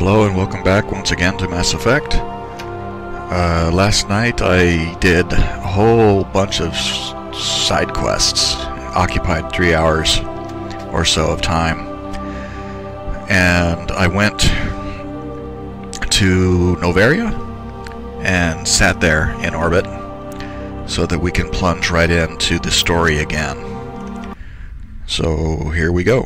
Hello and welcome back once again to Mass Effect. Last night I did a whole bunch of side quests, occupied 3 hours or so of time, and I went to Noveria and sat there in orbit so that we can plunge right into the story again. So here we go.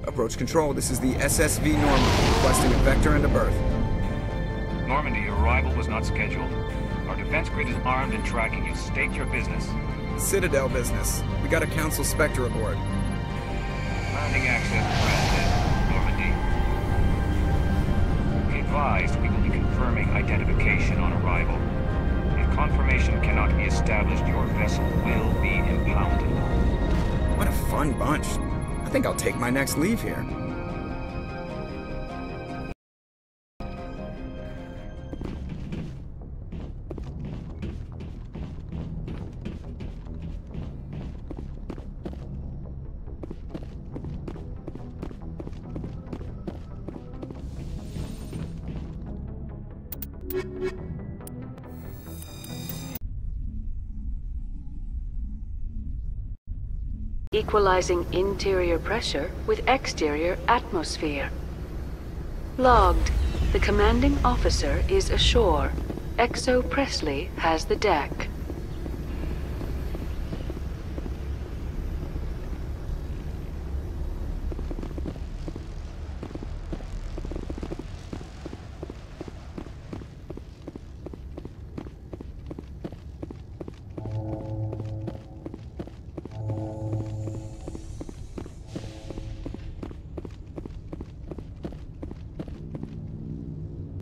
Approach control, this is the SSV Normandy, requesting a vector and a berth. Normandy, your arrival was not scheduled. Our defense grid is armed and tracking you. State your business. Citadel business. We got a Council Spectre aboard. Landing access granted, Normandy. Be advised, we will be confirming identification on arrival. If confirmation cannot be established, your vessel will be impounded. What a fun bunch. I think I'll take my next leave here. Equalizing interior pressure with exterior atmosphere. Logged. The commanding officer is ashore. XO Presley has the deck.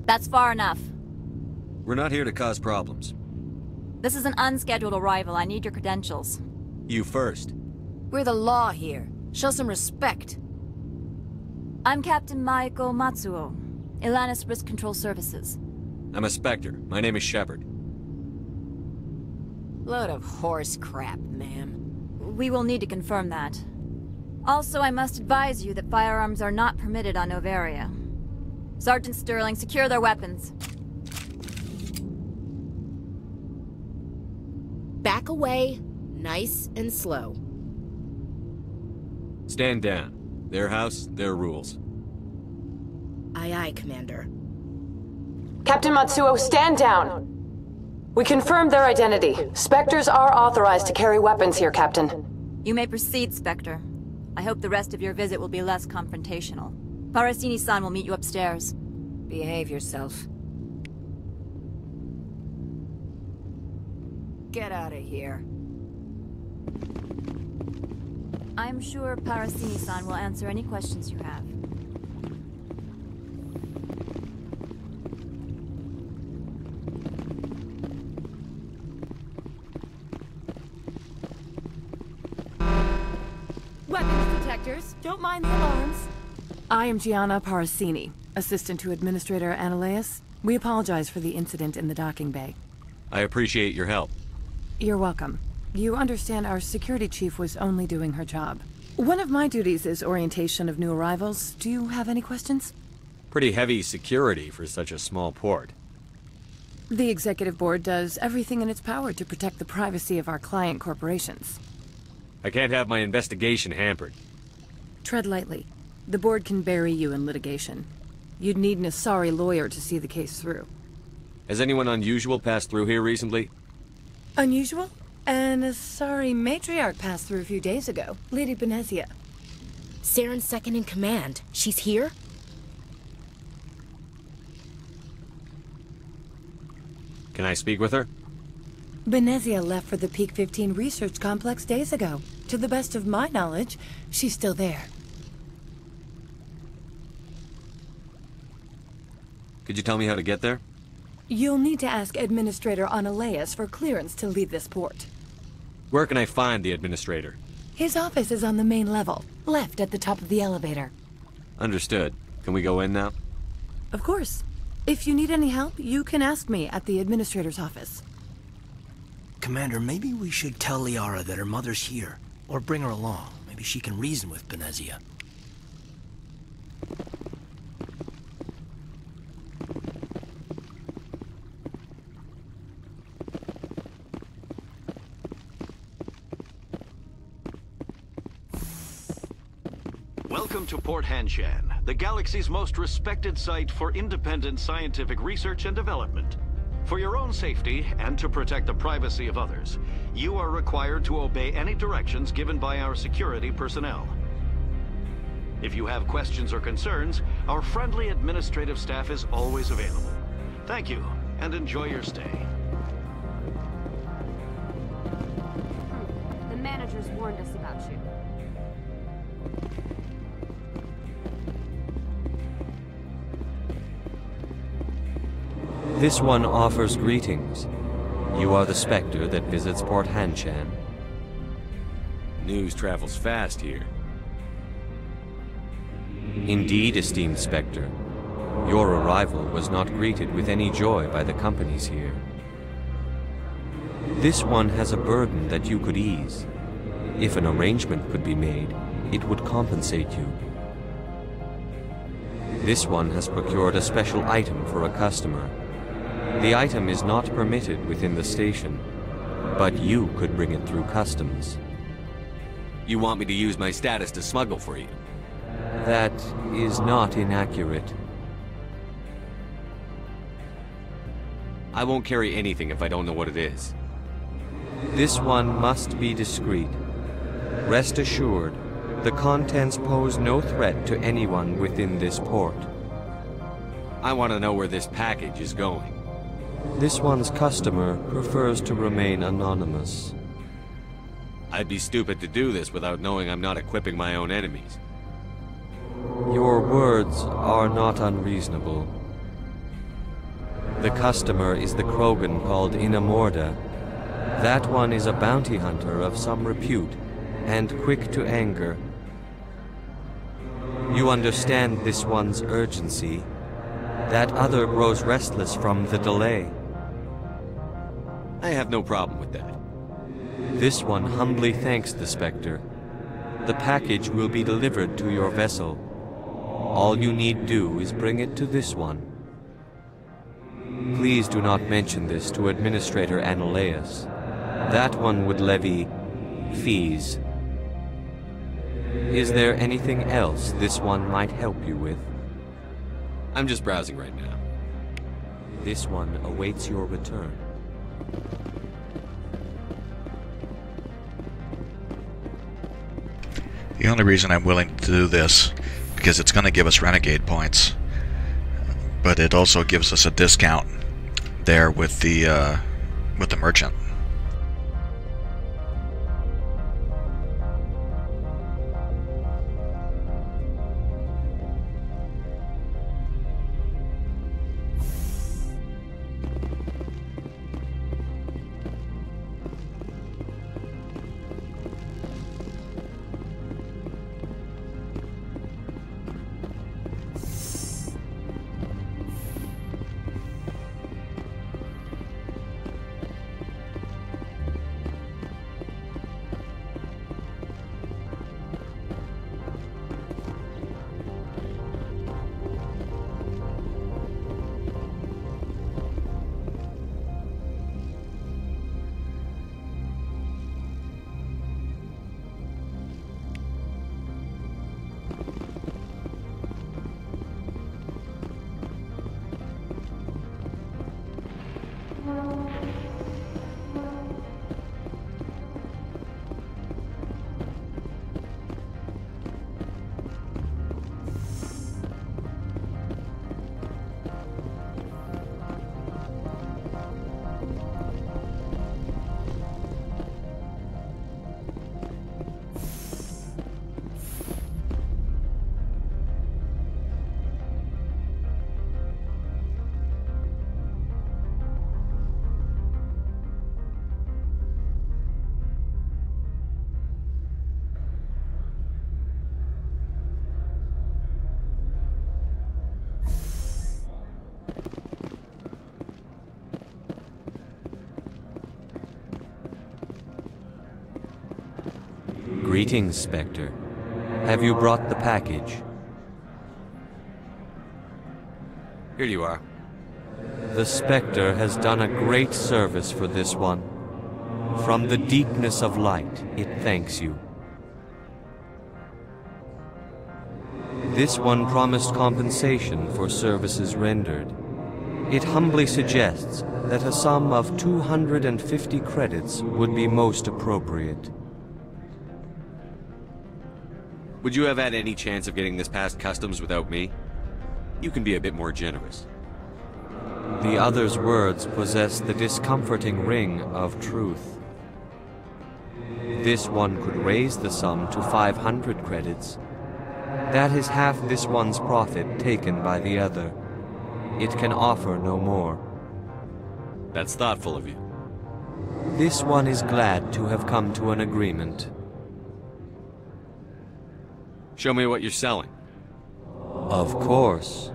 That's far enough. We're not here to cause problems. This is an unscheduled arrival. I need your credentials. You first. We're the law here. Show some respect. I'm Captain Maiko Matsuo, Ilanis Risk Control Services. I'm a Spectre. My name is Shepard. Load of horse crap, ma'am. We will need to confirm that. Also, I must advise you that firearms are not permitted on Noveria. Sergeant Sterling, secure their weapons. Back away, nice and slow. Stand down. Their house, their rules. Aye, aye, Commander. Captain Matsuo, stand down! We confirmed their identity. Spectres are authorized to carry weapons here, Captain. You may proceed, Spectre. I hope the rest of your visit will be less confrontational. Parasini-san will meet you upstairs. Behave yourself. Get out of here. I'm sure Parasini-san will answer any questions you have. Weapons detectors. Don't mind the alarms. I am Gianna Parasini, assistant to Administrator Ananias. We apologize for the incident in the docking bay. I appreciate your help. You're welcome. You understand our security chief was only doing her job. One of my duties is orientation of new arrivals. Do you have any questions? Pretty heavy security for such a small port. The executive board does everything in its power to protect the privacy of our client corporations. I can't have my investigation hampered. Tread lightly. The board can bury you in litigation. You'd need an Asari lawyer to see the case through. Has anyone unusual passed through here recently? Unusual? An Asari matriarch passed through a few days ago. Lady Benezia. Saren's second in command. She's here? Can I speak with her? Benezia left for the Peak 15 research complex days ago. To the best of my knowledge, she's still there. Could you tell me how to get there? You'll need to ask Administrator Analeas for clearance to leave this port. Where can I find the administrator? His office is on the main level, left at the top of the elevator. Understood. Can we go in now? Of course. If you need any help, you can ask me at the Administrator's office. Commander, maybe we should tell Liara that her mother's here. Or bring her along. Maybe she can reason with Benezia. Welcome to Port Hanshan, the galaxy's most respected site for independent scientific research and development. For your own safety, and to protect the privacy of others, you are required to obey any directions given by our security personnel. If you have questions or concerns, our friendly administrative staff is always available. Thank you, and enjoy your stay. The managers warned us about you. This one offers greetings. You are the Spectre that visits Port Hanshan. News travels fast here. Indeed, esteemed Spectre. Your arrival was not greeted with any joy by the companies here. This one has a burden that you could ease. If an arrangement could be made, it would compensate you. This one has procured a special item for a customer. The item is not permitted within the station, but you could bring it through customs. You want me to use my status to smuggle for you? That is not inaccurate. I won't carry anything if I don't know what it is. This one must be discreet. Rest assured, the contents pose no threat to anyone within this port. I want to know where this package is going. This one's customer prefers to remain anonymous. I'd be stupid to do this without knowing I'm not equipping my own enemies. Your words are not unreasonable. The customer is the Krogan called Inamorda. That one is a bounty hunter of some repute, and quick to anger. You understand this one's urgency. That other grows restless from the delay. I have no problem with that. This one humbly thanks the Spectre. The package will be delivered to your vessel. All you need do is bring it to this one. Please do not mention this to Administrator Analeas. That one would levy fees. Is there anything else this one might help you with? I'm just browsing right now. This one awaits your return. The only reason I'm willing to do this, because it's going to give us renegade points, but it also gives us a discount there with the merchant. Greetings, Spectre. Have you brought the package? Here you are. The Spectre has done a great service for this one. From the deepness of light, it thanks you. This one promised compensation for services rendered. It humbly suggests that a sum of 250 credits would be most appropriate. Would you have had any chance of getting this past customs without me? You can be a bit more generous. The other's words possess the discomforting ring of truth. This one could raise the sum to 500 credits. That is half this one's profit taken by the other. It can offer no more. That's thoughtful of you. This one is glad to have come to an agreement. Show me what you're selling. Of course.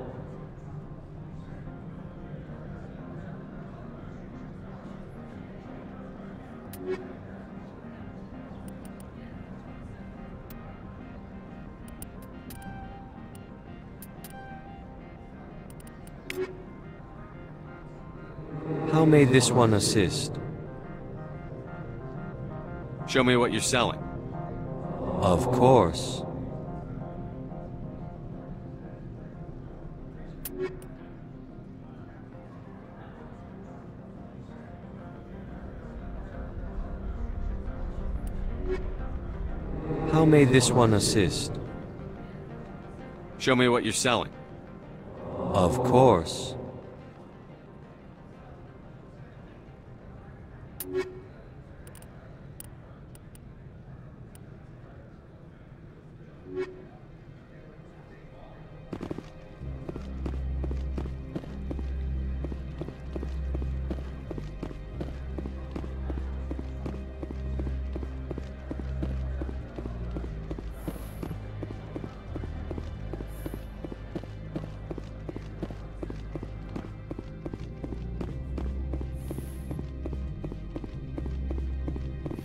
How may this one assist? Show me what you're selling. Of course. How may this one assist? Show me what you're selling. Of course.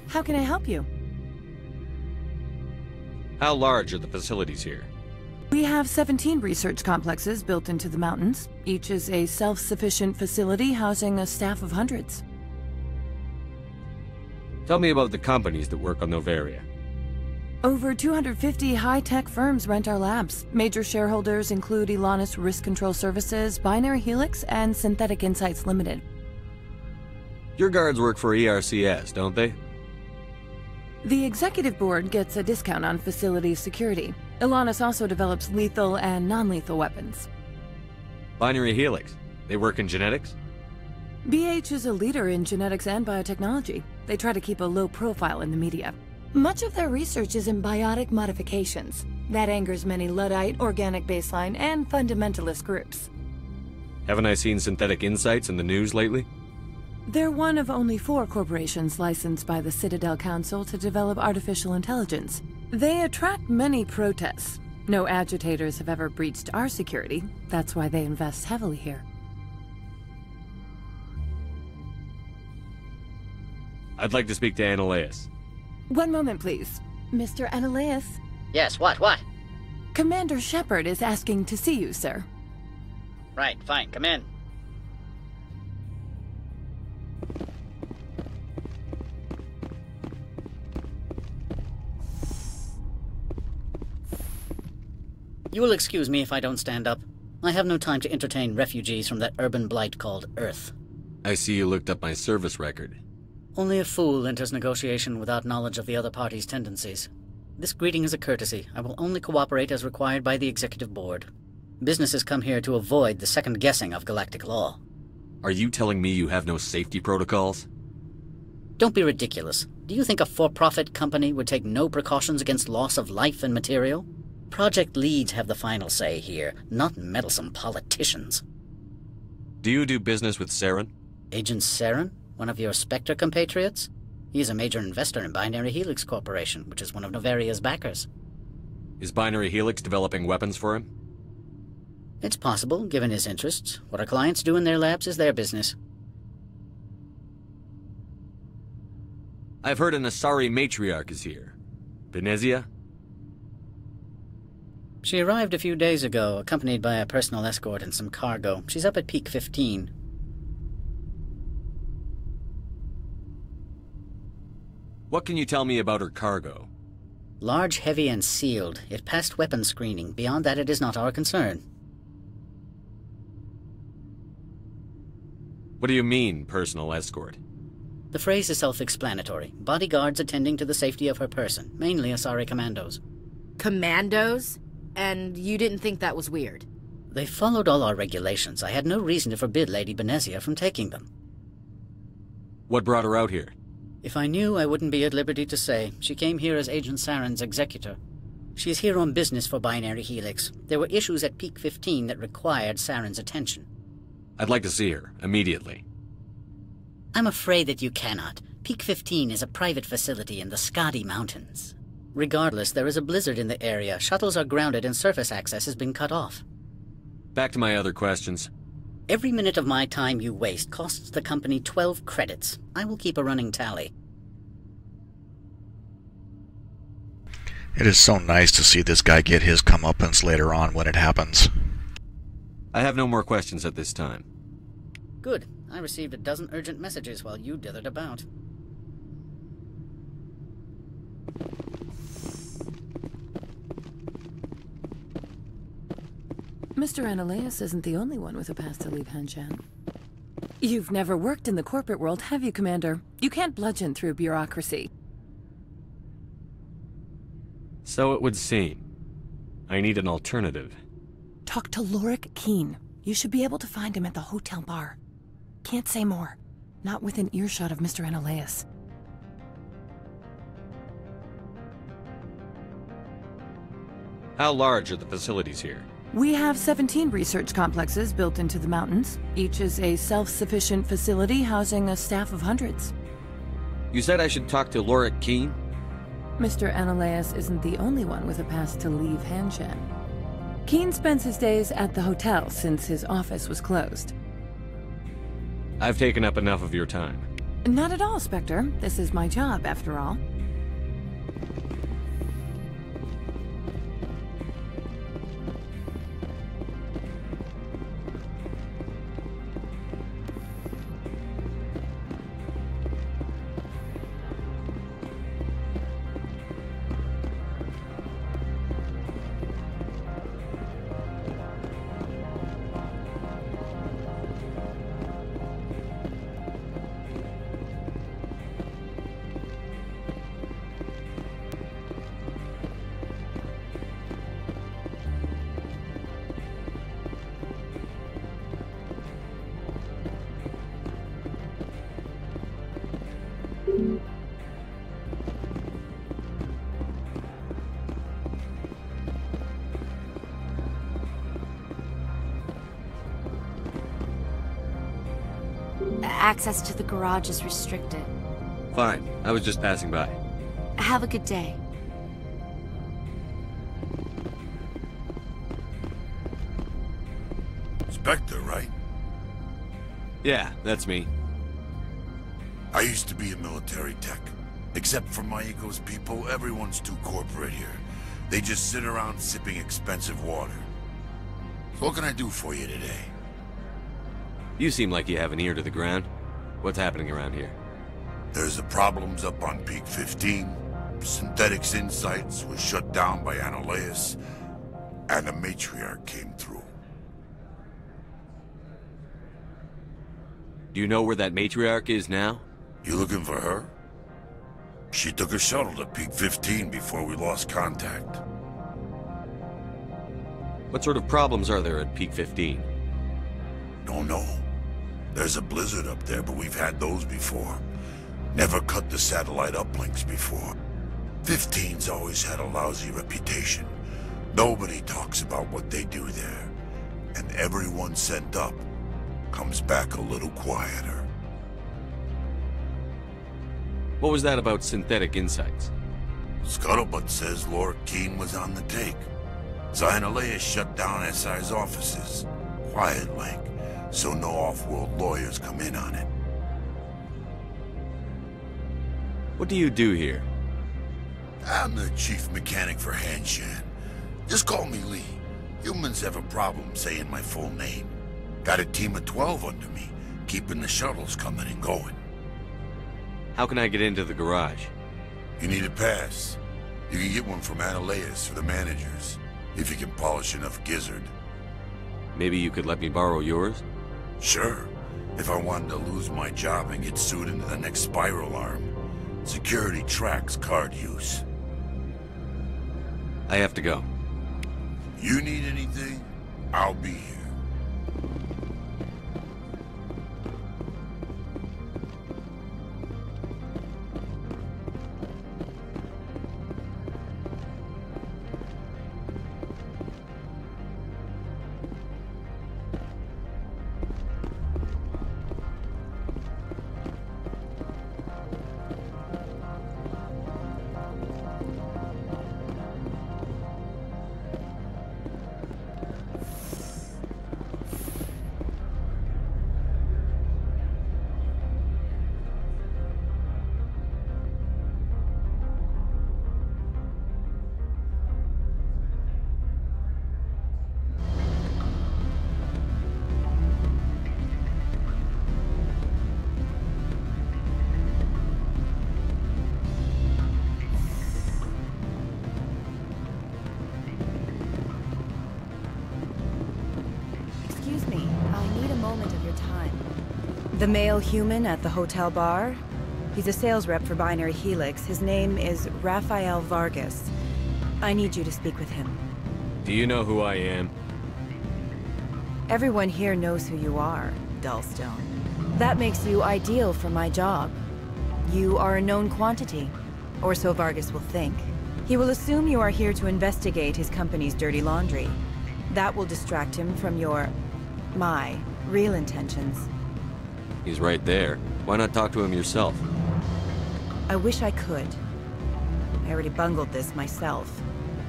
How can I help you? How large are the facilities here? We have 17 research complexes built into the mountains. Each is a self-sufficient facility housing a staff of hundreds. Tell me about the companies that work on Noveria. Over 250 high-tech firms rent our labs. Major shareholders include Elanus Risk Control Services, Binary Helix, and Synthetic Insights Limited. Your guards work for ERCS, don't they? The executive board gets a discount on facility security. Elanus also develops lethal and non-lethal weapons. Binary Helix. They work in genetics? BH is a leader in genetics and biotechnology. They try to keep a low profile in the media. Much of their research is in biotic modifications. That angers many Luddite, organic baseline, and fundamentalist groups. Haven't I seen Synthetic Insights in the news lately? They're one of only 4 corporations licensed by the Citadel Council to develop artificial intelligence. They attract many protests. No agitators have ever breached our security. That's why they invest heavily here. I'd like to speak to Ananias. One moment, please. Mr. Ananias? Yes, what? Commander Shepard is asking to see you, sir. Right, fine, come in. You will excuse me if I don't stand up. I have no time to entertain refugees from that urban blight called Earth. I see you looked up my service record. Only a fool enters negotiation without knowledge of the other party's tendencies. This greeting is a courtesy. I will only cooperate as required by the Executive Board. Businesses come here to avoid the second guessing of galactic law. Are you telling me you have no safety protocols? Don't be ridiculous. Do you think a for-profit company would take no precautions against loss of life and material? Project leads have the final say here, not meddlesome politicians. Do you do business with Saren? Agent Saren? One of your Spectre compatriots? He is a major investor in Binary Helix Corporation, which is one of Noveria's backers. Is Binary Helix developing weapons for him? It's possible, given his interests. What our clients do in their labs is their business. I've heard an Asari matriarch is here. Venezia? She arrived a few days ago, accompanied by a personal escort and some cargo. She's up at Peak 15. What can you tell me about her cargo? Large, heavy, and sealed. It passed weapons screening. Beyond that, it is not our concern. What do you mean, personal escort? The phrase is self-explanatory. Bodyguards attending to the safety of her person, mainly Asari commandos. Commandos? And you didn't think that was weird? They followed all our regulations. I had no reason to forbid Lady Benezia from taking them. What brought her out here? If I knew, I wouldn't be at liberty to say. She came here as Agent Saren's executor. She is here on business for Binary Helix. There were issues at Peak 15 that required Saren's attention. I'd like to see her, immediately. I'm afraid that you cannot. Peak 15 is a private facility in the Skadi Mountains. Regardless, there is a blizzard in the area. Shuttles are grounded and surface access has been cut off. Back to my other questions. Every minute of my time you waste costs the company 12 credits. I will keep a running tally. It is so nice to see this guy get his comeuppance later on when it happens. I have no more questions at this time. Good. I received a dozen urgent messages while you dithered about. Mr. Ananias isn't the only one with a pass to leave Hanshan. You've never worked in the corporate world, have you, Commander? You can't bludgeon through bureaucracy. So it would seem. I need an alternative. Talk to Lorik Keen. You should be able to find him at the hotel bar. Can't say more. Not within earshot of Mr. Ananias. How large are the facilities here? We have 17 research complexes built into the mountains. Each is a self-sufficient facility housing a staff of hundreds. You said I should talk to Lorik Keen? Mr. Ananias isn't the only one with a pass to leave Hanshan. Keen spends his days at the hotel since his office was closed. I've taken up enough of your time. Not at all, Spectre. This is my job, after all. Access to the garage is restricted. Fine. I was just passing by. Have a good day. Spectre, right? Yeah, that's me. I used to be a military tech. Except for Maiko's people, everyone's too corporate here. They just sit around sipping expensive water. So what can I do for you today? You seem like you have an ear to the ground. What's happening around here? There's the problems up on Peak 15. Synthetics Insights was shut down by Ananias, and the matriarch came through. Do you know where that matriarch is now? You looking for her? She took a shuttle to Peak 15 before we lost contact. What sort of problems are there at Peak 15? Don't know. There's a blizzard up there, but we've had those before. Never cut the satellite uplinks before. 15's always had a lousy reputation. Nobody talks about what they do there. And everyone sent up comes back a little quieter. What was that about Synthetic Insights? Scuttlebutt says Lorik Keen was on the take. Ananias shut down SI's offices. Quiet like, so no off-world lawyers come in on it. What do you do here? I'm the chief mechanic for Hanshan. Just call me Lee. Humans have a problem saying my full name. Got a team of 12 under me, keeping the shuttles coming and going. How can I get into the garage? You need a pass. You can get one from Analeas or the managers, if you can polish enough gizzard. Maybe you could let me borrow yours? Sure. If I wanted to lose my job and get sued into the next spiral arm. Security tracks card use. I have to go. You need anything? I'll be here. The male human at the hotel bar? He's a sales rep for Binary Helix. His name is Rafael Vargas. I need you to speak with him. Do you know who I am? Everyone here knows who you are, Dullstone. That makes you ideal for my job. You are a known quantity, or so Vargas will think. He will assume you are here to investigate his company's dirty laundry. That will distract him from my real intentions. He's right there. Why not talk to him yourself? I wish I could. I already bungled this myself.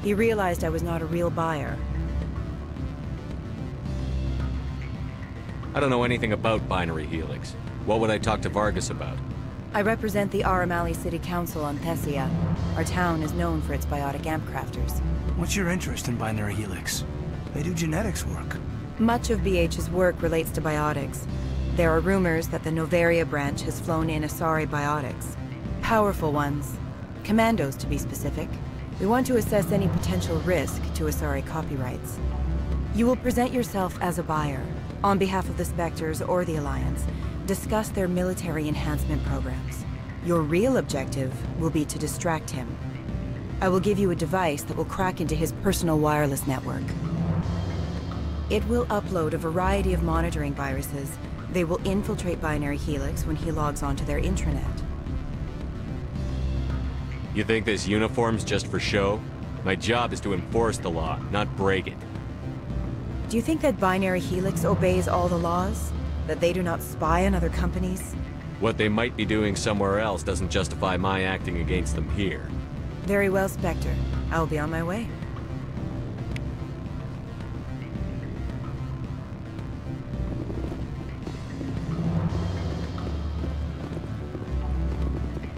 He realized I was not a real buyer. I don't know anything about Binary Helix. What would I talk to Vargas about? I represent the Aramali City Council on Thessia. Our town is known for its biotic amp crafters. What's your interest in Binary Helix? They do genetics work. Much of BH's work relates to biotics. There are rumors that the Noveria branch has flown in Asari biotics. Powerful ones. Commandos, to be specific. We want to assess any potential risk to Asari copyrights. You will present yourself as a buyer, on behalf of the Spectres or the Alliance. Discuss their military enhancement programs. Your real objective will be to distract him. I will give you a device that will crack into his personal wireless network. It will upload a variety of monitoring viruses. They will infiltrate Binary Helix when he logs onto their intranet. You think this uniform's just for show? My job is to enforce the law, not break it. Do you think that Binary Helix obeys all the laws? That they do not spy on other companies? What they might be doing somewhere else doesn't justify my acting against them here. Very well, Spectre. I'll be on my way.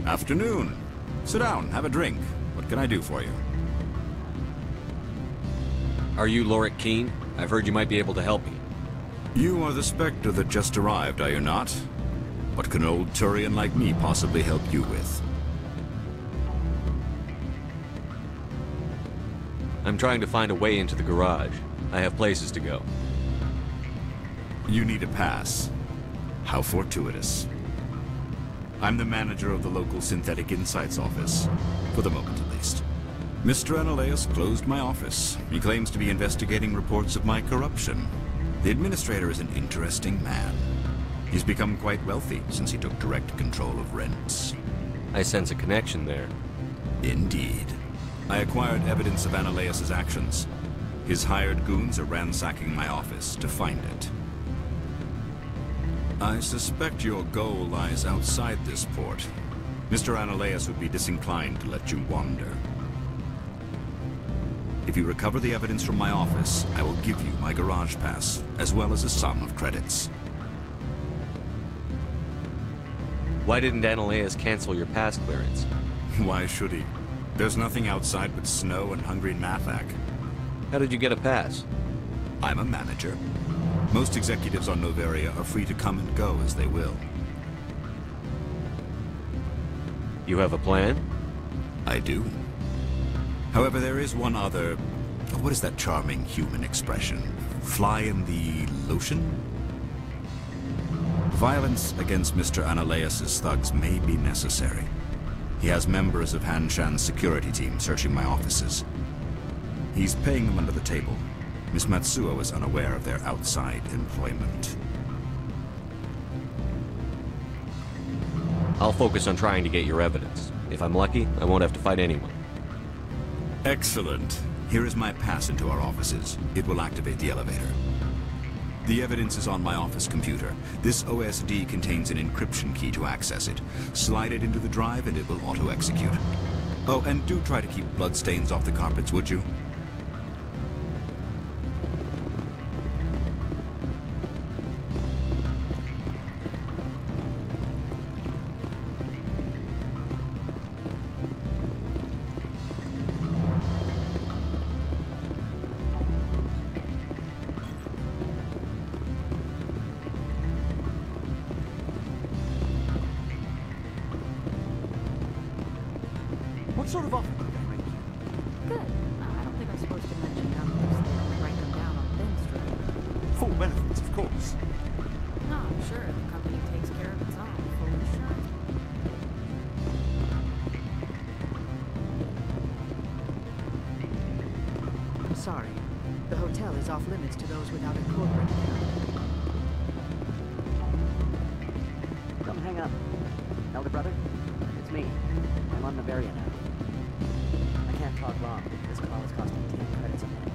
Afternoon. Sit down, have a drink. What can I do for you? Are you Lorik Keen? I've heard you might be able to help me. You are the Spectre that just arrived, are you not? What can an old Turian like me possibly help you with? I'm trying to find a way into the garage. I have places to go. You need a pass. How fortuitous. I'm the manager of the local Synthetic Insights office. For the moment, at least. Mr. Analeas closed my office. He claims to be investigating reports of my corruption. The administrator is an interesting man. He's become quite wealthy since he took direct control of rents. I sense a connection there. Indeed. I acquired evidence of Analeas' actions. His hired goons are ransacking my office to find it. I suspect your goal lies outside this port. Mr. Analeas would be disinclined to let you wander. If you recover the evidence from my office, I will give you my garage pass, as well as a sum of credits. Why didn't Analeas cancel your pass clearance? Why should he? There's nothing outside but snow and hungry Mathak. How did you get a pass? I'm a manager. Most executives on Noveria are free to come and go as they will. You have a plan? I do. However, there is one other... What is that charming human expression? Fly in the lotion? Violence against Mr. Analeas' thugs may be necessary. He has members of Hanshan's security team searching my offices. He's paying them under the table. Miss Matsuo is unaware of their outside employment. I'll focus on trying to get your evidence. If I'm lucky, I won't have to fight anyone. Excellent. Here is my pass into our offices. It will activate the elevator. The evidence is on my office computer. This OSD contains an encryption key to access it. Slide it into the drive and it will auto-execute. Oh, and do try to keep bloodstains off the carpets, would you? What sort of offer did they make you? Good. I don't think I'm supposed to mention numbers. They only write them down on thin string. Full benefits, of course. No, I'm sure if the company takes care of its own, full insurance. I'm sorry. The hotel is off limits to those without a corporate account. Don't hang up. Elder brother, it's me. I'm on Noveria now. I can't talk long. This call is costing 10 credits a minute.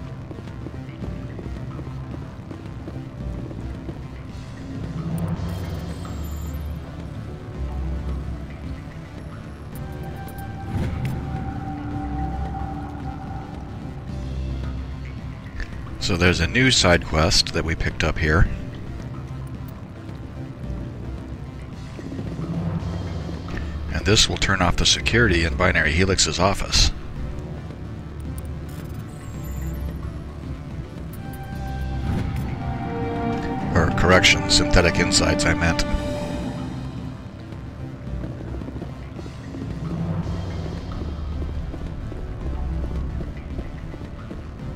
So there's a new side quest that we picked up here. And this will turn off the security in Binary Helix's office. Or correction, Synthetic Insights, I meant.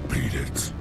Beat it.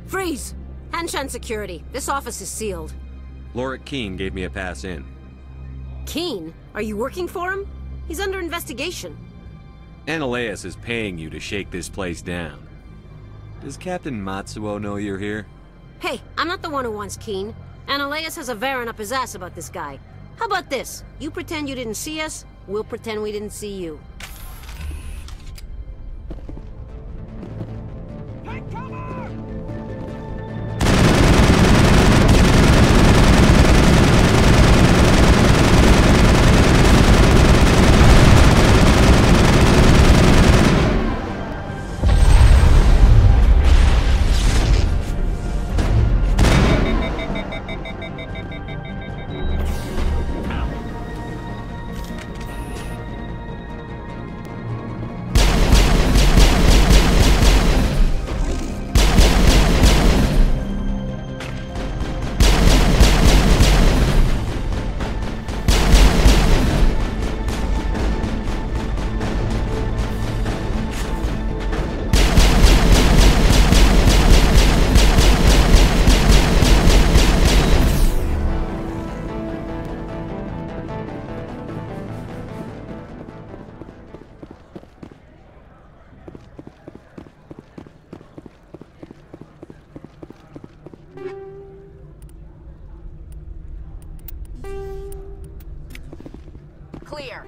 Freeze! Hanshan Security. This office is sealed. Lorik Keene gave me a pass in. Keene? Are you working for him? He's under investigation. Analeas is paying you to shake this place down. Does Captain Matsuo know you're here? Hey, I'm not the one who wants Keene. Analeas has a Varen up his ass about this guy. How about this? You pretend you didn't see us, We'll pretend we didn't see you. Clear.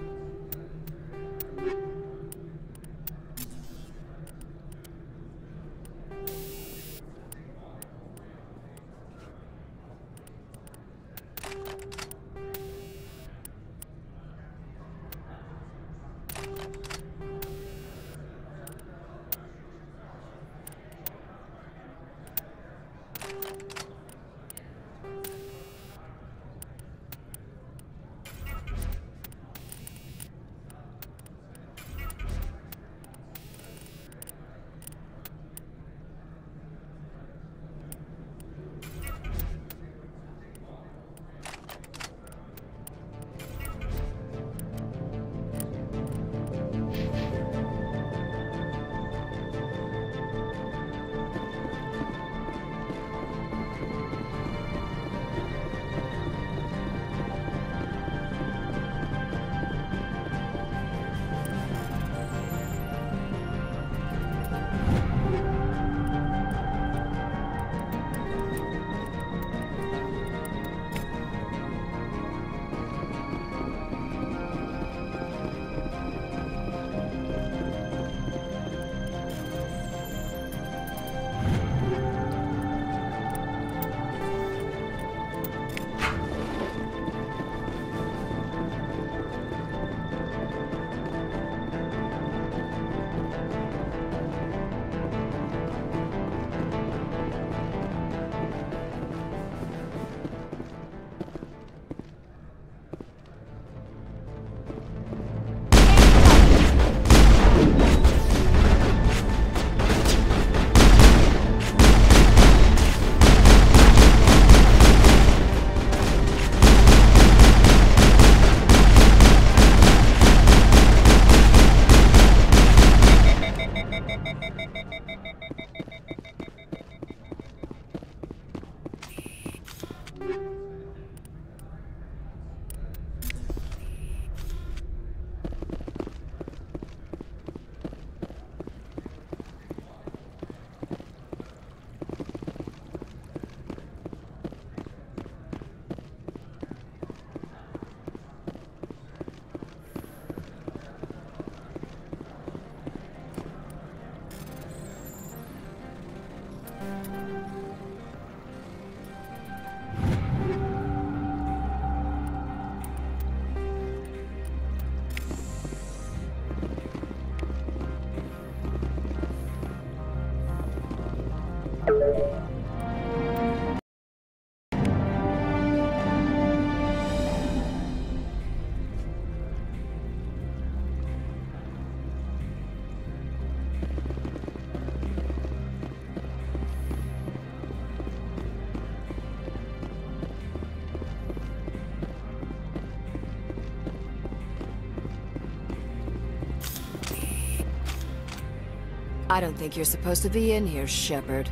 I don't think you're supposed to be in here, Shepard.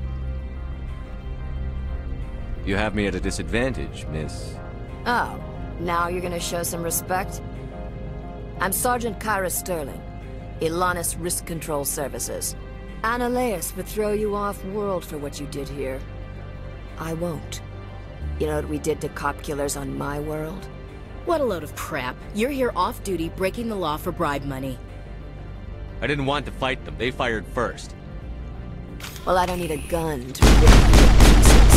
You have me at a disadvantage, miss. Oh, now you're gonna show some respect? I'm Sergeant Kyra Sterling, Ilanis Risk Control Services. Annaleus would throw you off-world for what you did here. I won't. You know what we did to cop killers on my world? What a load of crap. You're here off-duty, breaking the law for bribe money. I didn't want to fight them. They fired first. Well, I don't need a gun to rip you to pieces.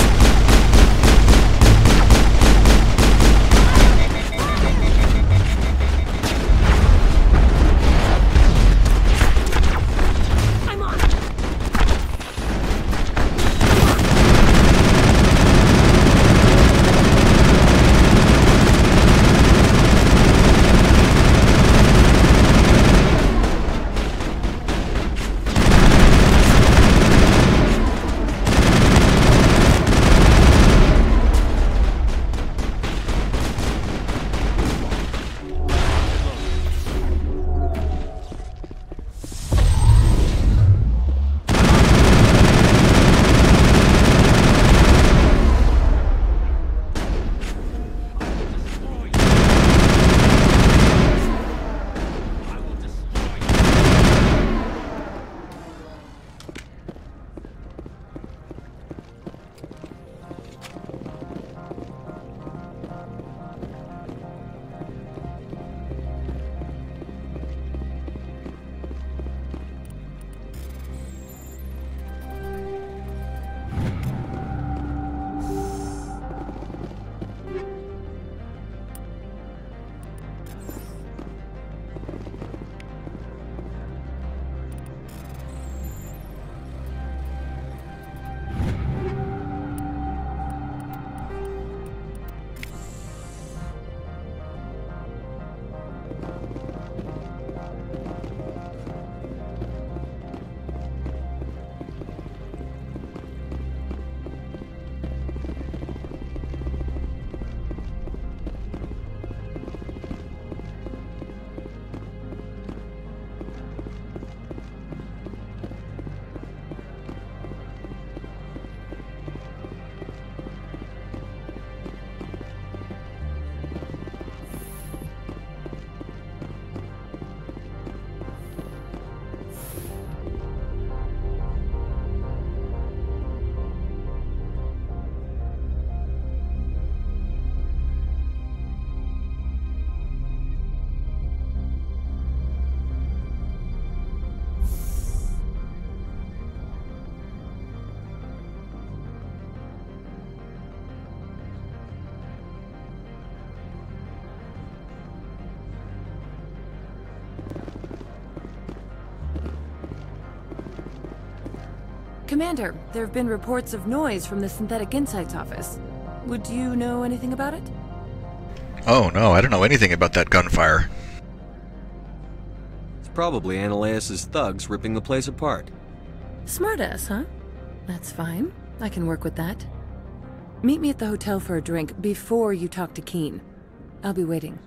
Commander, there have been reports of noise from the Synthetic Insights office. Would you know anything about it? Oh no, I don't know anything about that gunfire. It's probably Ananias' thugs ripping the place apart. Smartass, huh? That's fine. I can work with that. Meet me at the hotel for a drink before you talk to Keen. I'll be waiting.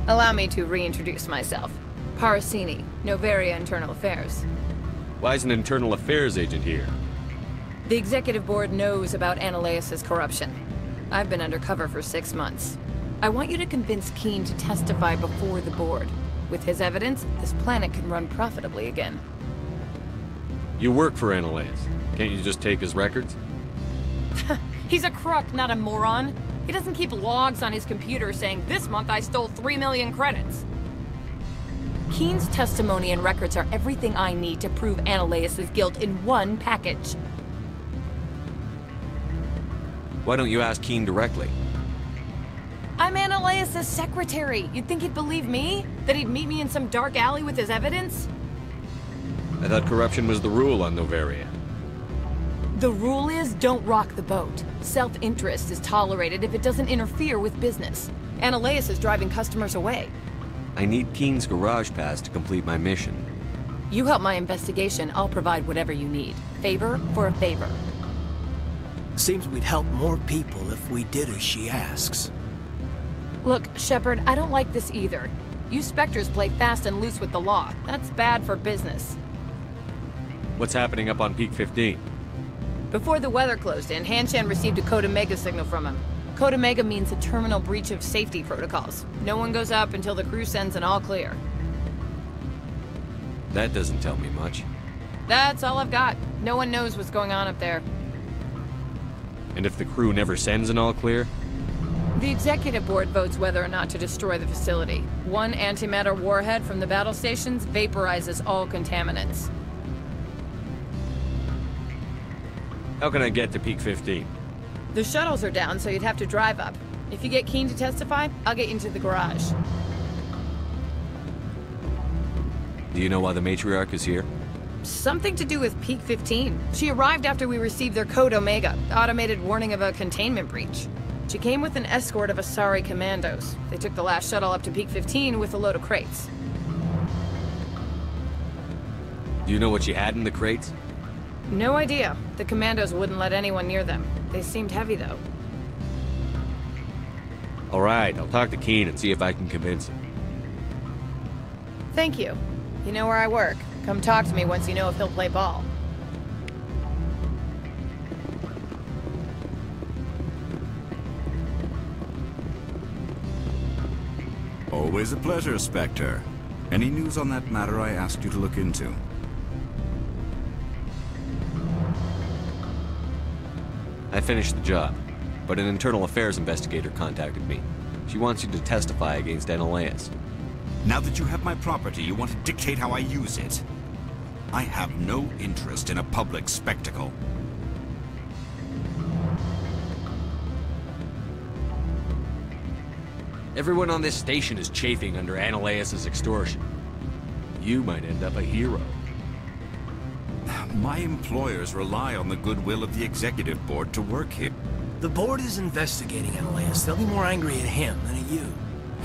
Allow me to reintroduce myself. Parasini, Noveria Internal Affairs. Why is an internal affairs agent here? The executive board knows about Ananias' corruption. I've been undercover for 6 months. I want you to convince Keen to testify before the board. With his evidence, this planet can run profitably again. You work for Ananias. Can't you just take his records? He's a crook, not a moron. He doesn't keep logs on his computer saying, "This month I stole 3 million credits." Keen's testimony and records are everything I need to prove Ananias' guilt in one package. Why don't you ask Keene directly? I'm Analaeus' secretary. You'd think he'd believe me? That he'd meet me in some dark alley with his evidence? I thought corruption was the rule on Noveria. The rule is, don't rock the boat. Self-interest is tolerated if it doesn't interfere with business. Analaeus is driving customers away. I need Keene's garage pass to complete my mission. You help my investigation, I'll provide whatever you need. Favor for a favor. Seems we'd help more people if we did as she asks. Look, Shepard, I don't like this either. You Spectres play fast and loose with the law. That's bad for business. What's happening up on Peak 15? Before the weather closed in, Hanshan received a Code Omega signal from him. Code Omega means a terminal breach of safety protocols. No one goes up until the crew sends an all clear. That doesn't tell me much. That's all I've got. No one knows what's going on up there. And if the crew never sends an all clear? The executive board votes whether or not to destroy the facility. One antimatter warhead from the battle stations vaporizes all contaminants. How can I get to Peak 15? The shuttles are down, so you'd have to drive up. If you get Keene to testify, I'll get you into the garage. Do you know why the matriarch is here? Something to do with Peak 15. She arrived after we received their Code Omega, automated warning of a containment breach. She came with an escort of Asari commandos. They took the last shuttle up to Peak 15 with a load of crates. Do you know what she had in the crates? No idea. The commandos wouldn't let anyone near them. They seemed heavy, though. Alright, I'll talk to Keene and see if I can convince him. Thank you. You know where I work. Come talk to me once you know if he'll play ball. Always a pleasure, Spectre. Any news on that matter I asked you to look into? I finished the job, but an internal affairs investigator contacted me. She wants you to testify against Analaeus. Now that you have my property, you want to dictate how I use it? I have no interest in a public spectacle. Everyone on this station is chafing under Analaeus' extortion. You might end up a hero. My employers rely on the goodwill of the executive board to work here. The board is investigating Analaeus. They'll be more angry at him than at you.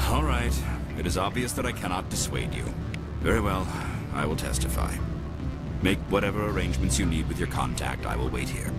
All right. It is obvious that I cannot dissuade you. Very well. I will testify. Make whatever arrangements you need with your contact. I will wait here.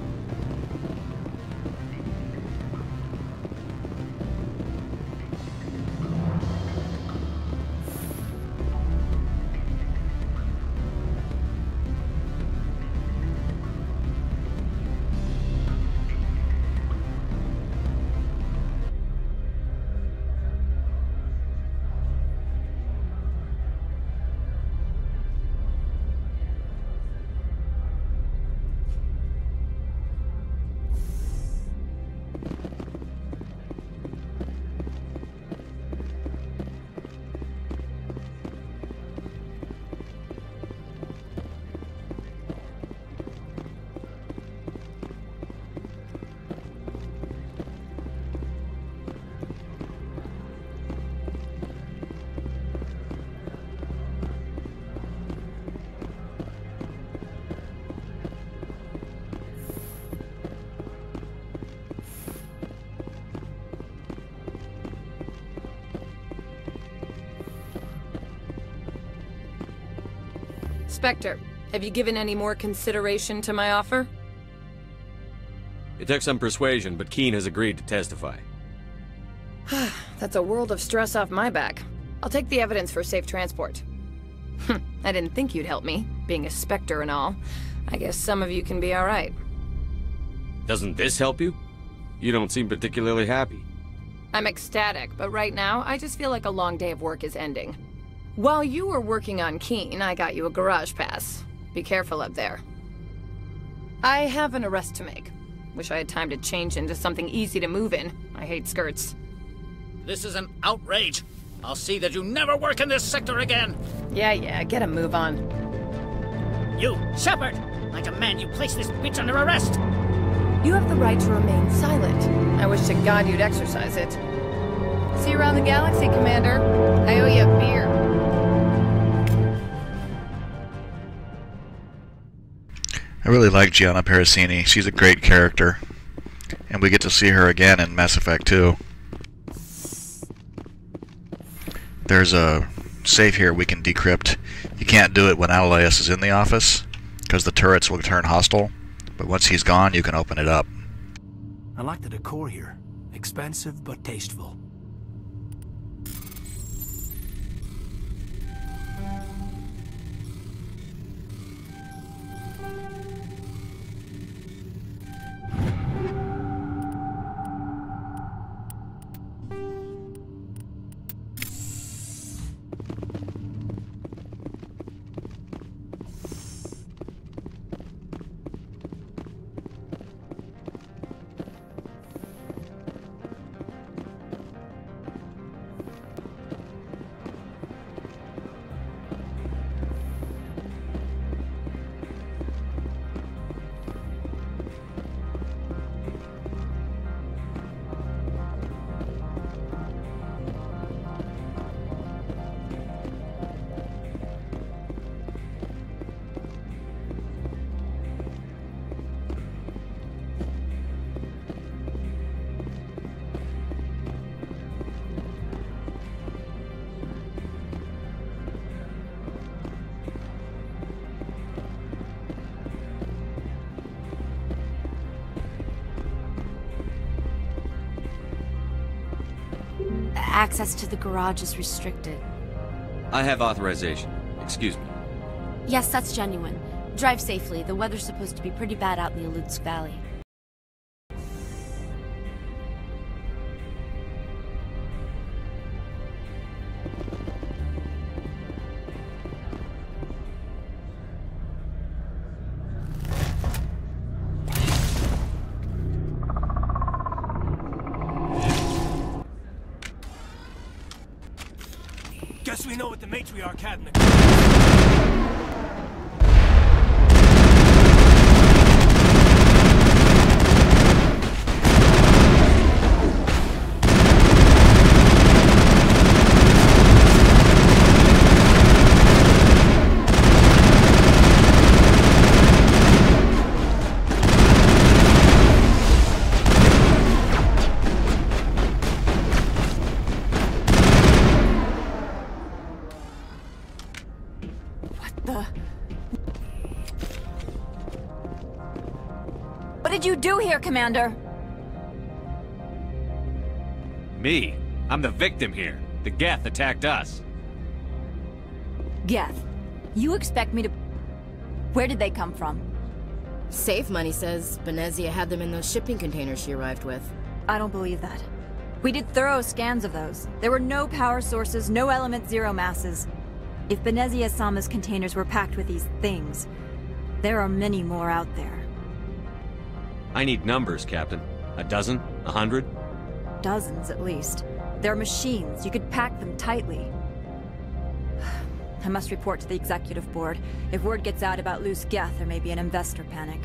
Spectre, have you given any more consideration to my offer? It took some persuasion, but Keene has agreed to testify. That's a world of stress off my back. I'll take the evidence for safe transport. I didn't think you'd help me, being a Spectre and all. I guess some of you can be alright. Doesn't this help you? You don't seem particularly happy. I'm ecstatic, but right now, I just feel like a long day of work is ending. While you were working on Keene, I got you a garage pass. Be careful up there. I have an arrest to make. Wish I had time to change into something easy to move in. I hate skirts. This is an outrage. I'll see that you never work in this sector again. Yeah, get a move on. You, Shepard! I demand you place this bitch under arrest! You have the right to remain silent. I wish to God you'd exercise it. See you around the galaxy, Commander. I owe you a beer. I really like Gianna Parasini. She's a great character. And we get to see her again in Mass Effect 2. There's a safe here we can decrypt. You can't do it when Analaeus is in the office, because the turrets will turn hostile. But once he's gone, you can open it up. I like the decor here. Expensive but tasteful. Access to the garage is restricted. I have authorization. Excuse me. Yes, that's genuine. Drive safely. The weather's supposed to be pretty bad out in the Alutsk Valley. Guess we know what the matriarch had in the... What did you do here, Commander? Me? I'm the victim here. The Geth attacked us. Geth. You expect me to... Where did they come from? Safe Money says Benezia had them in those shipping containers she arrived with. I don't believe that. We did thorough scans of those. There were no power sources, no element zero masses. If Benezia-sama's containers were packed with these things, there are many more out there. I need numbers, Captain. A dozen? 100? Dozens, at least. They're machines. You could pack them tightly. I must report to the executive board. If word gets out about loose Geth, there may be an investor panic.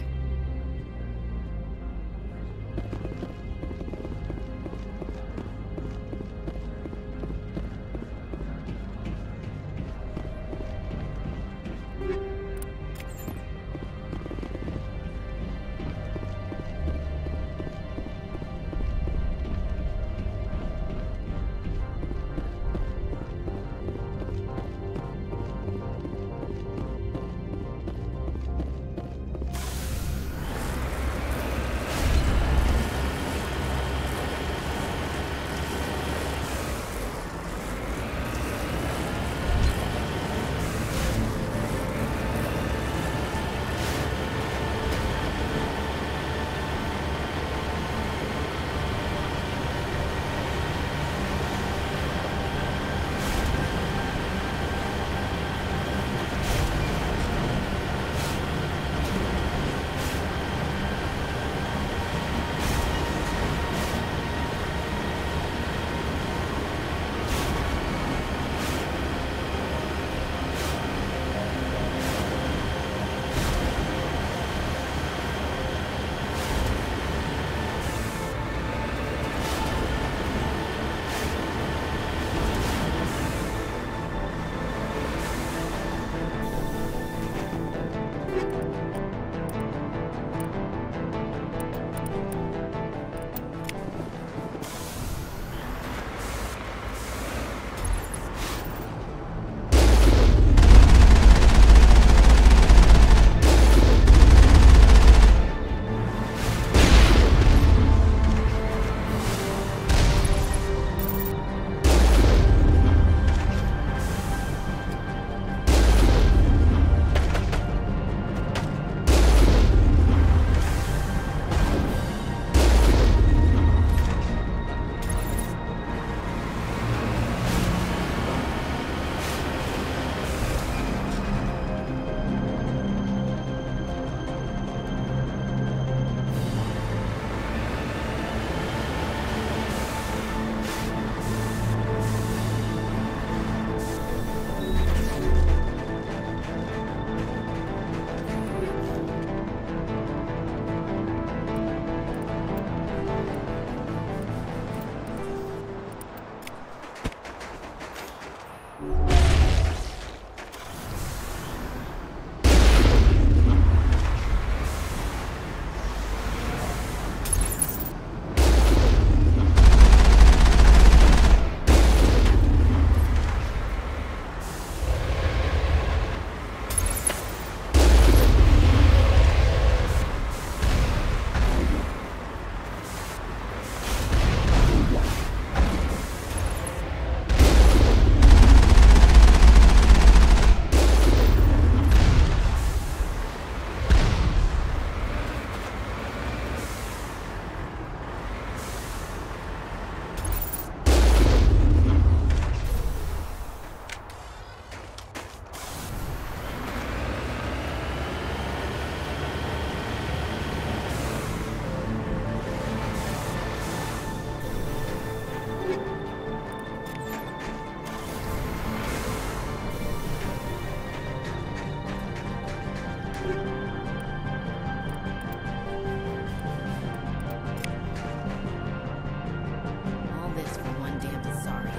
All this for one damn sorry.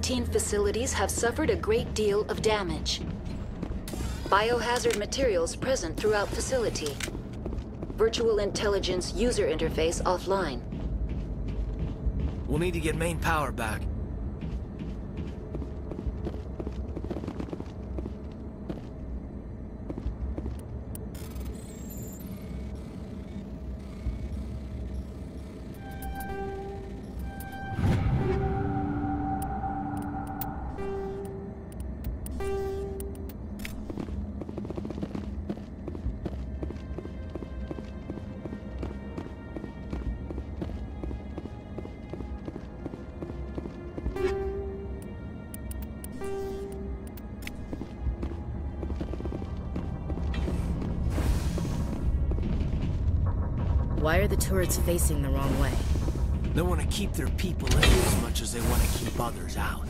15 facilities have suffered a great deal of damage. Biohazard materials present throughout facility. Virtual intelligence user interface offline. We'll need to get main power back. Why are the turrets facing the wrong way? They want to keep their people in as much as they want to keep others out.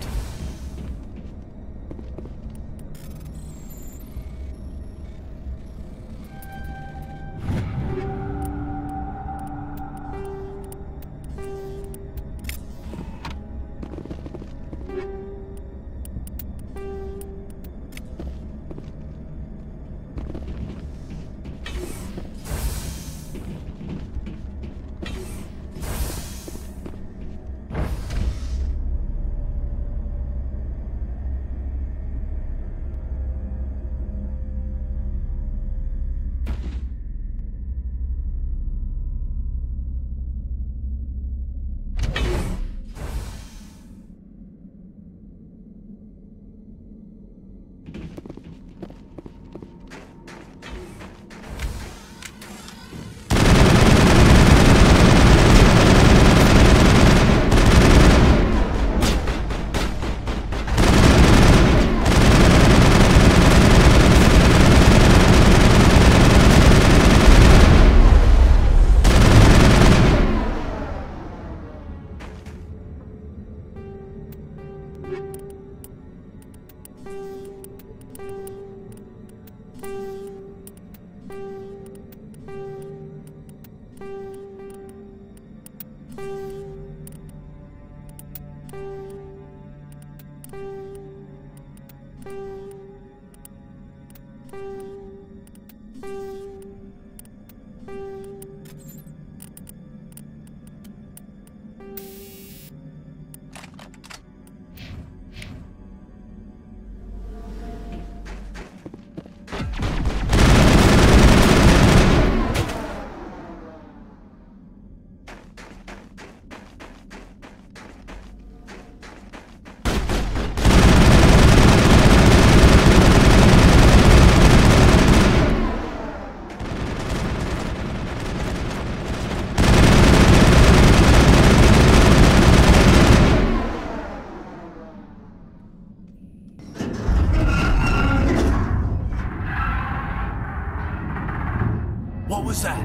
What was that?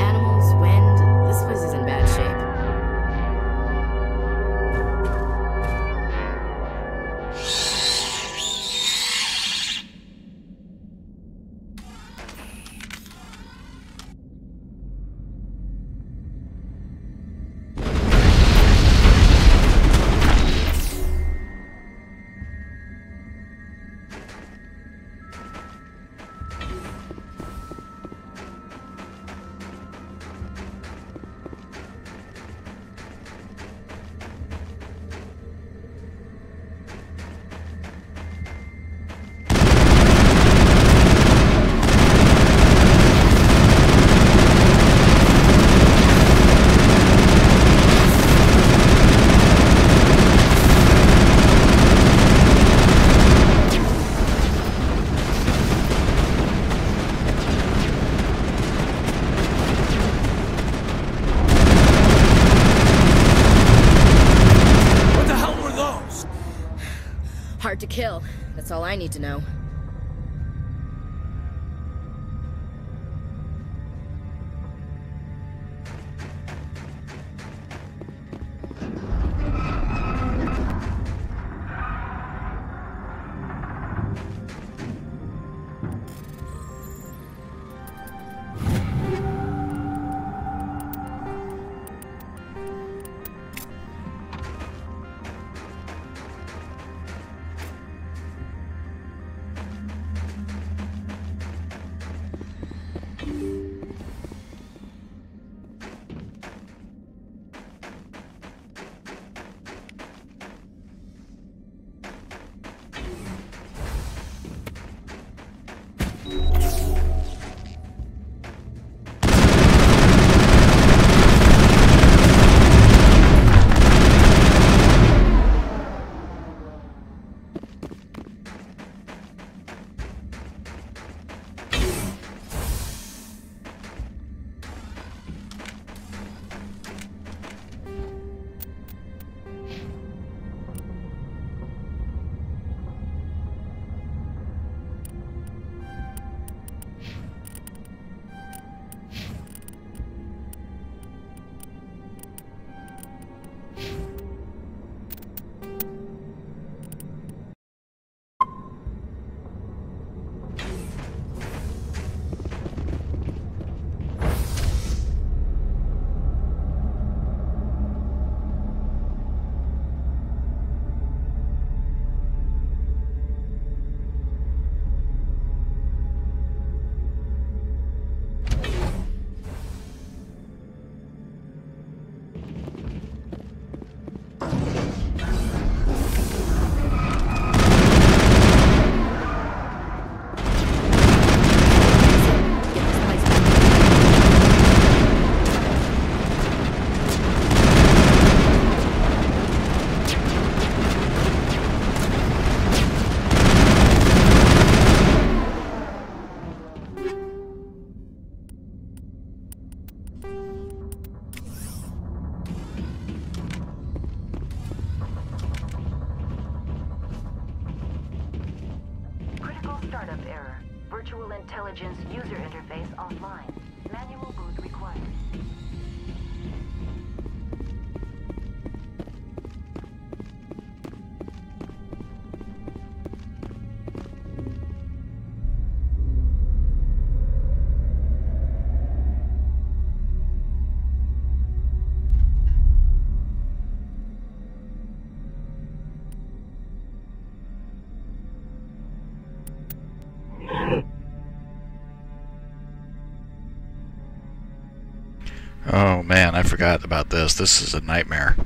Animals, wind, this place is in bad shape. Hard to kill. That's all I need to know. intelligence user interface offline. Manual boot required. Oh man, I forgot about this. This is a nightmare.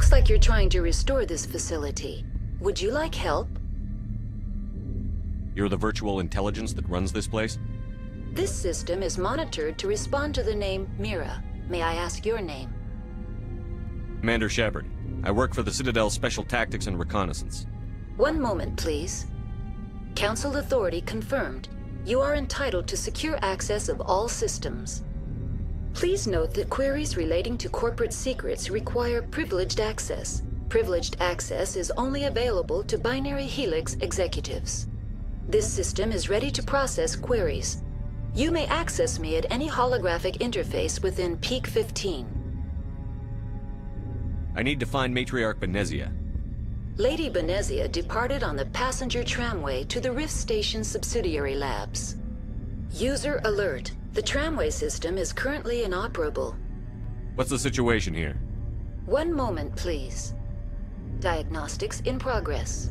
Looks like you're trying to restore this facility. Would you like help? You're the virtual intelligence that runs this place? This system is monitored to respond to the name Mira. May I ask your name? Commander Shepard. I work for the Citadel Special Tactics and Reconnaissance. One moment, please. Council authority confirmed. You are entitled to secure access of all systems. Please note that queries relating to corporate secrets require privileged access. Privileged access is only available to Binary Helix executives. This system is ready to process queries. You may access me at any holographic interface within Peak 15. I need to find Matriarch Benezia. Lady Benezia departed on the passenger tramway to the Rift Station subsidiary labs. User alert. The tramway system is currently inoperable. What's the situation here? One moment, please. Diagnostics in progress.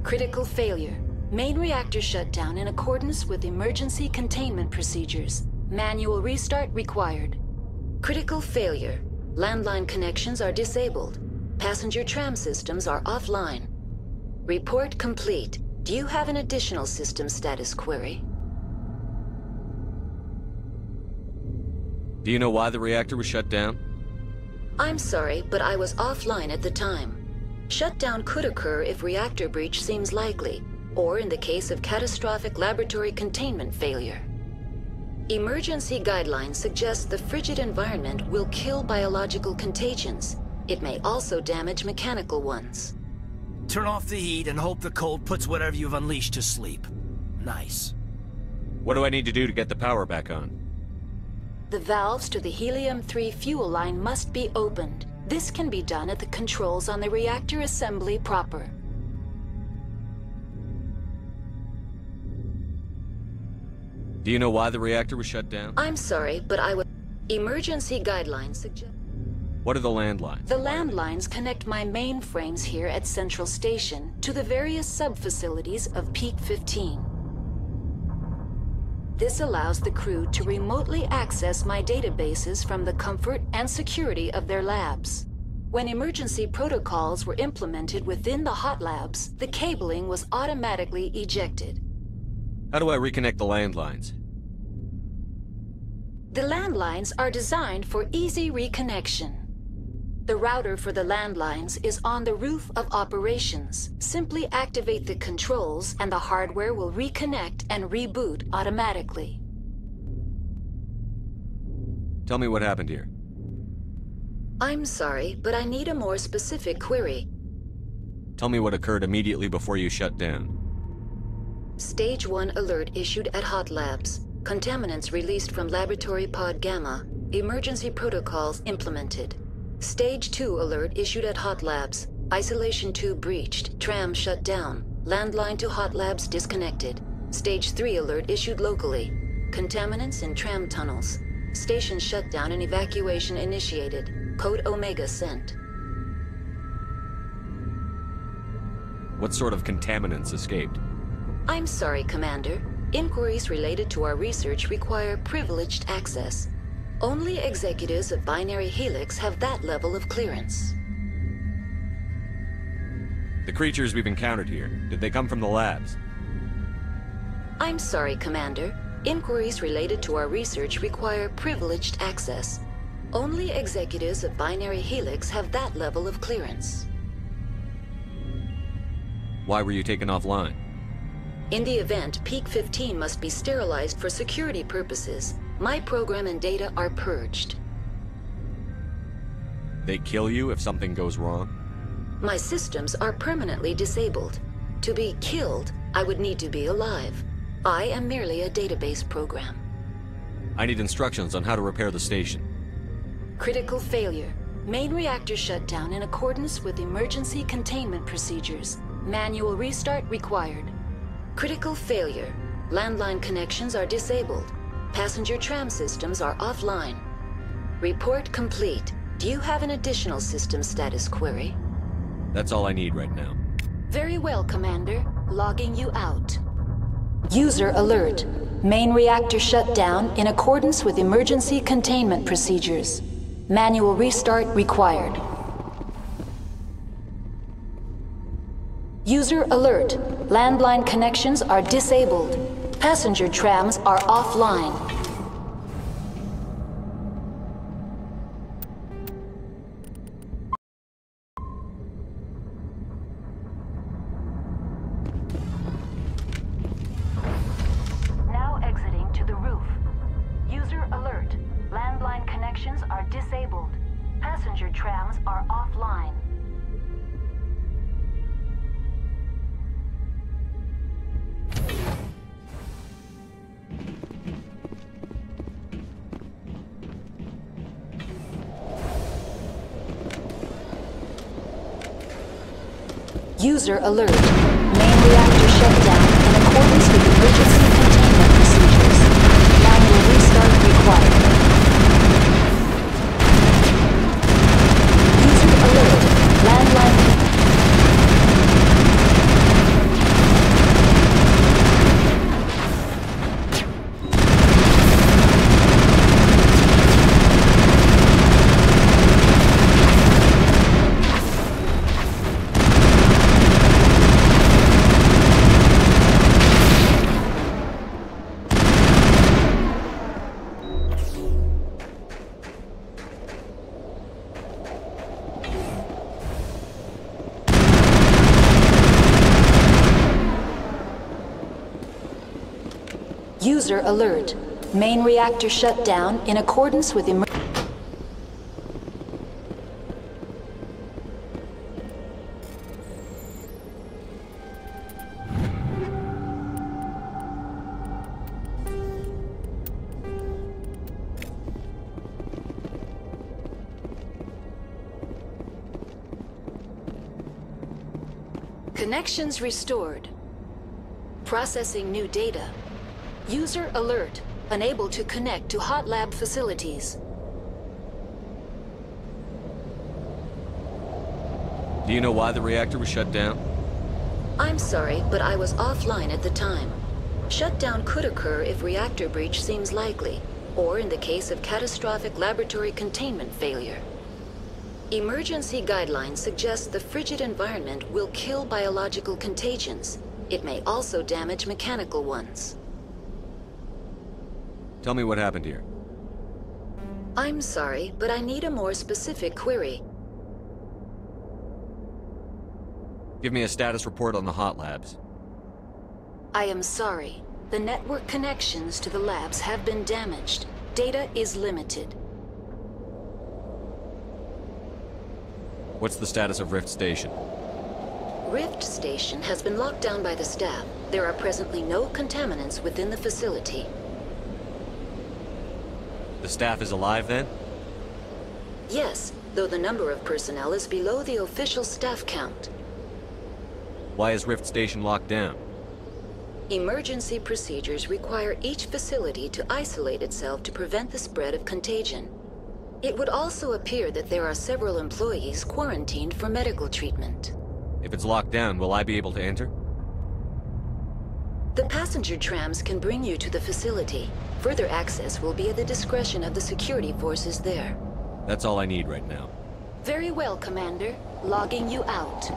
Critical failure. Main reactor shut down in accordance with emergency containment procedures. Manual restart required. Critical failure. Landline connections are disabled. Passenger tram systems are offline. Report complete. Do you have an additional system status query? Do you know why the reactor was shut down? I'm sorry, but I was offline at the time. Shutdown could occur if reactor breach seems likely, or in the case of catastrophic laboratory containment failure. Emergency guidelines suggest the frigid environment will kill biological contagions. It may also damage mechanical ones. Turn off the heat and hope the cold puts whatever you've unleashed to sleep. Nice. What do I need to do to get the power back on? The valves to the helium-3 fuel line must be opened. This can be done at the controls on the reactor assembly proper. Do you know why the reactor was shut down? I'm sorry, but I would... Emergency guidelines suggest... What are the landlines? The landlines connect my mainframes here at Central Station to the various sub-facilities of Peak 15. This allows the crew to remotely access my databases from the comfort and security of their labs. When emergency protocols were implemented within the hot labs, the cabling was automatically ejected. How do I reconnect the landlines? The landlines are designed for easy reconnection. The router for the landlines is on the roof of operations. Simply activate the controls and the hardware will reconnect and reboot automatically. Tell me what happened here. I'm sorry, but I need a more specific query. Tell me what occurred immediately before you shut down. Stage 1 alert issued at Hot Labs. Contaminants released from Laboratory Pod Gamma. Emergency protocols implemented. Stage 2 alert issued at Hot Labs. Isolation tube breached. Tram shut down. Landline to Hot Labs disconnected. Stage 3 alert issued locally. Contaminants in tram tunnels. Station shutdown and evacuation initiated. Code Omega sent. What sort of contaminants escaped? I'm sorry, Commander. Inquiries related to our research require privileged access. Only executives of Binary Helix have that level of clearance. The creatures we've encountered here, did they come from the labs? I'm sorry, Commander. Inquiries related to our research require privileged access. Only executives of Binary Helix have that level of clearance. Why were you taken offline? In the event, Peak 15 must be sterilized for security purposes. My program and data are purged. They kill you if something goes wrong? My systems are permanently disabled. To be killed, I would need to be alive. I am merely a database program. I need instructions on how to repair the station. Critical failure. Main reactor shutdown in accordance with emergency containment procedures. Manual restart required. Critical failure. Landline connections are disabled. Passenger tram systems are offline. Report complete. Do you have an additional system status query? That's all I need right now. Very well, Commander. Logging you out. User alert. Main reactor shut down in accordance with emergency containment procedures. Manual restart required. User alert. Landline connections are disabled. Passenger trams are offline. Now exiting to the roof. User alert. Landline connections are disabled. Passenger trams are offline. User alert. Main reactor shut down in accordance with emergency containment procedures. Manual restart required. User alert. Landline... User alert. Main reactor shut down in accordance with Connections restored. Processing new data. User alert. Unable to connect to hot lab facilities. Do you know why the reactor was shut down? I'm sorry, but I was offline at the time. Shutdown could occur if reactor breach seems likely, or in the case of catastrophic laboratory containment failure. Emergency guidelines suggest the frigid environment will kill biological contagions. It may also damage mechanical ones. Tell me what happened here. I'm sorry, but I need a more specific query. Give me a status report on the hot labs. I am sorry. The network connections to the labs have been damaged. Data is limited. What's the status of Rift Station? Rift Station has been locked down by the staff. There are presently no contaminants within the facility. The staff is alive then? Yes, though the number of personnel is below the official staff count. Why is Rift Station locked down? Emergency procedures require each facility to isolate itself to prevent the spread of contagion. It would also appear that there are several employees quarantined for medical treatment. If it's locked down, will I be able to enter? The passenger trams can bring you to the facility. Further access will be at the discretion of the security forces there. That's all I need right now. Very well, Commander. Logging you out.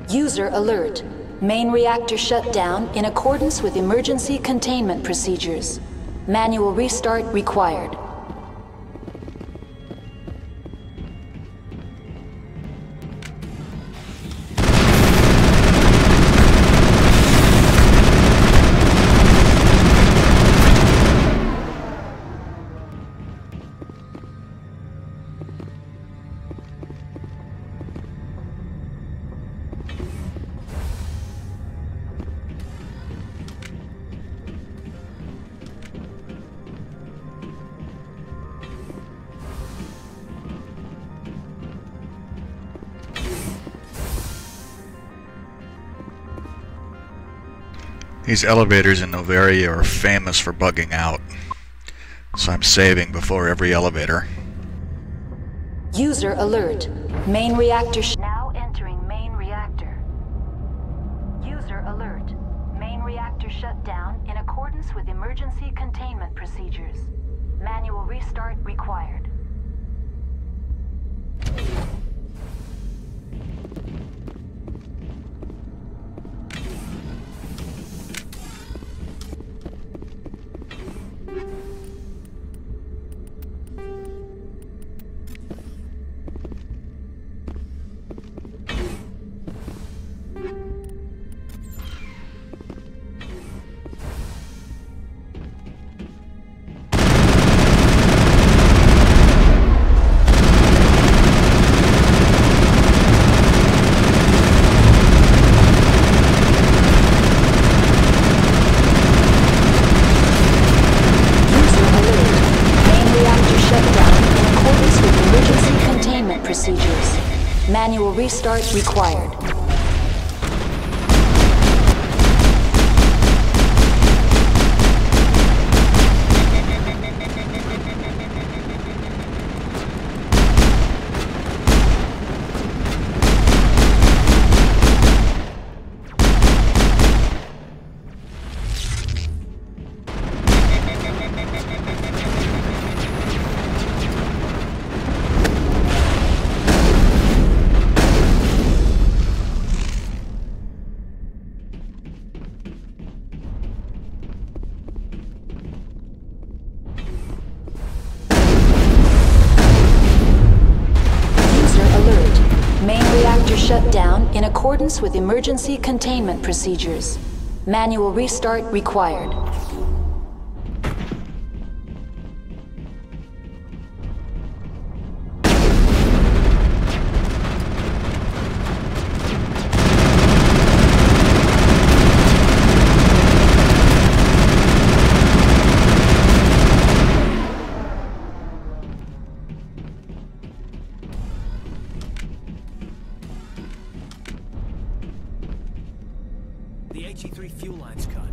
User alert. Main reactor shut down in accordance with emergency containment procedures. Manual restart required. These elevators in Noveria are famous for bugging out, so I'm saving before every elevator. User alert. Main reactor now entering main reactor. User alert. Main reactor shut down in accordance with emergency containment procedures. Manual restart required. Manual restart required. shut down in accordance with emergency containment procedures. Manual restart required. The HE3 fuel line's cut.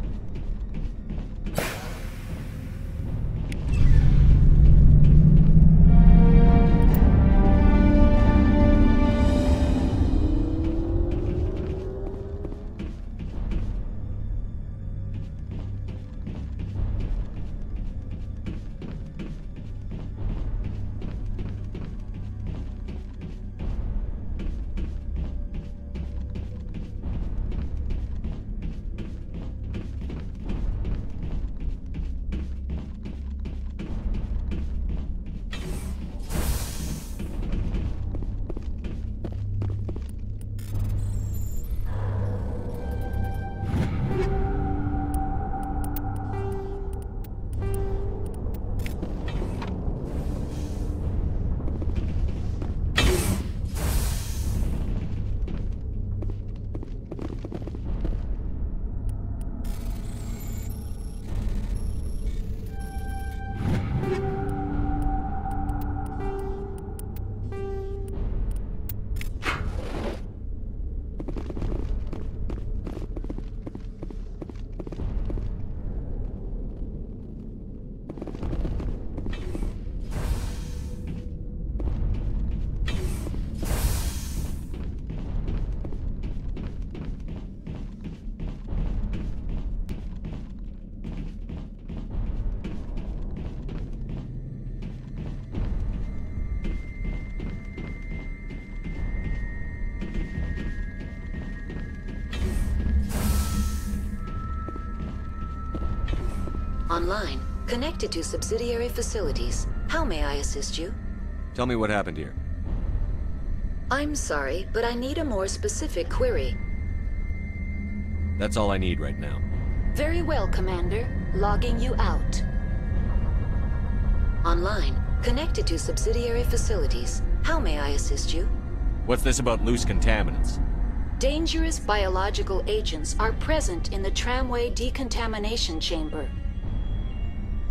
Online, connected to subsidiary facilities. How may I assist you? Tell me what happened here. I'm sorry, but I need a more specific query. That's all I need right now. Very well, Commander. Logging you out. Online, connected to subsidiary facilities. How may I assist you? What's this about loose contaminants? Dangerous biological agents are present in the tramway decontamination chamber.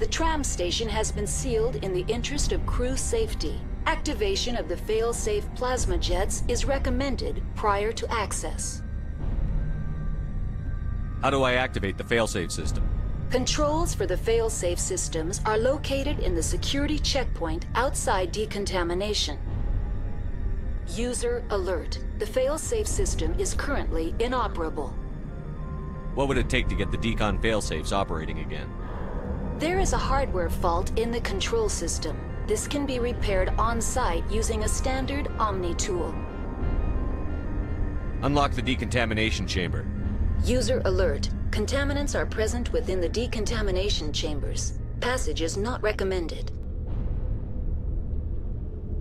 The tram station has been sealed in the interest of crew safety. Activation of the fail-safe plasma jets is recommended prior to access. How do I activate the failsafe system? Controls for the fail-safe systems are located in the security checkpoint outside decontamination. User alert. The fail-safe system is currently inoperable. What would it take to get the decon failsafes operating again? There is a hardware fault in the control system. This can be repaired on-site using a standard Omni tool. Unlock the decontamination chamber. User alert. Contaminants are present within the decontamination chambers. Passage is not recommended.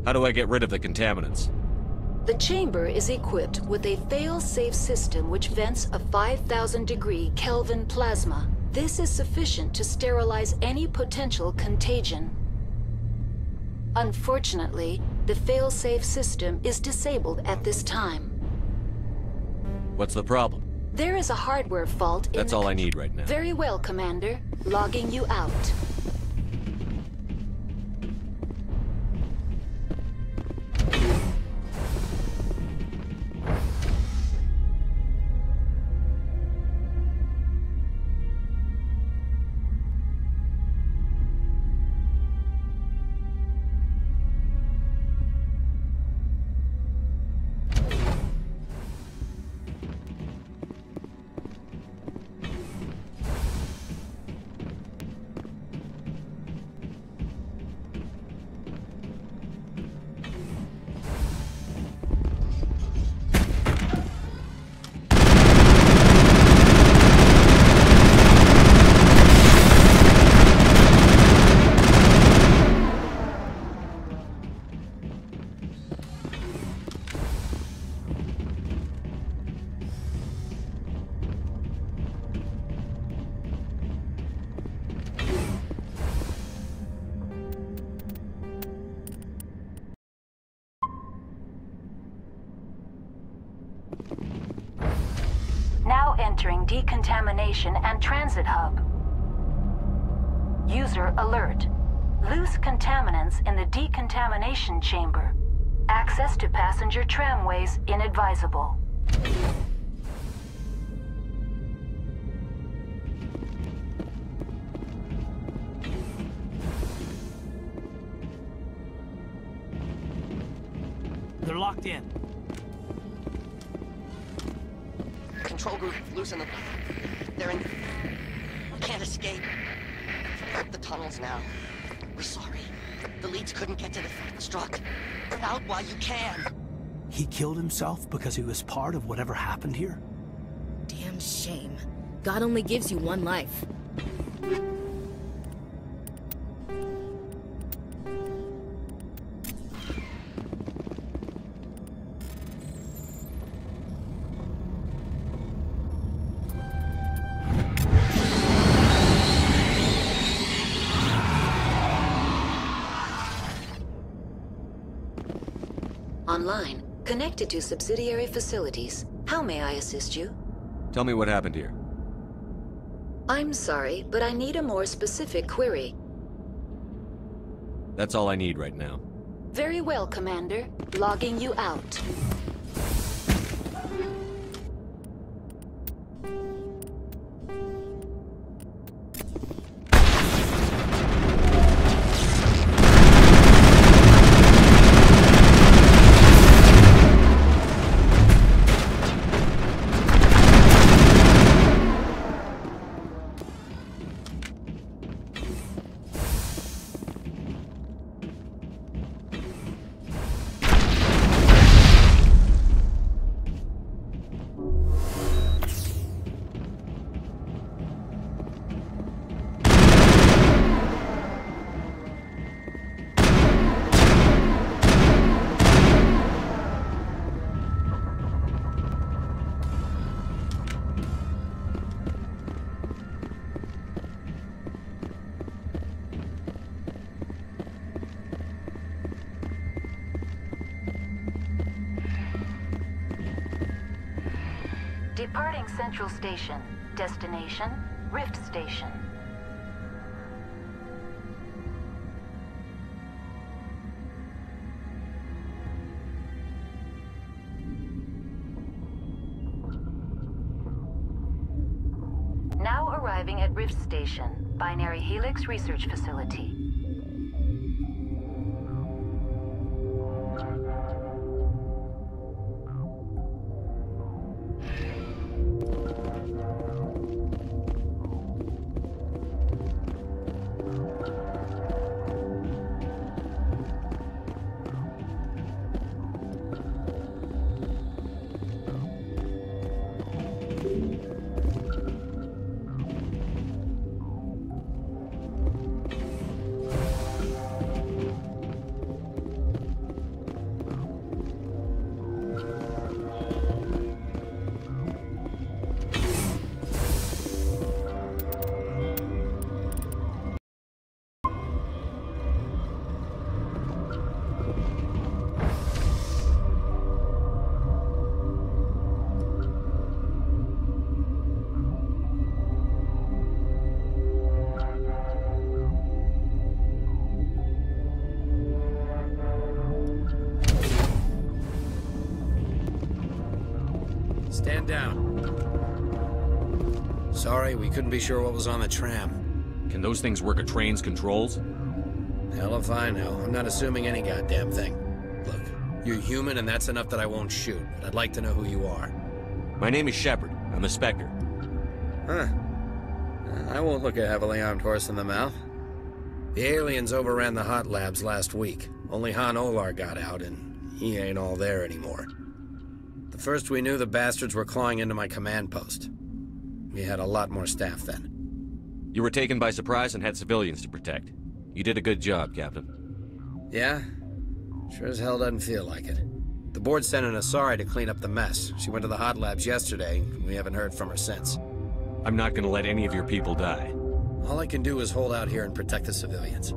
How do I get rid of the contaminants? The chamber is equipped with a fail-safe system which vents a 5,000-degree Kelvin plasma. This is sufficient to sterilize any potential contagion. Unfortunately, the fail-safe system is disabled at this time. What's the problem? There is a hardware fault in That's all I need right now. Very well, Commander. Logging you out. entering decontamination and transit hub. User alert. Loose contaminants in the decontamination chamber. Access to passenger tramways inadvisable. They're locked in. Control group, loosen them. They're in... We can't escape. The tunnels now. We're sorry. The leads couldn't get to the struck. Get out while you can. He killed himself because he was part of whatever happened here? Damn shame. God only gives you one life. Online, connected to subsidiary facilities. How may I assist you? Tell me what happened here. I'm sorry, but I need a more specific query. That's all I need right now. Very well, Commander. Logging you out. Departing Central Station. Destination, Rift Station. Now arriving at Rift Station, Binary Helix Research Facility. Stand down. Sorry, we couldn't be sure what was on the tram. Can those things work a train's controls? Hell if I know. I'm not assuming any goddamn thing. Look, you're human and that's enough that I won't shoot, but I'd like to know who you are. My name is Shepard. I'm a Spectre. Huh. I won't look a heavily armed horse in the mouth. The aliens overran the hot labs last week. Only Han Olar got out, and he ain't all there anymore. The first we knew, the bastards were clawing into my command post. We had a lot more staff then. You were taken by surprise and had civilians to protect. You did a good job, Captain. Yeah? Sure as hell doesn't feel like it. The board sent an Asari to clean up the mess. She went to the hot labs yesterday. We haven't heard from her since. I'm not gonna let any of your people die. All I can do is hold out here and protect the civilians.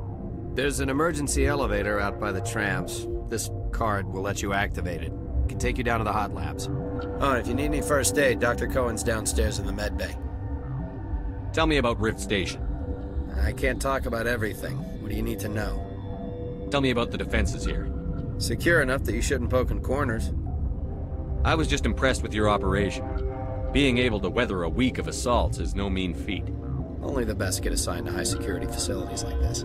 There's an emergency elevator out by the trams. This card will let you activate it. Can take you down to the hot labs. Oh, and if you need any first aid, Dr. Cohen's downstairs in the med bay. Tell me about Rift Station. I can't talk about everything. What do you need to know? Tell me about the defenses here. Secure enough that you shouldn't poke in corners. I was just impressed with your operation. Being able to weather a week of assaults is no mean feat. Only the best get assigned to high-security facilities like this.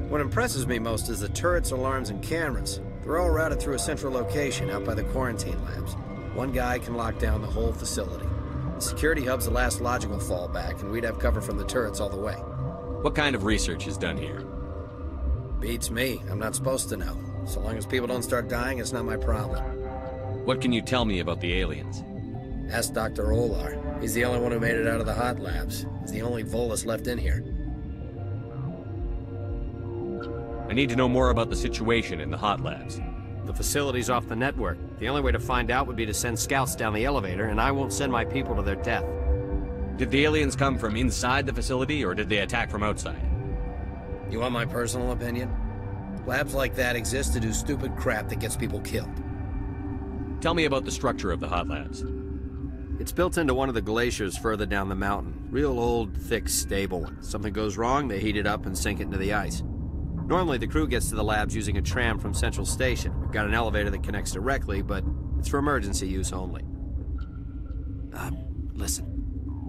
What impresses me most is the turrets, alarms, and cameras. They're all routed through a central location out by the quarantine labs. One guy can lock down the whole facility. The security hub's the last logical fallback, and we'd have cover from the turrets all the way. What kind of research is done here? Beats me. I'm not supposed to know. So long as people don't start dying, it's not my problem. What can you tell me about the aliens? Ask Dr. Olar. He's the only one who made it out of the hot labs. He's the only Volus left in here. I need to know more about the situation in the hot labs. The facility's off the network. The only way to find out would be to send scouts down the elevator, and I won't send my people to their death. Did the aliens come from inside the facility, or did they attack from outside? You want my personal opinion? Labs like that exist to do stupid crap that gets people killed. Tell me about the structure of the hot labs. It's built into one of the glaciers further down the mountain. Real old, thick, stable one. Something goes wrong, they heat it up and sink it into the ice. Normally, the crew gets to the labs using a tram from Central Station. We've got an elevator that connects directly, but it's for emergency use only. Listen.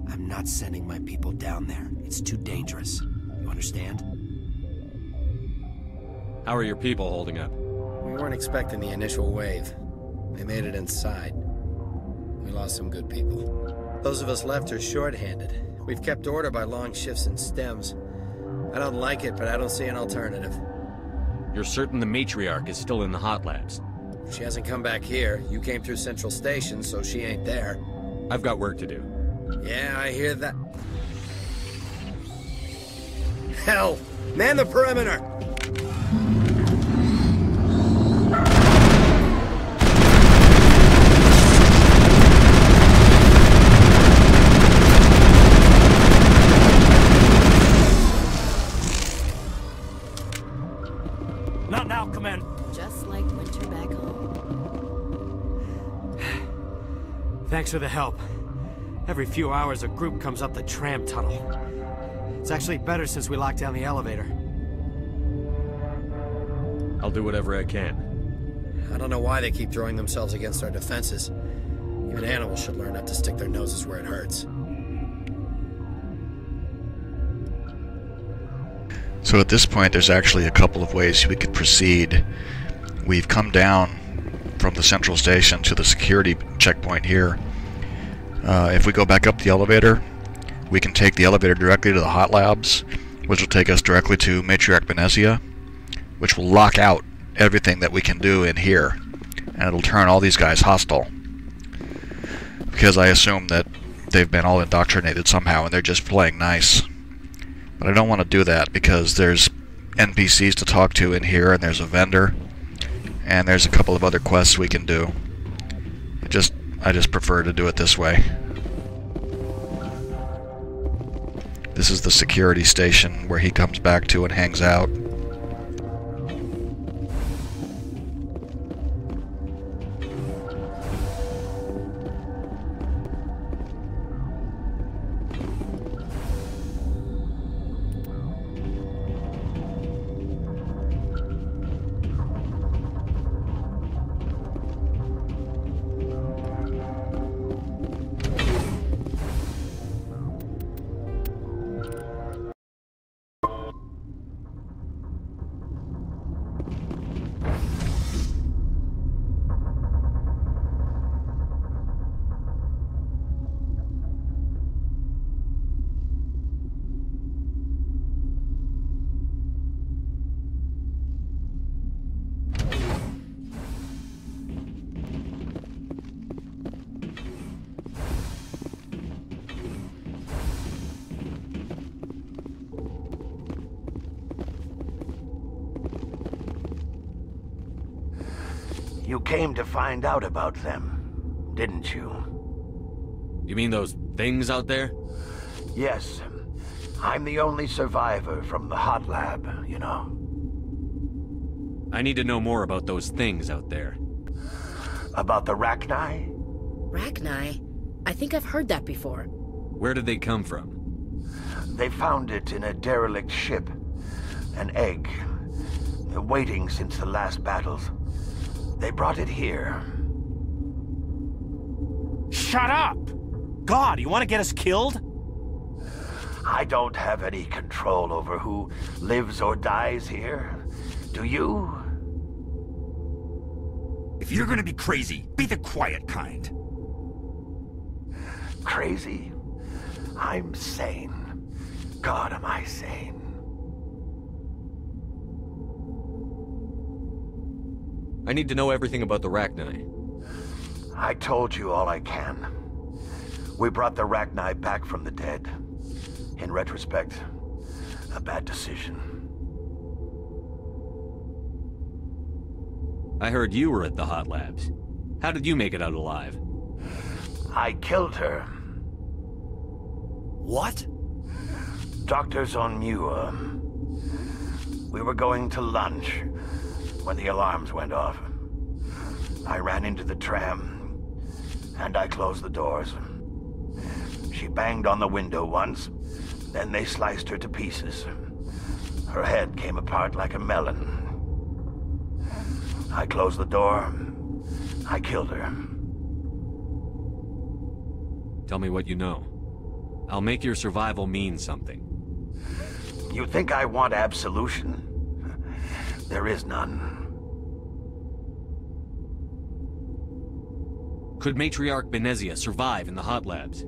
I'm not sending my people down there. It's too dangerous. You understand? How are your people holding up? We weren't expecting the initial wave. They made it inside. We lost some good people. Those of us left are short-handed. We've kept order by long shifts and stems. I don't like it, but I don't see an alternative. You're certain the matriarch is still in the hot labs? She hasn't come back here. You came through Central Station, so she ain't there. I've got work to do. Yeah, I hear that. Hell! Man the perimeter! Not now, Commander. Just like winter back home. Thanks for the help. Every few hours, a group comes up the tram tunnel. It's actually better since we locked down the elevator. I'll do whatever I can. I don't know why they keep throwing themselves against our defenses. Even animals should learn not to stick their noses where it hurts. So at this point, there's actually a couple of ways we could proceed. We've come down from the central station to the security checkpoint here. If we go back up the elevator, we can take the elevator directly to the hot labs, which will take us directly to Matriarch Benezia, which will lock out everything that we can do in here, and it'll turn all these guys hostile. Because I assume that they've been all indoctrinated somehow and they're just playing nice. But I don't want to do that because there's NPCs to talk to in here, and there's a vendor, and there's a couple of other quests we can do. I just prefer to do it this way. This is the security station where he comes back to and hangs out. You came to find out about them, didn't you? You mean those things out there? Yes. I'm the only survivor from the hot lab, you know. I need to know more about those things out there. About the Rachni? Rachni? I think I've heard that before. Where did they come from? They found it in a derelict ship. An egg. Waiting since the last battles. They brought it here. Shut up! God, you want to get us killed? I don't have any control over who lives or dies here. Do you? If you're gonna be crazy, be the quiet kind. Crazy? I'm sane. God, am I sane. I need to know everything about the Rachni. I told you all I can. We brought the Rachni back from the dead. In retrospect, a bad decision. I heard you were at the hot labs. How did you make it out alive? I killed her. What? Doctors on Muir. We were going to lunch when the alarms went off. I ran into the tram, and I closed the doors. She banged on the window once, then they sliced her to pieces. Her head came apart like a melon. I closed the door. I killed her. Tell me what you know. I'll make your survival mean something. You think I want absolution? There is none. Could Matriarch Benezia survive in the hot labs?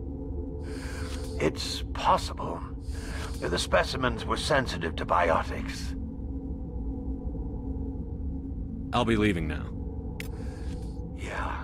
It's possible. The specimens were sensitive to biotics. I'll be leaving now. Yeah.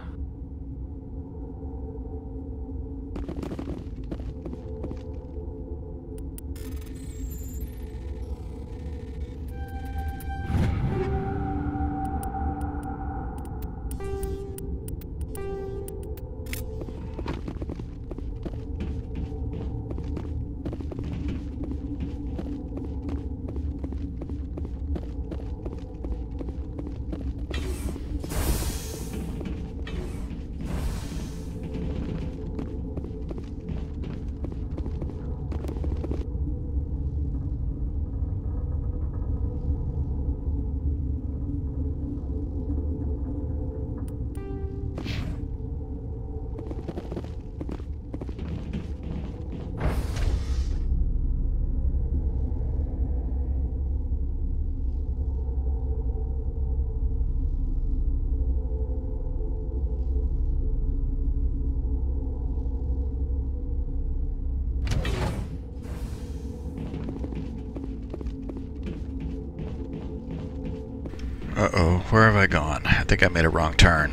Uh-oh, where have I gone? I think I made a wrong turn.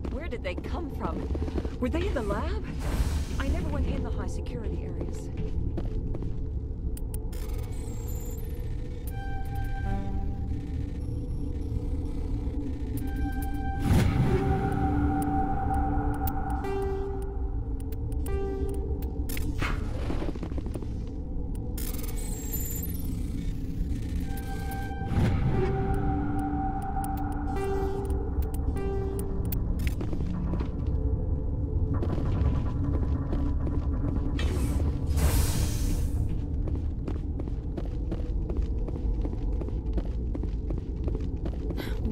Where did they come from? Were they in the lab? I never went in the high security areas.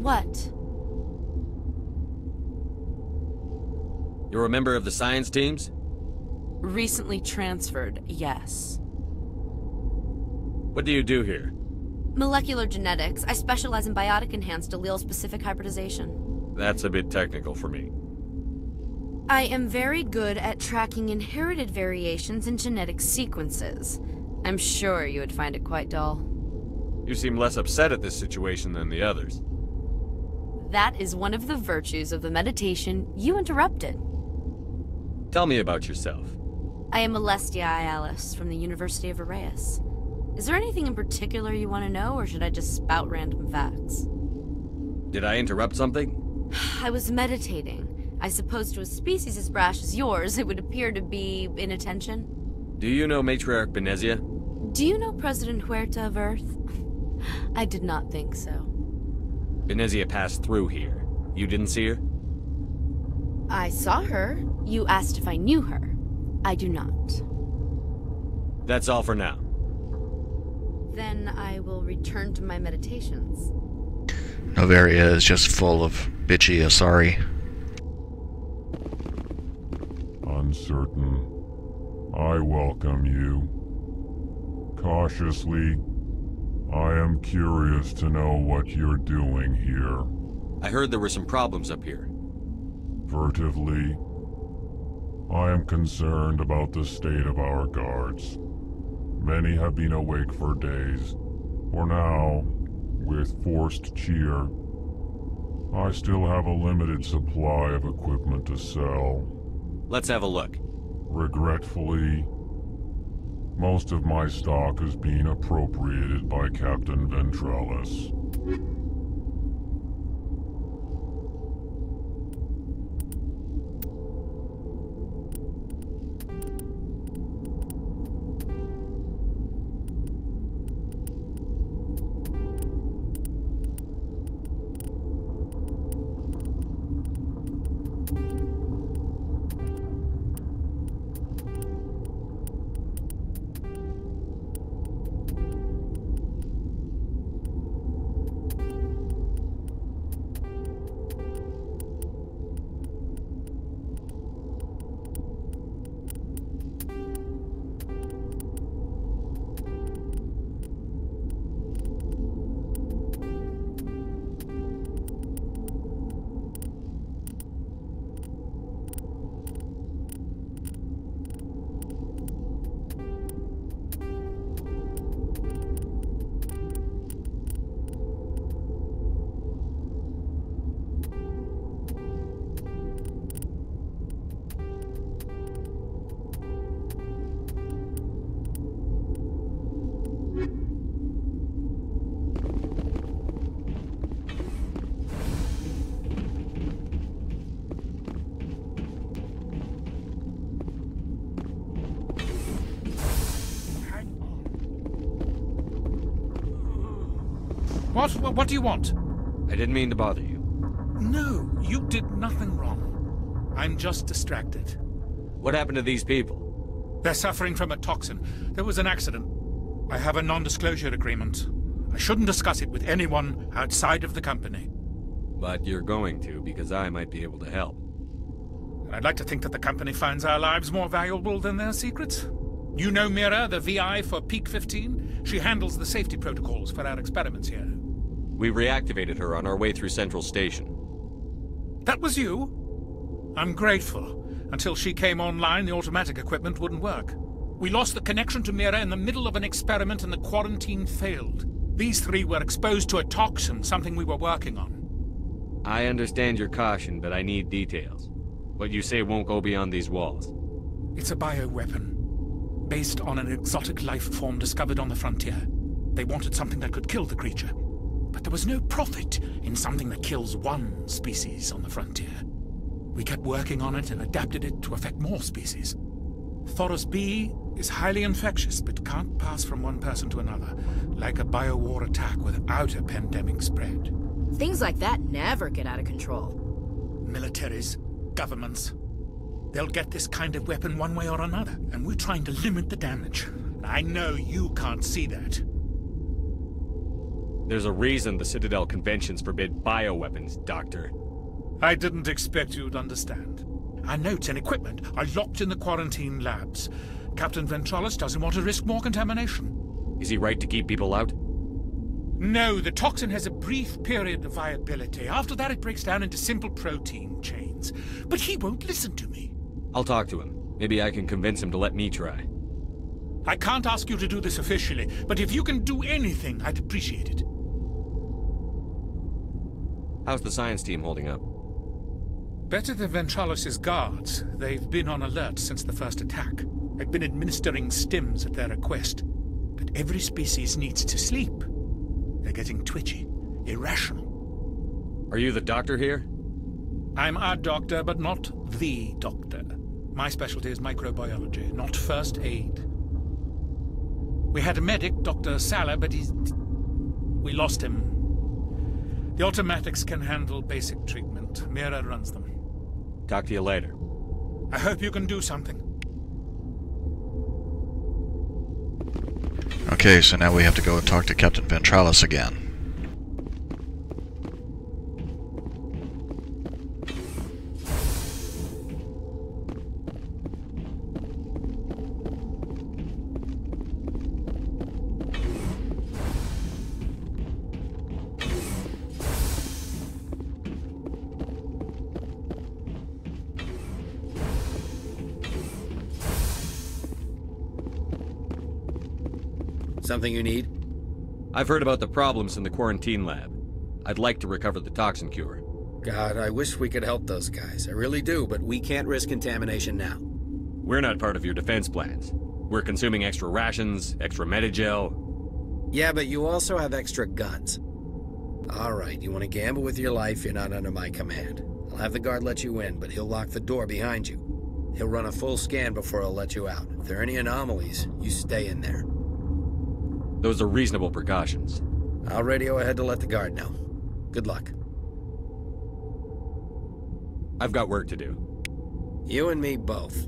What? You're a member of the science teams? Recently transferred, yes. What do you do here? Molecular genetics. I specialize in biotic-enhanced allele-specific hybridization. That's a bit technical for me. I am very good at tracking inherited variations in genetic sequences. I'm sure you would find it quite dull. You seem less upset at this situation than the others. That is one of the virtues of the meditation you interrupted. Tell me about yourself. I am Alestia Ialis from the University of Arraeus. Is there anything in particular you want to know, or should I just spout random facts? Did I interrupt something? I was meditating. I suppose to a species as brash as yours, it would appear to be inattention. Do you know Matriarch Benezia? Do you know President Huerta of Earth? I did not think so. Venezia passed through here. You didn't see her? I saw her. You asked if I knew her. I do not. That's all for now. Then I will return to my meditations. Noveria is just full of bitchy Asari. Uncertain. I welcome you. Cautiously, I am curious to know what you're doing here. I heard there were some problems up here. Furtively, I am concerned about the state of our guards. Many have been awake for days. For now, with forced cheer, I still have a limited supply of equipment to sell. Let's have a look. Regretfully, most of my stock is being appropriated by Captain Ventralis. What do you want? I didn't mean to bother you. No, you did nothing wrong. I'm just distracted. What happened to these people? They're suffering from a toxin. There was an accident. I have a non-disclosure agreement. I shouldn't discuss it with anyone outside of the company. But you're going to, because I might be able to help. I'd like to think that the company finds our lives more valuable than their secrets. You know Mira, the VI for Peak 15? She handles the safety protocols for our experiments here. We reactivated her on our way through Central Station. That was you? I'm grateful. Until she came online, the automatic equipment wouldn't work. We lost the connection to Mira in the middle of an experiment and the quarantine failed. These three were exposed to a toxin, something we were working on. I understand your caution, but I need details. What you say won't go beyond these walls. It's a bioweapon, based on an exotic life form discovered on the frontier. They wanted something that could kill the creature. But there was no profit in something that kills one species on the frontier. We kept working on it and adapted it to affect more species. Thoros B is highly infectious, but can't pass from one person to another, like a biowar attack without a pandemic spread. Things like that never get out of control. Militaries, governments, they'll get this kind of weapon one way or another, and we're trying to limit the damage. I know you can't see that. There's a reason the Citadel conventions forbid bioweapons, Doctor. I didn't expect you'd understand. Our notes and equipment are locked in the quarantine labs. Captain Ventralis doesn't want to risk more contamination. Is he right to keep people out? No, the toxin has a brief period of viability. After that, it breaks down into simple protein chains. But he won't listen to me. I'll talk to him. Maybe I can convince him to let me try. I can't ask you to do this officially, but if you can do anything, I'd appreciate it. How's the science team holding up? Better than Ventralis's guards. They've been on alert since the first attack. I've been administering stims at their request. But every species needs to sleep. They're getting twitchy, irrational. Are you the doctor here? I'm a doctor, but not the doctor. My specialty is microbiology, not first aid. We had a medic, Dr. Salah, but we lost him. The automatics can handle basic treatment. Mira runs them. Talk to you later. I hope you can do something. Okay, so now we have to go and talk to Captain Ventralis again. Something you need? I've heard about the problems in the quarantine lab. I'd like to recover the toxin cure. God, I wish we could help those guys. I really do, but we can't risk contamination now. We're not part of your defense plans. We're consuming extra rations, extra Medigel. Yeah, but you also have extra guns. Alright, you want to gamble with your life, you're not under my command. I'll have the guard let you in, but he'll lock the door behind you. He'll run a full scan before he'll let you out. If there are any anomalies, you stay in there. Those are reasonable precautions. I'll radio ahead to let the guard know. Good luck. I've got work to do. You and me both.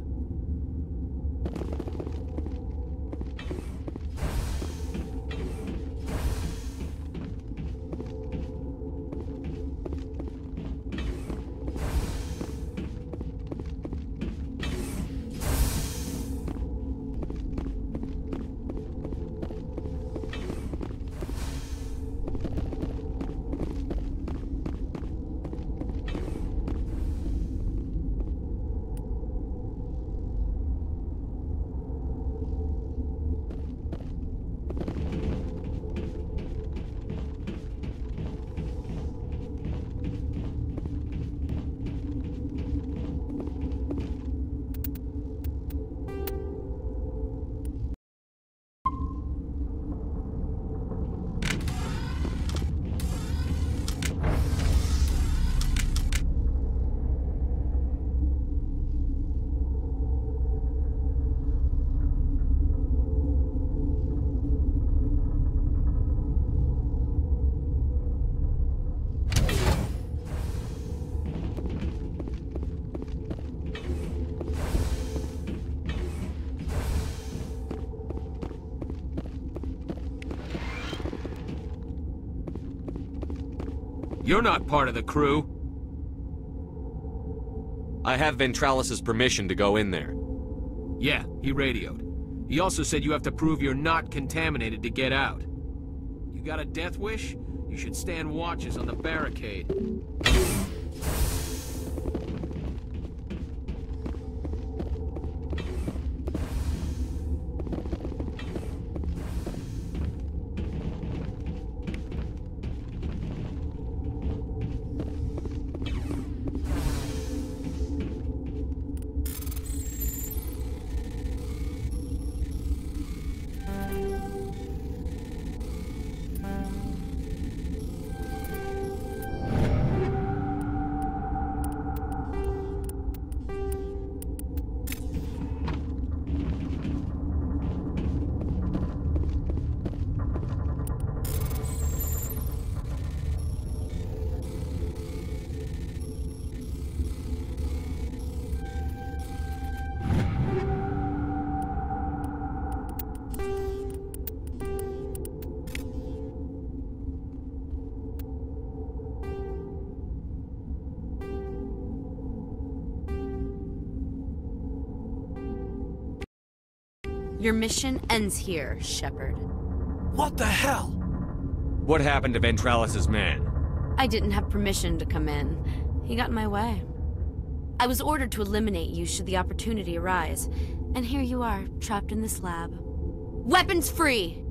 You're not part of the crew. I have Ventralis's permission to go in there. Yeah, he radioed. He also said you have to prove you're not contaminated to get out. You got a death wish? You should stand watches on the barricade. Your mission ends here, Shepard. What the hell? What happened to Ventralis's man? I didn't have permission to come in. He got in my way. I was ordered to eliminate you should the opportunity arise. And here you are, trapped in this lab. Weapons free!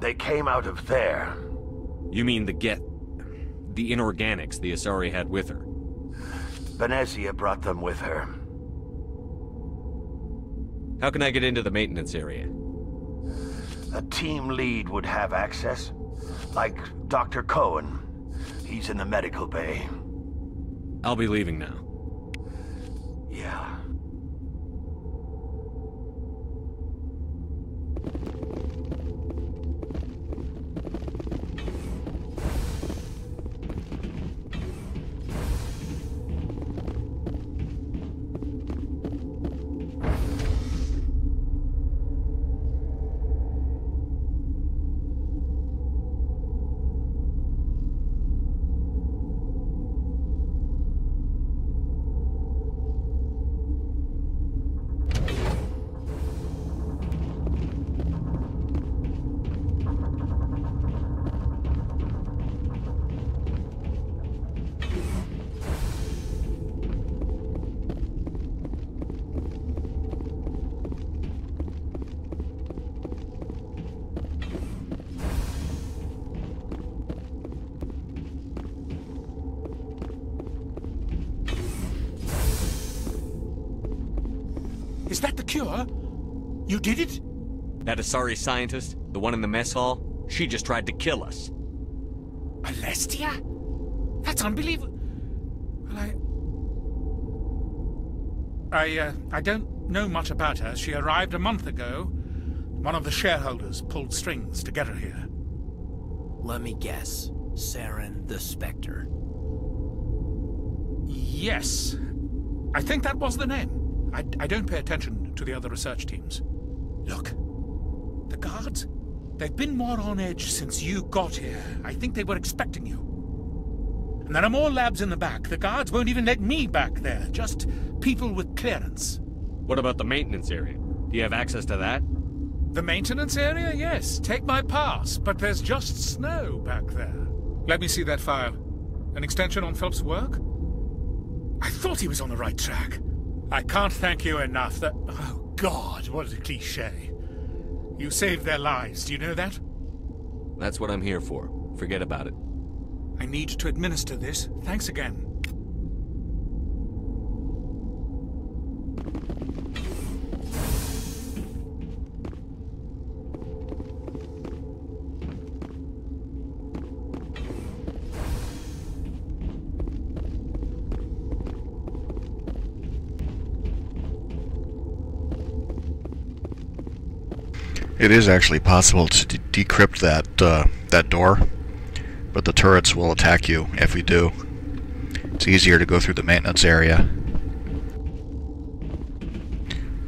They came out of there. You mean the inorganics the Asari had with her? Venezia brought them with her. How can I get into the maintenance area? A team lead would have access. Like Dr. Cohen. He's in the medical bay. I'll be leaving now. Yeah. Is that the cure? You did it? That Asari scientist, the one in the mess hall, she just tried to kill us. Alestia? That's unbelievable. Well, I don't know much about her. She arrived a month ago. One of the shareholders pulled strings to get her here. Let me guess. Saren the Spectre. Yes. I think that was the name. I don't pay attention to the other research teams. Look, the guards, they've been more on edge since you got here. I think they were expecting you. And there are more labs in the back. The guards won't even let me back there, just people with clearance. What about the maintenance area? Do you have access to that? The maintenance area? Yes, take my pass, but there's just snow back there. Let me see that file. An extension on Phelps' work? I thought he was on the right track. I can't thank you enough that... Oh, God, what a cliché. You saved their lives, do you know that? That's what I'm here for. Forget about it. I need to administer this. Thanks again. It is actually possible to decrypt that door, but the turrets will attack you if we do. It's easier to go through the maintenance area.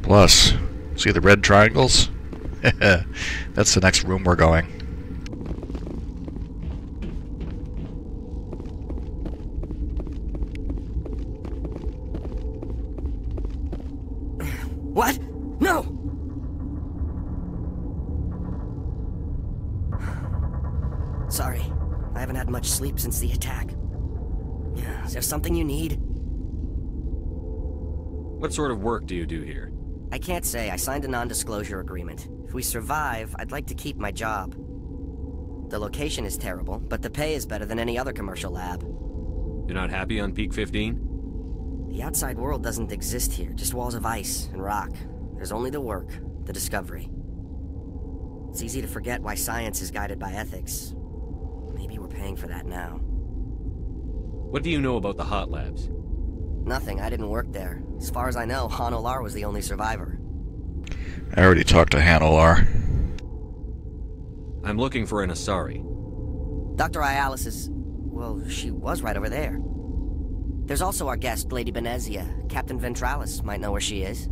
Plus, see the red triangles? That's the next room we're going. What? No! Sorry, I haven't had much sleep since the attack. Is there something you need? What sort of work do you do here? I can't say. I signed a non-disclosure agreement. If we survive, I'd like to keep my job. The location is terrible, but the pay is better than any other commercial lab. You're not happy on Peak 15? The outside world doesn't exist here, just walls of ice and rock. There's only the work, the discovery. It's easy to forget why science is guided by ethics. Maybe we're paying for that now. What do you know about the hot labs? Nothing. I didn't work there. As far as I know, Han Olar was the only survivor. I already talked to Han Olar. I'm looking for an Asari. Dr. Ialis is... well, she was right over there. There's also our guest, Lady Venezia. Captain Ventralis might know where she is.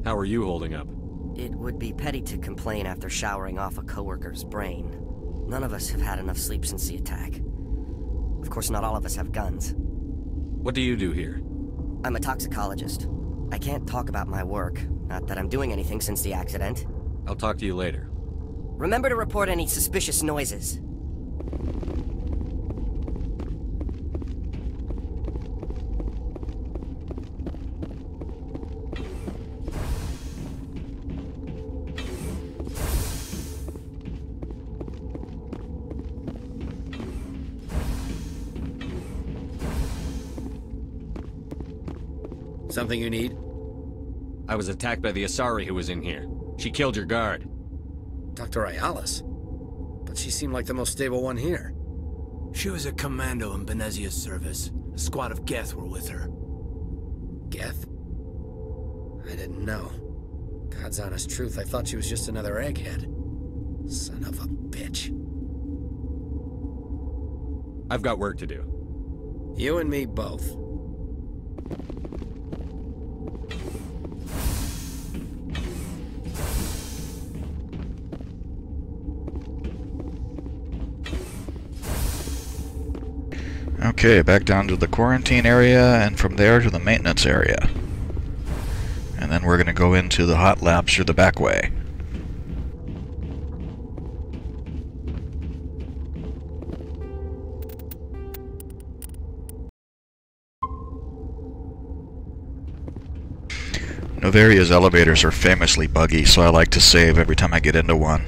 How are you holding up? It would be petty to complain after showering off a coworker's brain. None of us have had enough sleep since the attack. Of course, not all of us have guns. What do you do here? I'm a toxicologist. I can't talk about my work. Not that I'm doing anything since the accident. I'll talk to you later. Remember to report any suspicious noises. Something you need? I was attacked by the Asari who was in here. She killed your guard. Dr. Ayalis? But she seemed like the most stable one here. She was a commando in Benezia's service. A squad of Geth were with her. Geth? I didn't know. God's honest truth, I thought she was just another egghead. Son of a bitch. I've got work to do. You and me both. Okay, back down to the quarantine area, and from there to the maintenance area. And then we're going to go into the hot labs through the back way. Noveria's elevators are famously buggy, so I like to save every time I get into one.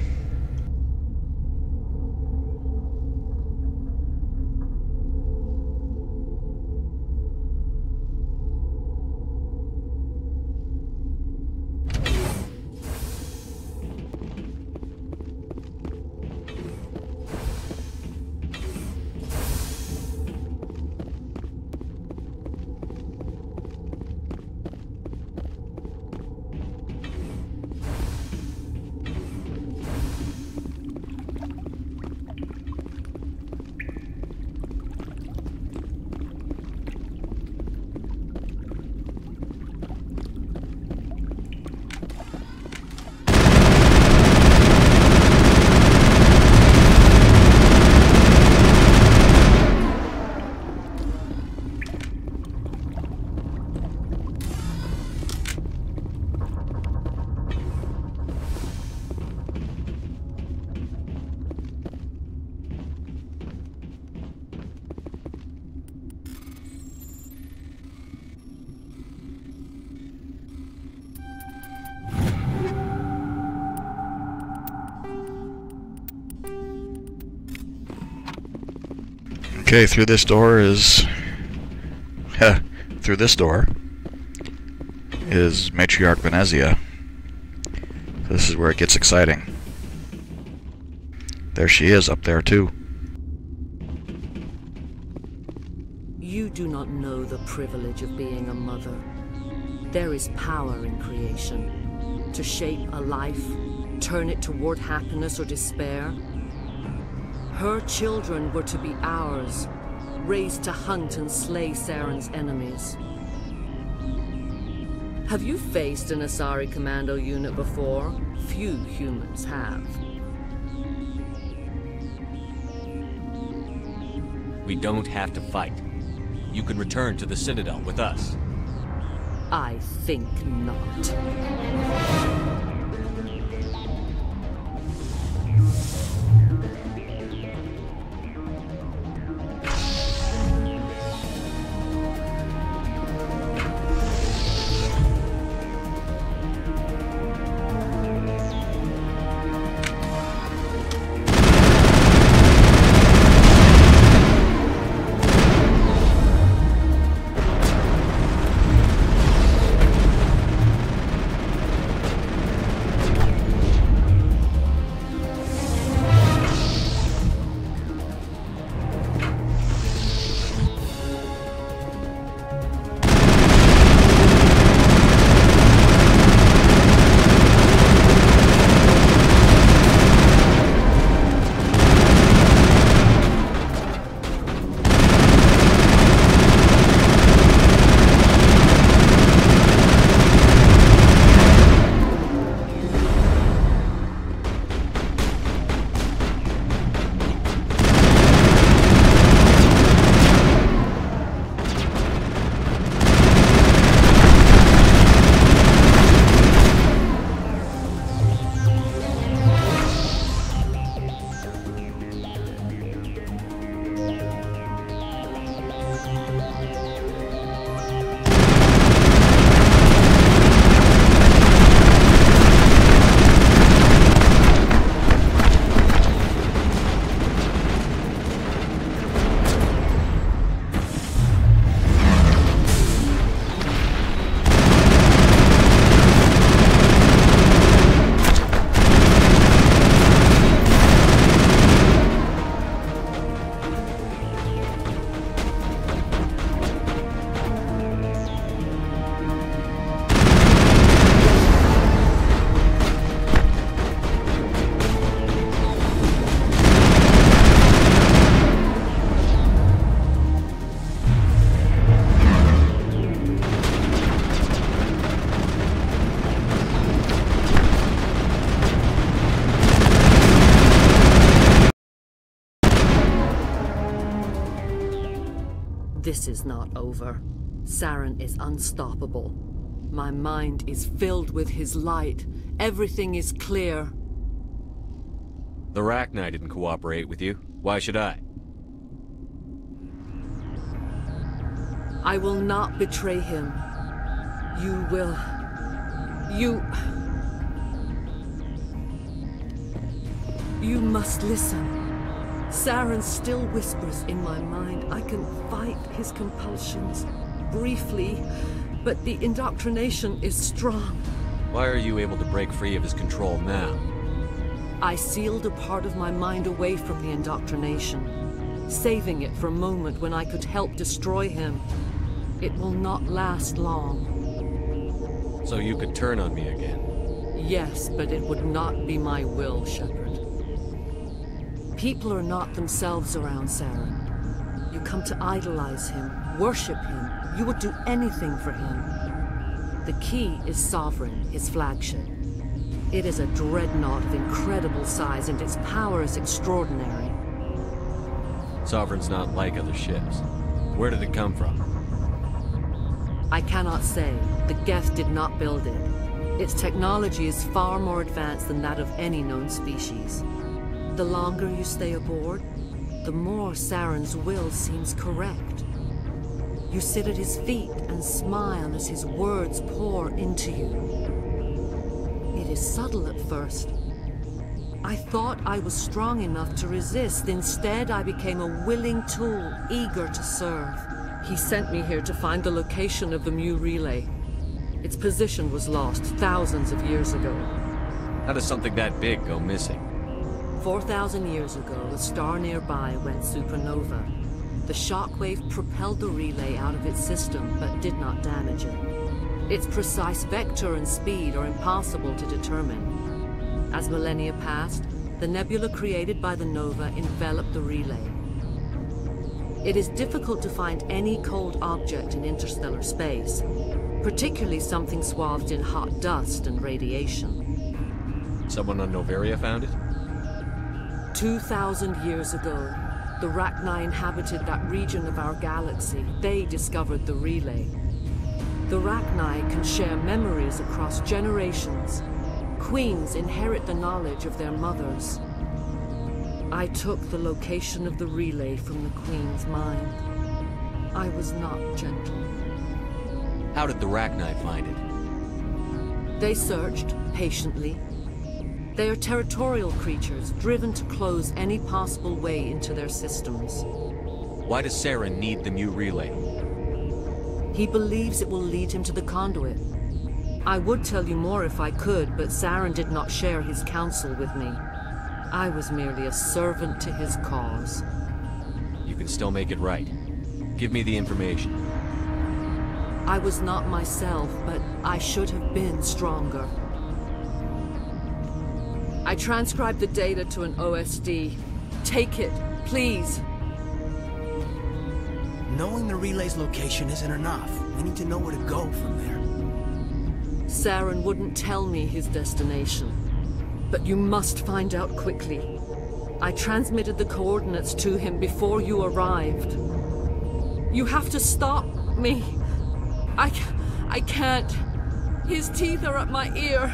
Okay, through this door is... through this door is Matriarch Venezia. This is where it gets exciting. There she is up there too. You do not know the privilege of being a mother. There is power in creation. To shape a life, turn it toward happiness or despair. Her children were to be ours, raised to hunt and slay Saren's enemies. Have you faced an Asari commando unit before? Few humans have. We don't have to fight. You can return to the Citadel with us. I think not. This is not over. Saren is unstoppable. My mind is filled with his light. Everything is clear. The Rachni didn't cooperate with you. Why should I? I will not betray him. You will... You must listen. Saren still whispers in my mind. I can fight his compulsions, briefly, but the indoctrination is strong. Why are you able to break free of his control now? I sealed a part of my mind away from the indoctrination, saving it for a moment when I could help destroy him. It will not last long. So you could turn on me again? Yes, but it would not be my will, Shepard. People are not themselves around Saren. You come to idolize him, worship him. You would do anything for him. The key is Sovereign, his flagship. It is a dreadnought of incredible size, and its power is extraordinary. Sovereign's not like other ships. Where did it come from? I cannot say. The Geth did not build it. Its technology is far more advanced than that of any known species. The longer you stay aboard, the more Saren's will seems correct. You sit at his feet and smile as his words pour into you. It is subtle at first. I thought I was strong enough to resist. Instead, I became a willing tool, eager to serve. He sent me here to find the location of the Mu relay. Its position was lost thousands of years ago. How does something that big go missing? 4,000 years ago, a star nearby went supernova. The shockwave propelled the relay out of its system, but did not damage it. Its precise vector and speed are impossible to determine. As millennia passed, the nebula created by the nova enveloped the relay. It is difficult to find any cold object in interstellar space, particularly something swathed in hot dust and radiation. Someone on Noveria found it? 2,000 years ago, the Rachni inhabited that region of our galaxy. They discovered the relay. The Rachni can share memories across generations. Queens inherit the knowledge of their mothers. I took the location of the relay from the Queen's mind. I was not gentle. How did the Rachni find it? They searched, patiently. They are territorial creatures, driven to close any possible way into their systems. Why does Saren need the Mu relay? He believes it will lead him to the conduit. I would tell you more if I could, but Saren did not share his counsel with me. I was merely a servant to his cause. You can still make it right. Give me the information. I was not myself, but I should have been stronger. I transcribed the data to an OSD. Take it, please. Knowing the relay's location isn't enough. We need to know where to go from there. Saren wouldn't tell me his destination. But you must find out quickly. I transmitted the coordinates to him before you arrived. You have to stop me. I can't. His teeth are at my ear.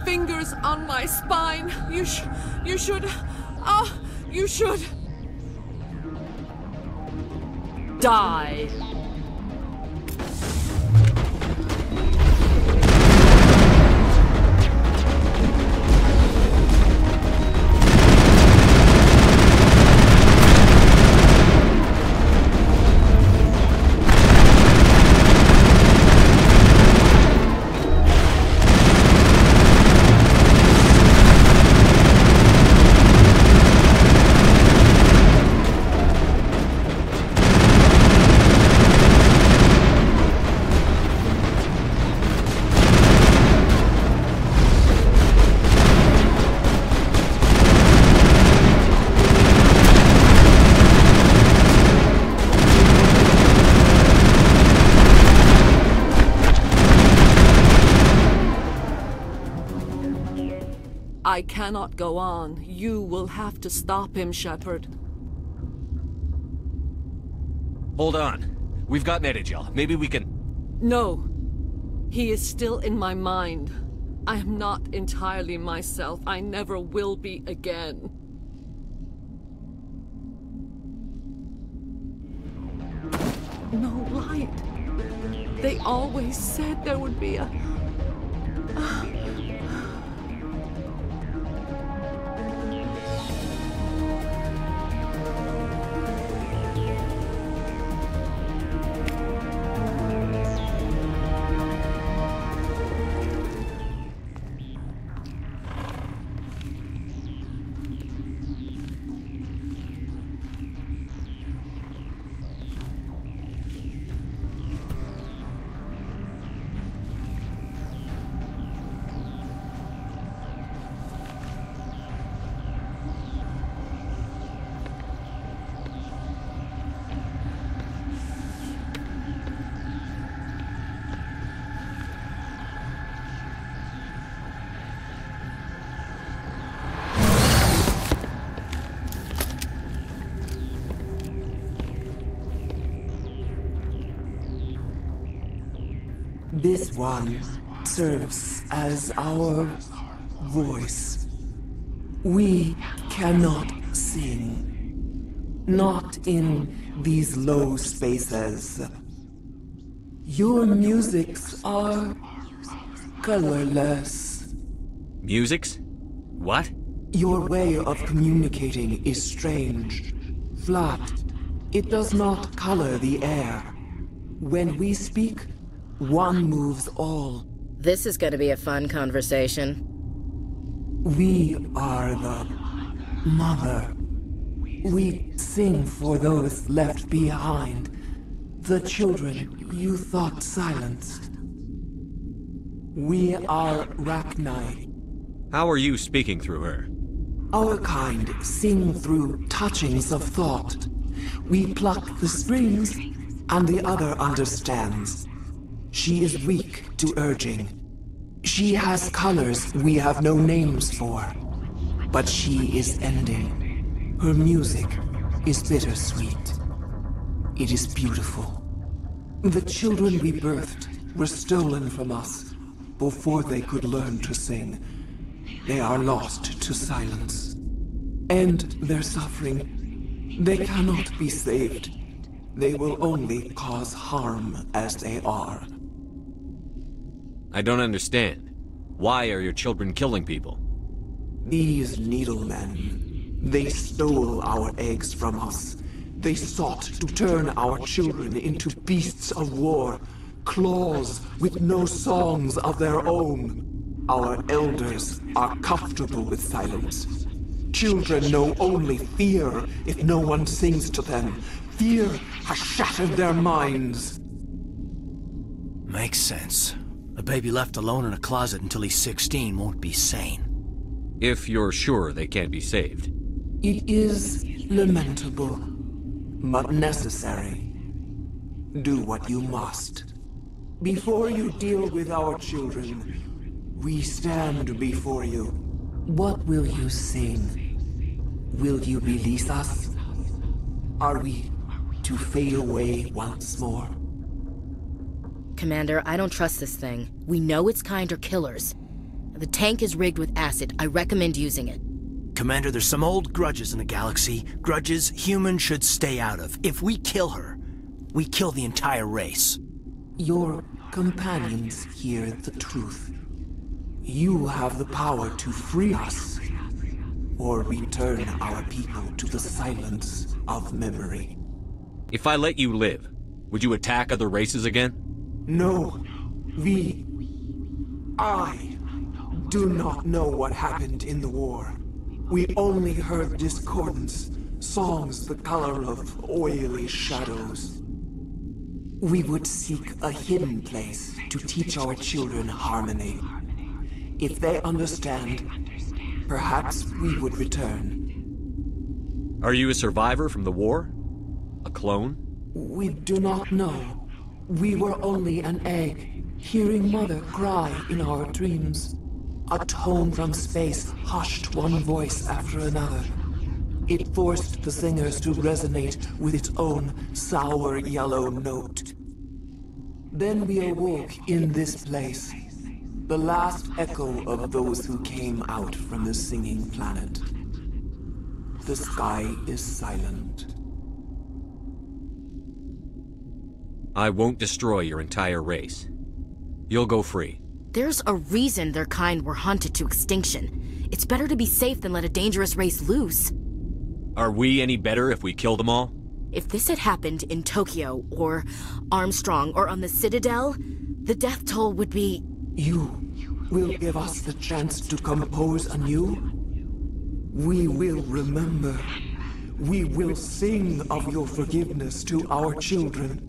Fingers on my spine. You should... you should... die. I cannot go on. You will have to stop him, Shepard. Hold on. We've got Medigel. Maybe we can... No. He is still in my mind. I am not entirely myself. I never will be again. No light. They always said there would be a... This one serves as our voice. We cannot sing. Not in these low spaces. Your musics are colorless. Musics? What? Your way of communicating is strange. Flat. It does not color the air. When we speak, one moves all. This is gonna be a fun conversation. We are the mother. We sing for those left behind. The children you thought silenced. We are Rachni. How are you speaking through her? Our kind sing through touchings of thought. We pluck the strings, and the other understands. She is weak to urging. She has colors we have no names for. But she is ending. Her music is bittersweet. It is beautiful. The children we birthed were stolen from us before they could learn to sing. They are lost to silence. End their suffering. They cannot be saved. They will only cause harm as they are. I don't understand. Why are your children killing people? These needlemen, they stole our eggs from us. They sought to turn our children into beasts of war, claws with no songs of their own. Our elders are comfortable with silence. Children know only fear if no one sings to them. Fear has shattered their minds. Makes sense. A baby left alone in a closet until he's 16 won't be sane. If you're sure they can't be saved. It is lamentable, but necessary. Do what you must. Before you deal with our children, we stand before you. What will you sing? Will you release us? Are we to fade away once more? Commander, I don't trust this thing. We know its kind are killers. The tank is rigged with acid. I recommend using it. Commander, there's some old grudges in the galaxy. Grudges humans should stay out of. If we kill her, we kill the entire race. Your companions hear the truth. You have the power to free us, or return our people to the silence of memory. If I let you live, would you attack other races again? No, I do not know what happened in the war. We only heard discordance, songs the color of oily shadows. We would seek a hidden place to teach our children harmony. If they understand, perhaps we would return. Are you a survivor from the war? A clone? We do not know. We were only an egg, hearing Mother cry in our dreams. A tone from space hushed one voice after another. It forced the singers to resonate with its own sour yellow note. Then we awoke in this place, the last echo of those who came out from the singing planet. The sky is silent. I won't destroy your entire race. You'll go free. There's a reason their kind were hunted to extinction. It's better to be safe than let a dangerous race loose. Are we any better if we kill them all? If this had happened in Tokyo, or Armstrong, or on the Citadel, the death toll would be... You will give us the chance to compose anew? We will remember. We will sing of your forgiveness to our children.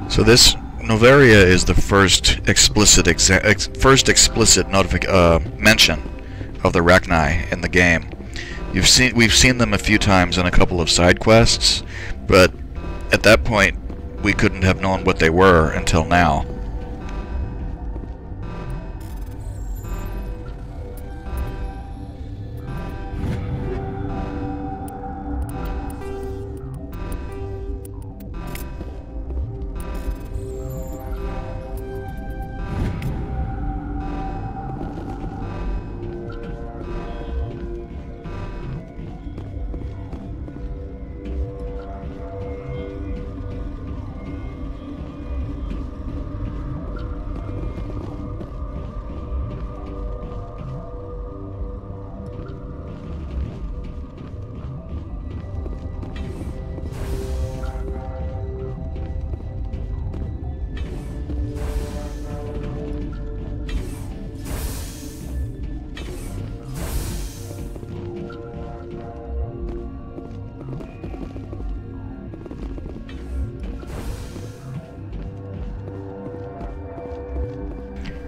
So this Noveria is the first explicit mention of the Rachni in the game. We've seen them a few times in a couple of side quests, but at that point we couldn't have known what they were until now.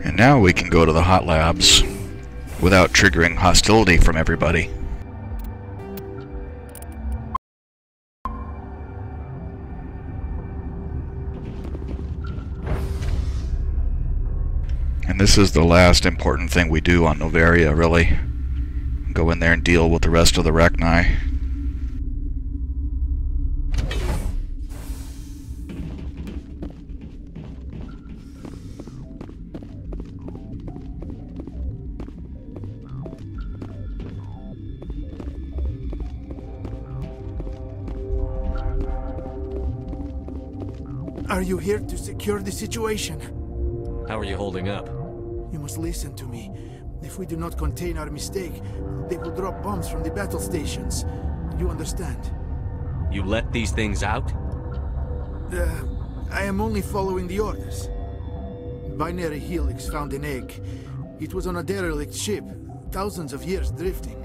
And now we can go to the hot labs without triggering hostility from everybody. And this is the last important thing we do on Noveria, really. Go in there and deal with the rest of the Rachni. Are you here to secure the situation? How are you holding up? You must listen to me. If we do not contain our mistake, they will drop bombs from the battle stations. You understand? You let these things out? I am only following the orders. Binary Helix found an egg. It was on a derelict ship, thousands of years drifting.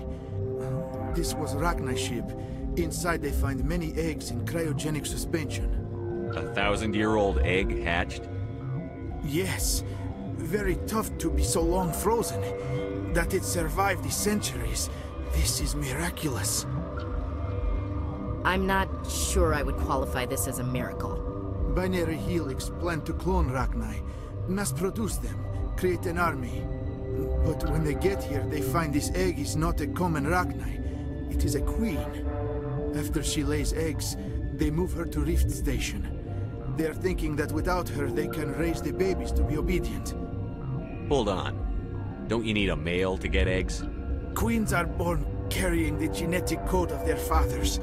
This was a Rachni ship. Inside they find many eggs in cryogenic suspension. A 1,000-year-old egg hatched? Yes. Very tough to be so long frozen. That it survived the centuries. This is miraculous. I'm not sure I would qualify this as a miracle. Binary Helix planned to clone Rachni, mass-produce them, create an army. But when they get here, they find this egg is not a common Rachni. It is a queen. After she lays eggs, they move her to Rift Station. They are thinking that without her, they can raise the babies to be obedient. Hold on. Don't you need a male to get eggs? Queens are born carrying the genetic code of their fathers.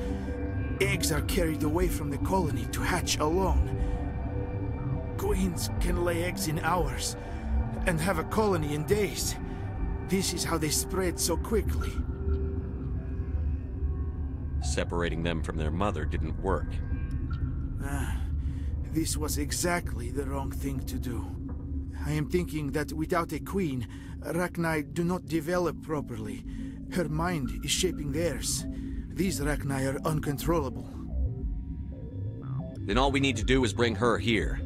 Eggs are carried away from the colony to hatch alone. Queens can lay eggs in hours and have a colony in days. This is how they spread so quickly. Separating them from their mother didn't work. This was exactly the wrong thing to do. I am thinking that without a queen, Rachni do not develop properly. Her mind is shaping theirs. These Rachni are uncontrollable. Then all we need to do is bring her here.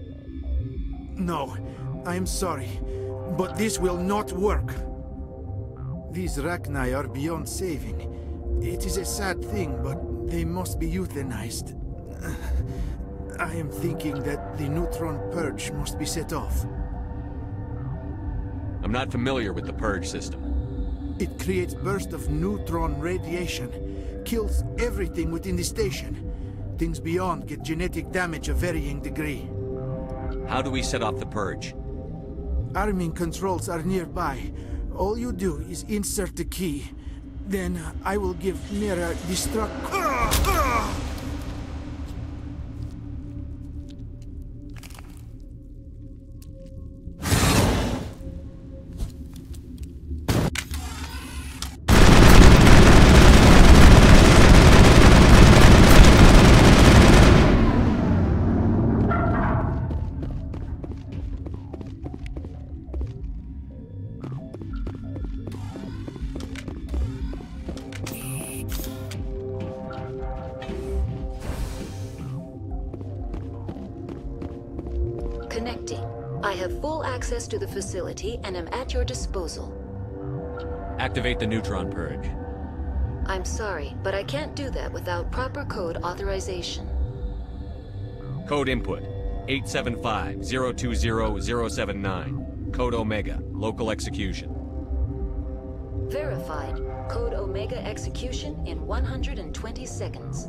No, I am sorry, but this will not work. These Rachni are beyond saving. It is a sad thing, but they must be euthanized. I am thinking that the neutron purge must be set off. I'm not familiar with the purge system. It creates bursts of neutron radiation, kills everything within the station. Things beyond get genetic damage of varying degree. How do we set off the purge? Arming controls are nearby. All you do is insert the key. Then I will give Mira destruct... Connecting. I have full access to the facility and am at your disposal. Activate the neutron purge. I'm sorry, but I can't do that without proper code authorization. Code input 875-020-079. Code Omega. Local execution. Verified. Code Omega execution in 120 seconds.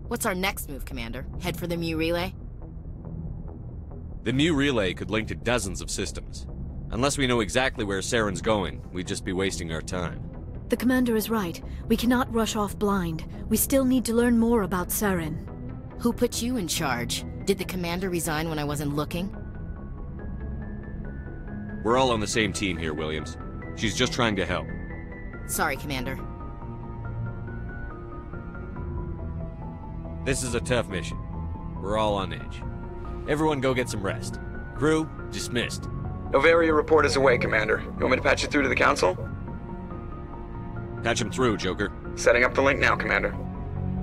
What's our next move, Commander? Head for the Mu Relay? The Mu Relay could link to dozens of systems. Unless we know exactly where Saren's going, we'd just be wasting our time. The Commander is right. We cannot rush off blind. We still need to learn more about Saren. Who put you in charge? Did the Commander resign when I wasn't looking? We're all on the same team here, Williams. She's just trying to help. Sorry, Commander. This is a tough mission. We're all on edge. Everyone go get some rest. Crew, dismissed. Noveria report is away, Commander. You want me to patch you through to the Council? Patch him through, Joker. Setting up the link now, Commander.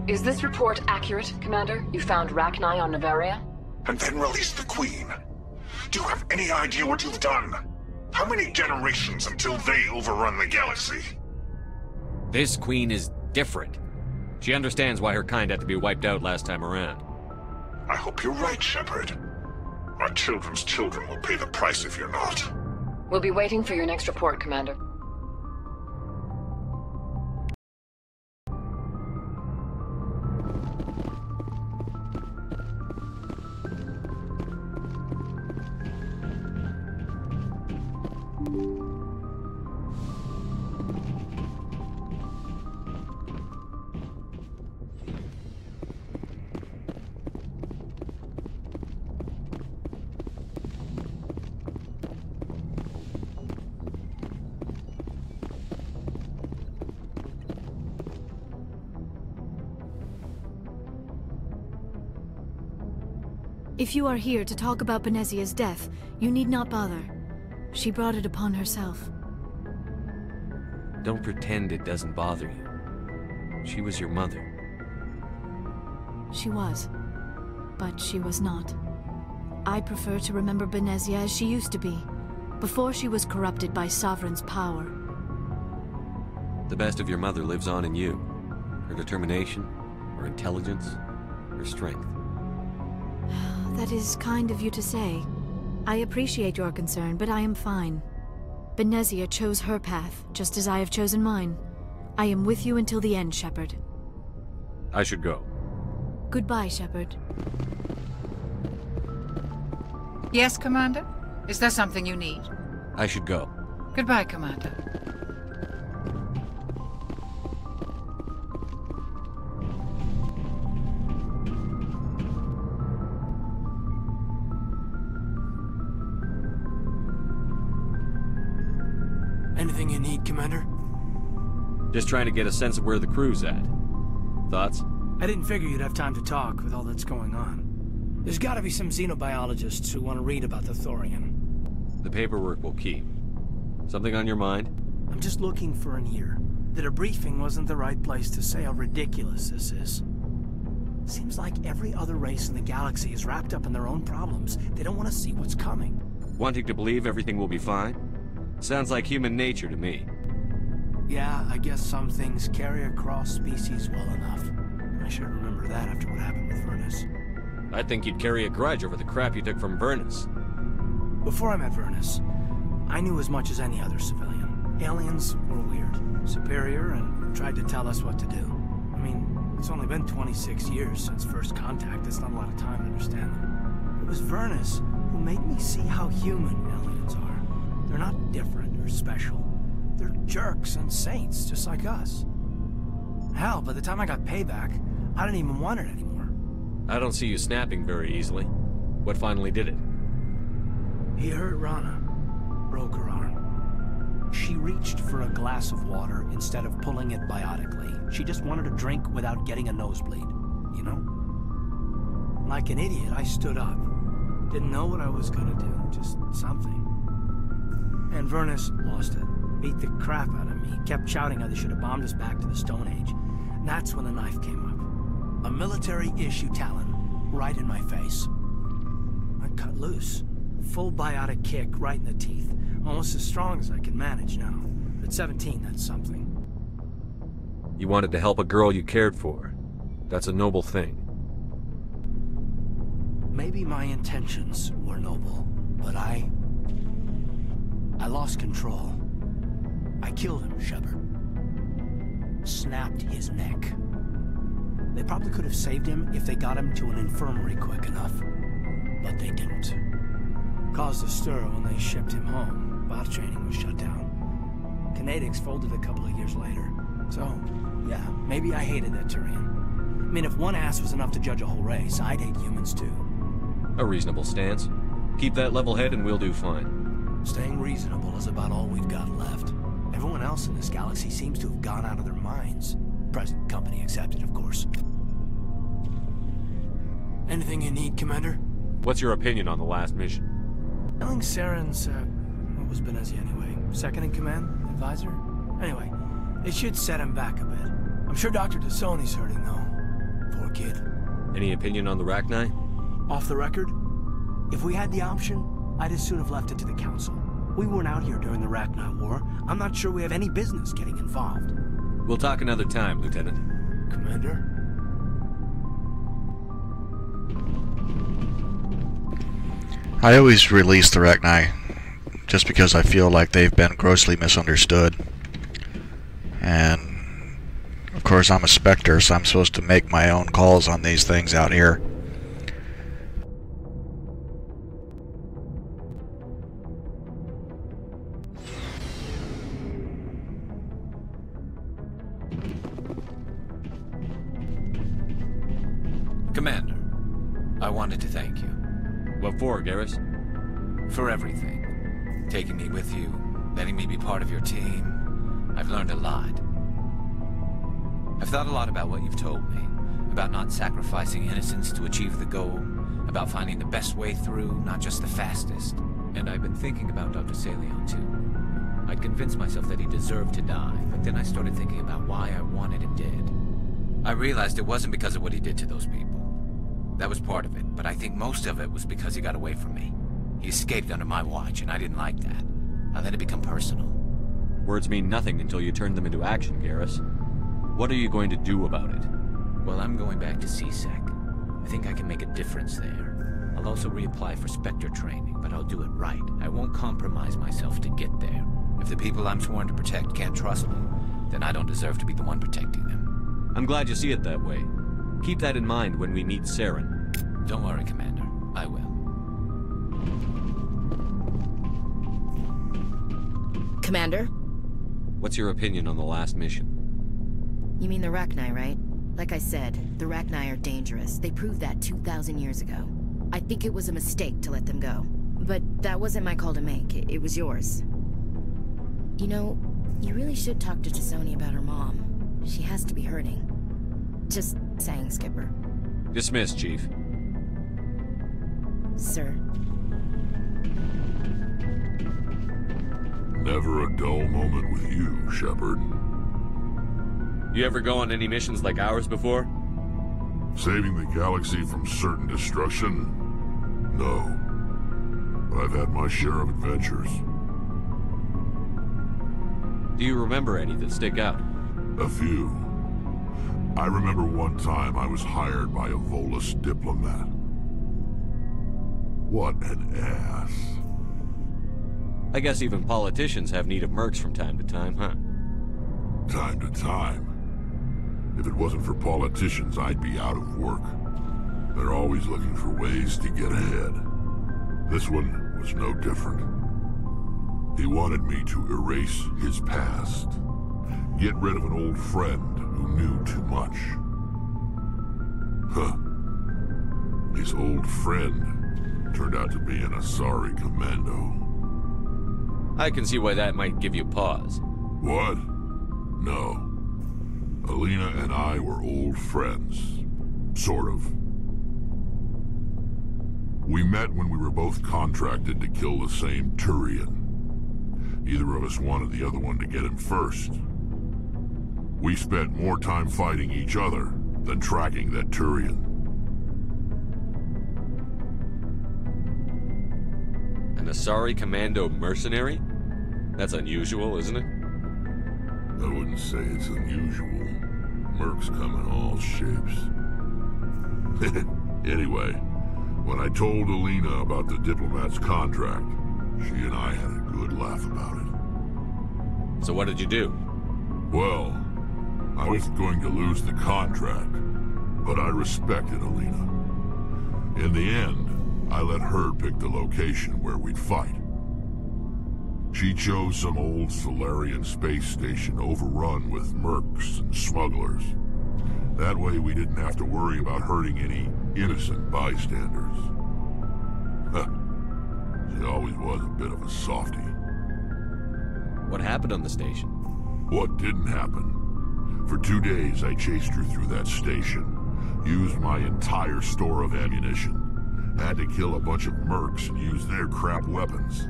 Is this report accurate, Commander? You found Rachni on Noveria? And then released the Queen. Do you have any idea what you've done? How many generations until they overrun the galaxy? This Queen is different. She understands why her kind had to be wiped out last time around. I hope you're right, Shepard. Our children's children will pay the price if you're not. We'll be waiting for your next report, Commander. If you are here to talk about Benezia's death, you need not bother. She brought it upon herself. Don't pretend it doesn't bother you. She was your mother. She was. But she was not. I prefer to remember Benezia as she used to be, before she was corrupted by Sovereign's power. The best of your mother lives on in you. Her determination, her intelligence, her strength. That is kind of you to say. I appreciate your concern, but I am fine. Benezia chose her path, just as I have chosen mine. I am with you until the end, Shepard. I should go. Goodbye, Shepard. Yes, Commander? Is there something you need? I should go. Goodbye, Commander. Anything you need, Commander? Just trying to get a sense of where the crew's at. Thoughts? I didn't figure you'd have time to talk with all that's going on. There's gotta be some xenobiologists who want to read about the Thorian. The paperwork will keep. Something on your mind? I'm just looking for an ear. The debriefing wasn't the right place to say how ridiculous this is. Seems like every other race in the galaxy is wrapped up in their own problems. They don't want to see what's coming. Wanting to believe everything will be fine? Sounds like human nature to me. Yeah, I guess some things carry across species well enough. I should remember that after what happened with Vernus. I think you'd carry a grudge over the crap you took from Vernus. Before I met Vernus, I knew as much as any other civilian. Aliens were weird, superior, and tried to tell us what to do. I mean, it's only been 26 years since first contact. That's not a lot of time to understand them. It was Vernus who made me see how human aliens are. They're not different or special. They're jerks and saints, just like us. Hell, by the time I got payback, I didn't even want it anymore. I don't see you snapping very easily. What finally did it? He hurt Rana. Broke her arm. She reached for a glass of water instead of pulling it biotically. She just wanted a drink without getting a nosebleed, you know? Like an idiot, I stood up. Didn't know what I was gonna do, just something. And Vernus lost it. Beat the crap out of me. Kept shouting how they should have bombed us back to the Stone Age. And that's when the knife came up. A military-issue Talon, right in my face. I cut loose. Full biotic kick right in the teeth. Almost as strong as I can manage now. At 17, that's something. You wanted to help a girl you cared for. That's a noble thing. Maybe my intentions were noble, but I lost control. I killed him, Shepard. Snapped his neck. They probably could have saved him if they got him to an infirmary quick enough. But they didn't. Caused a stir when they shipped him home. Bot training was shut down. Kinetics folded a couple of years later. So, yeah, maybe I hated that Turian. I mean, if one ass was enough to judge a whole race, I'd hate humans too. A reasonable stance. Keep that level head and we'll do fine. Staying reasonable is about all we've got left. Everyone else in this galaxy seems to have gone out of their minds. Present company accepted, of course. Anything you need, Commander? What's your opinion on the last mission? Killing Saren's, what was Benezia anyway? Second in command? Advisor? Anyway, it should set him back a bit. I'm sure Dr. Tassoni's hurting, though. Poor kid. Any opinion on the Rachni? Off the record? If we had the option, I'd as soon have left it to the Council. We weren't out here during the Rachni War. I'm not sure we have any business getting involved. We'll talk another time, Lieutenant. Commander? I always release the Rachni just because I feel like they've been grossly misunderstood. And of course I'm a Spectre, so I'm supposed to make my own calls on these things out here. Commander, I wanted to thank you. What for, Garrus? For everything. Taking me with you, letting me be part of your team. I've learned a lot. I've thought a lot about what you've told me. About not sacrificing innocence to achieve the goal. About finding the best way through, not just the fastest. And I've been thinking about Dr. Saleon, too. I'd convinced myself that he deserved to die, but then I started thinking about why I wanted him dead. I realized it wasn't because of what he did to those people. That was part of it, but I think most of it was because he got away from me. He escaped under my watch, and I didn't like that. I let it become personal. Words mean nothing until you turn them into action, Garrus. What are you going to do about it? Well, I'm going back to CSEC. I think I can make a difference there. I'll also reapply for Spectre training, but I'll do it right. I won't compromise myself to get there. If the people I'm sworn to protect can't trust me, then I don't deserve to be the one protecting them. I'm glad you see it that way. Keep that in mind when we meet Saren. Don't worry, Commander. I will. Commander? What's your opinion on the last mission? You mean the Rachni, right? Like I said, the Rachni are dangerous. They proved that 2,000 years ago. I think it was a mistake to let them go. But that wasn't my call to make. It was yours. You know, you really should talk to T'Soni about her mom. She has to be hurting. Just saying, Skipper. Dismissed, Chief. Sir. Never a dull moment with you, Shepard. You ever go on any missions like ours before? Saving the galaxy from certain destruction? No. But I've had my share of adventures. Do you remember any that stick out? A few. I remember one time I was hired by a Volus diplomat. What an ass. I guess even politicians have need of mercs from time to time, huh? Time to time. If it wasn't for politicians, I'd be out of work. They're always looking for ways to get ahead. This one was no different. He wanted me to erase his past. Get rid of an old friend who knew too much. Huh. His old friend turned out to be an Asari commando. I can see why that might give you pause. What? No. Alina and I were old friends. Sort of. We met when we were both contracted to kill the same Turian. Neither of us wanted the other one to get him first. We spent more time fighting each other than tracking that Turian. An Asari commando mercenary? That's unusual, isn't it? I wouldn't say it's unusual. Mercs come in all shapes. Anyway, when I told Alina about the diplomat's contract, she and I had a good laugh about it. So what did you do? Well, I was going to lose the contract, but I respected Alina. In the end, I let her pick the location where we'd fight. She chose some old Solarian space station overrun with mercs and smugglers. That way we didn't have to worry about hurting any innocent bystanders. She always was a bit of a softie. What happened on the station? What didn't happen? For 2 days I chased her through that station, used my entire store of ammunition, had to kill a bunch of mercs and use their crap weapons.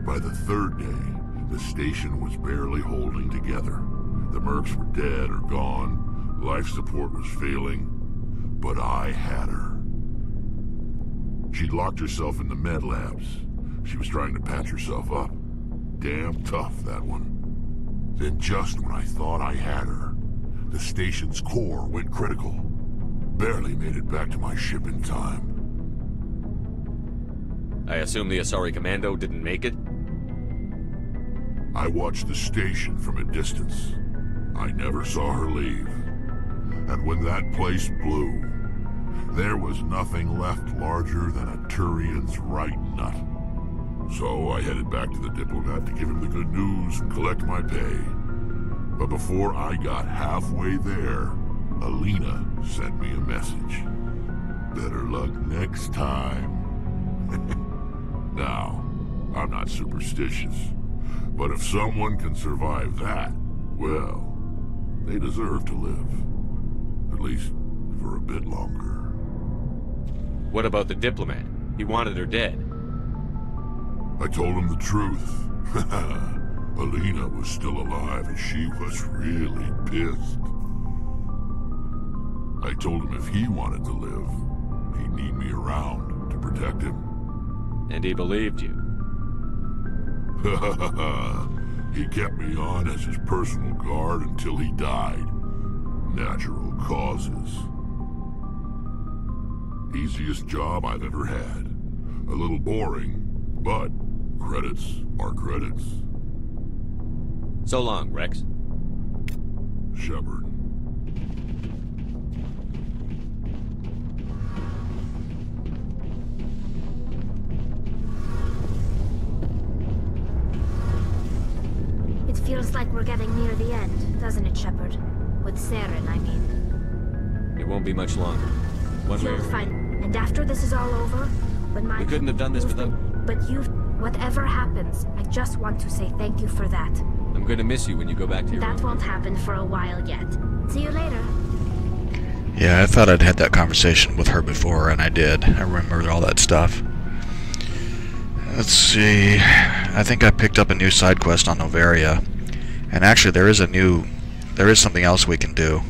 By the 3rd day, the station was barely holding together. The mercs were dead or gone, life support was failing, but I had her. She'd locked herself in the med labs. She was trying to patch herself up. Damn tough, that one. Then just when I thought I had her, the station's core went critical. Barely made it back to my ship in time. I assume the Asari Commando didn't make it? I watched the station from a distance. I never saw her leave. And when that place blew, there was nothing left larger than a Turian's right nut. So I headed back to the diplomat to give him the good news and collect my pay. But before I got halfway there, Alina sent me a message. Better luck next time. Now, I'm not superstitious, but if someone can survive that, well, they deserve to live. At least for a bit longer. What about the diplomat? He wanted her dead. I told him the truth. Alina was still alive and she was really pissed. I told him if he wanted to live, he'd need me around to protect him. And he believed you. He kept me on as his personal guard until he died. Natural causes. Easiest job I've ever had. A little boring, but credits are credits. So long, Rex. Shepard. It feels like we're getting near the end, doesn't it, Shepard? With Saren, I mean. It won't be much longer. One way or You'll find. And after this is all over, when my... We couldn't have done this without... But you've... Whatever happens, I just want to say thank you for that. I'm gonna miss you when you go back to your... That won't happen for a while yet. See you later. Yeah, I thought I'd had that conversation with her before, and I did. I remembered all that stuff. Let's see... I think I picked up a new side quest on Noveria. And actually, there is something else we can do.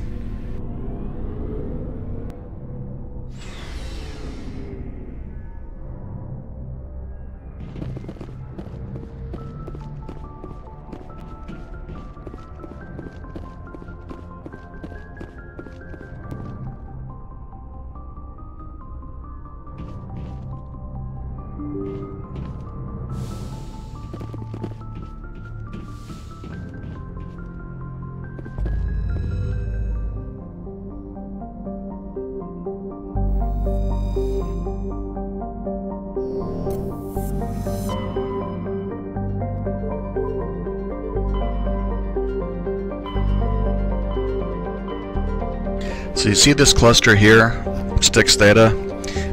So you see this cluster here, Styx Theta?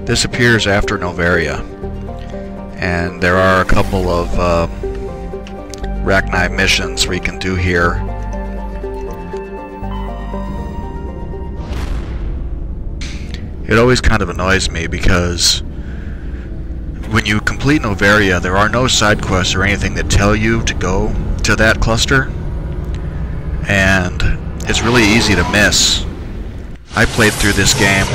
This appears after Noveria. And there are a couple of Rachni missions we can do here. It always kind of annoys me because when you complete Noveria, there are no side quests or anything that tell you to go to that cluster. And it's really easy to miss. I played through this game.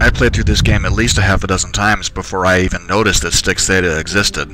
I played through this game at least a half a dozen times before I even noticed that Styx Theta existed.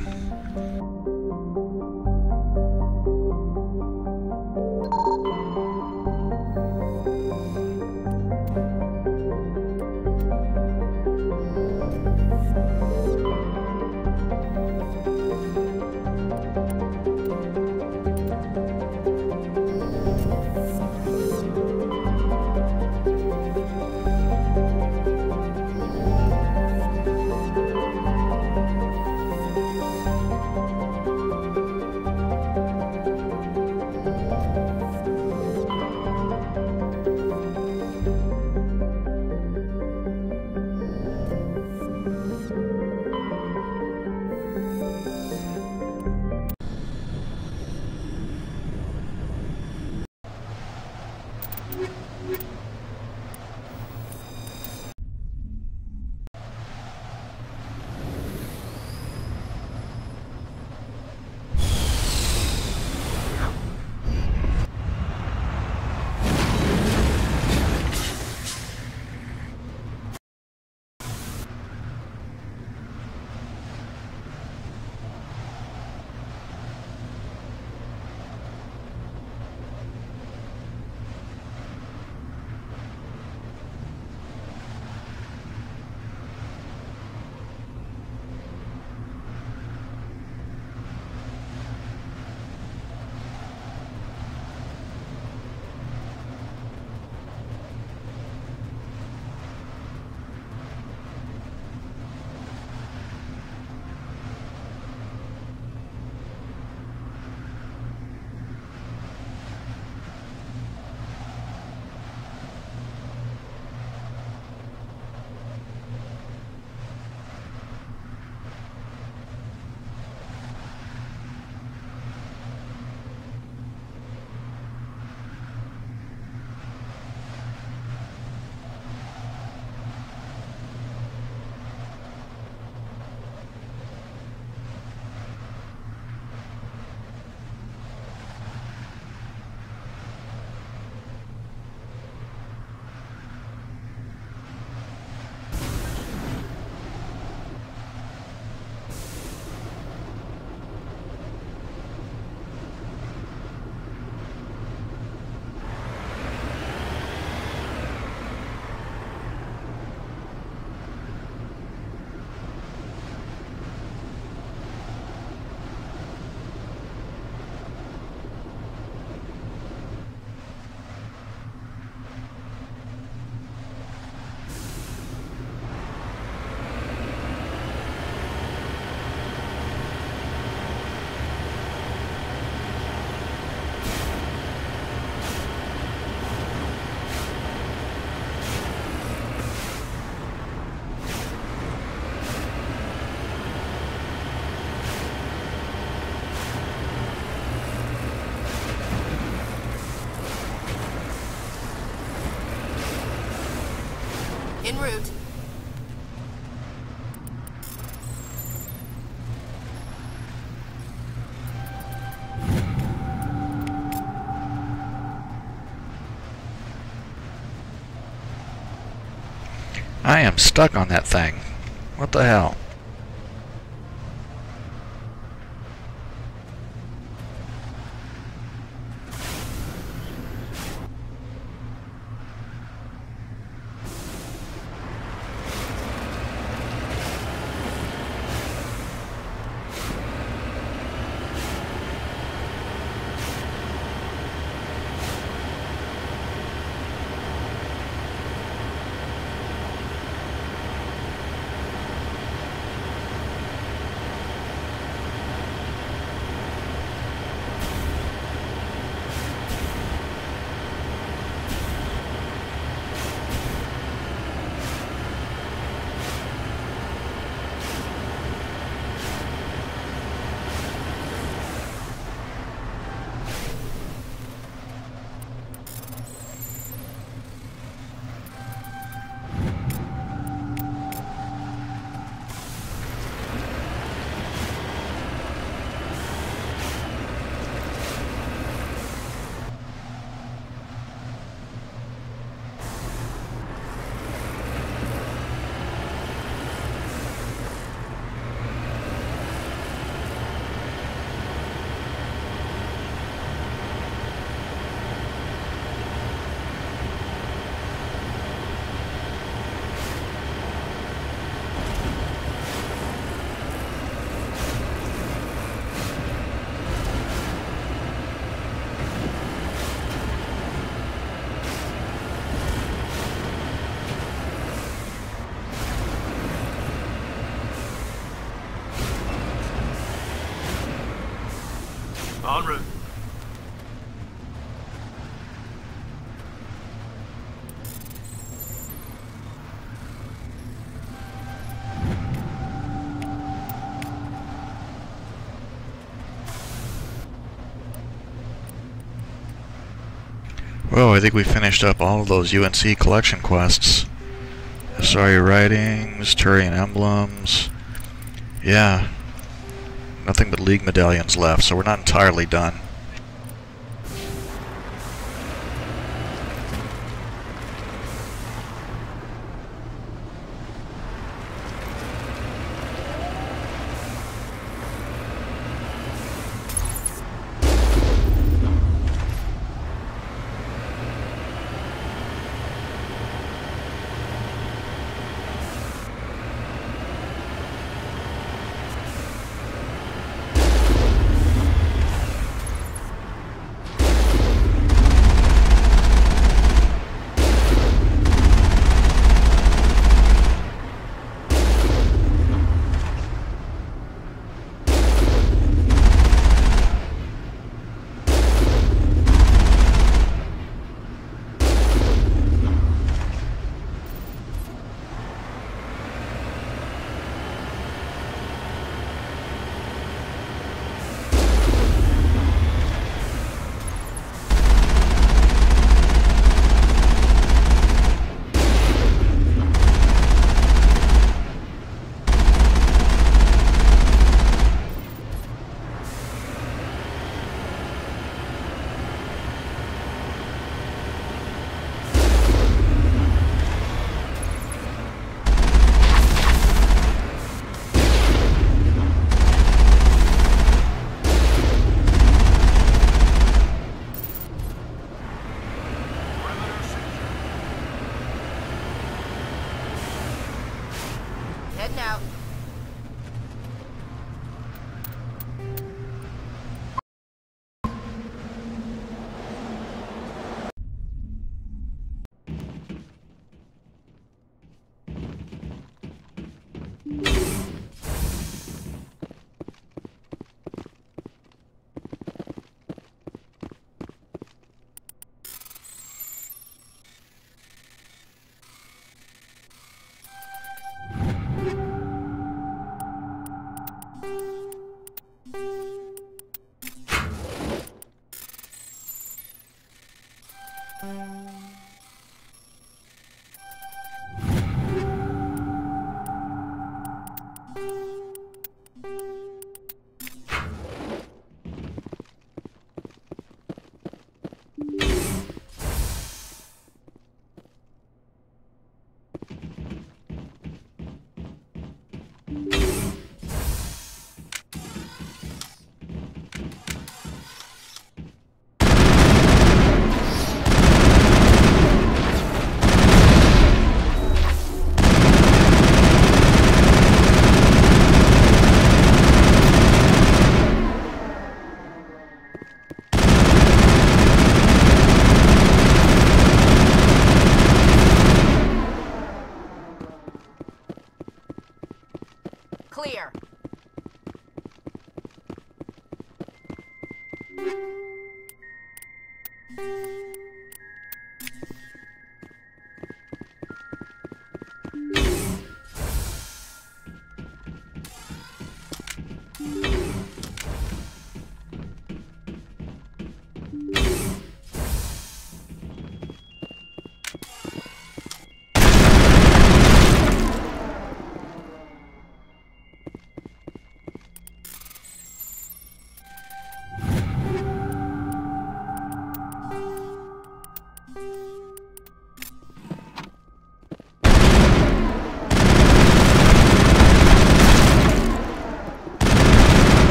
route. I am stuck on that thing. What the hell? En route. Well, I think we finished up all of those UNC collection quests. Sorry writings, Turian emblems. Yeah. Nothing but League medallions left, so we're not entirely done.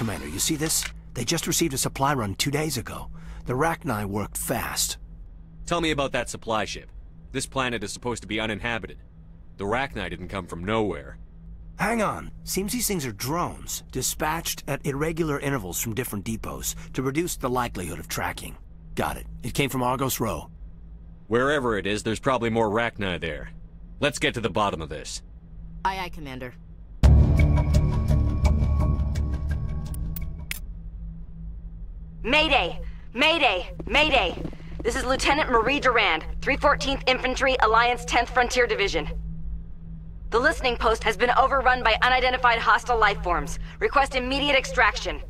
Commander, you see this? They just received a supply run 2 days ago. The Rachni worked fast. Tell me about that supply ship. This planet is supposed to be uninhabited. The Rachni didn't come from nowhere. Hang on. Seems these things are drones, dispatched at irregular intervals from different depots to reduce the likelihood of tracking. Got it. It came from Argos Row. Wherever it is, there's probably more Rachni there. Let's get to the bottom of this. Aye, aye, Commander. Mayday! Mayday! Mayday! This is Lieutenant Marie Durand, 314th Infantry, Alliance 10th Frontier Division. The listening post has been overrun by unidentified hostile life forms. Request immediate extraction.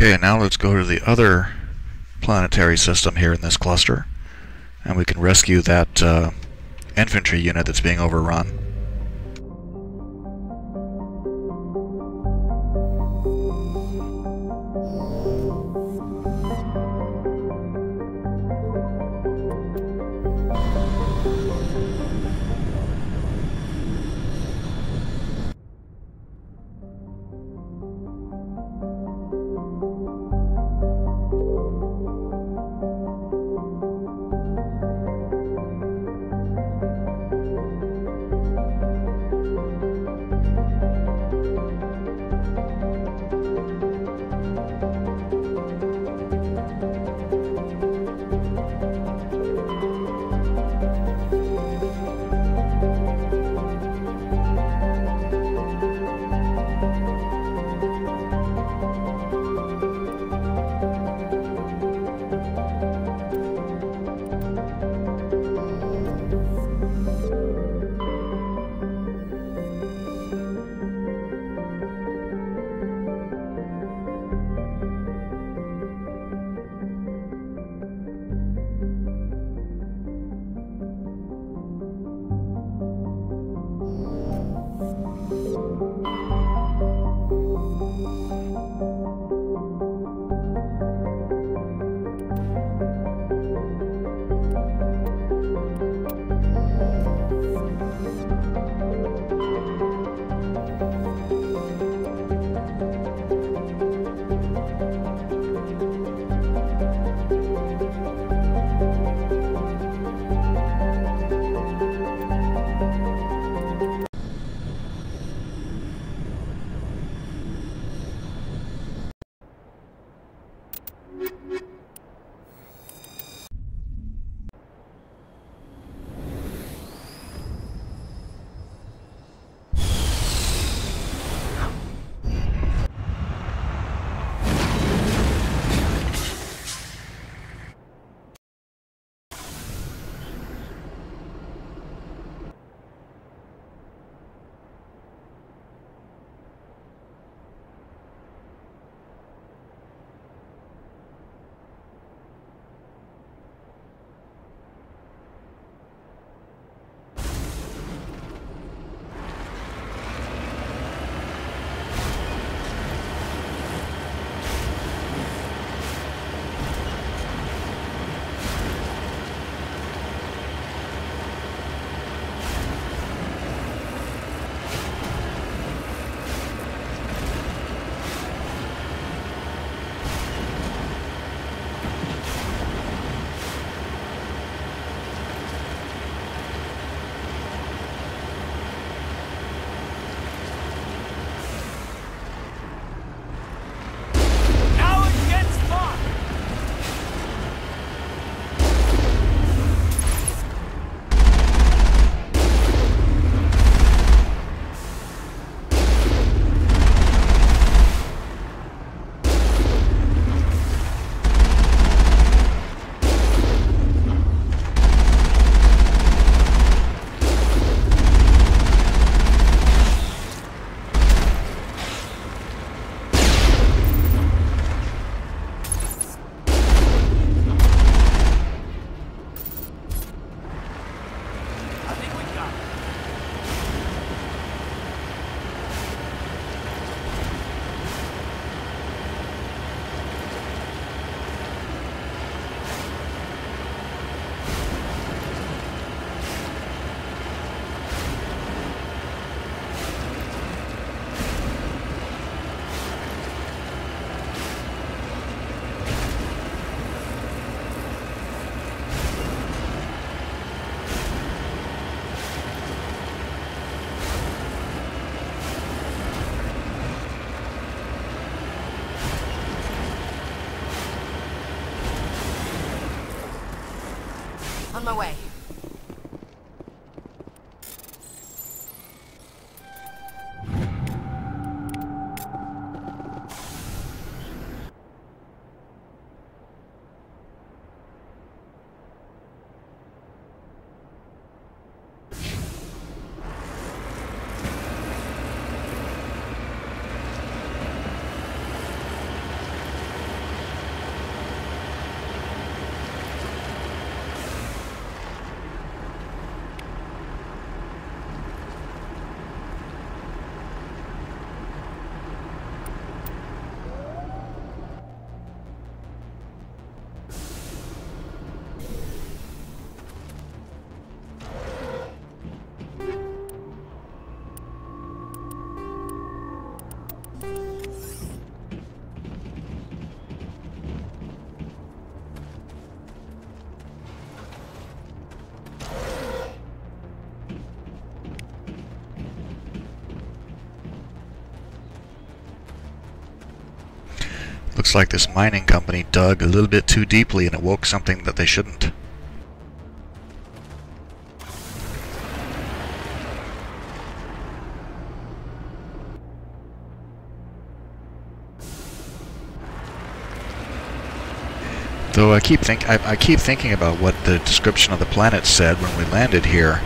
Okay, now let's go to the other planetary system here in this cluster, and we can rescue that infantry unit that's being overrun. On my way. Looks like this mining company dug a little bit too deeply and awoke something that they shouldn't. Though I keep thinking about what the description of the planet said when we landed here.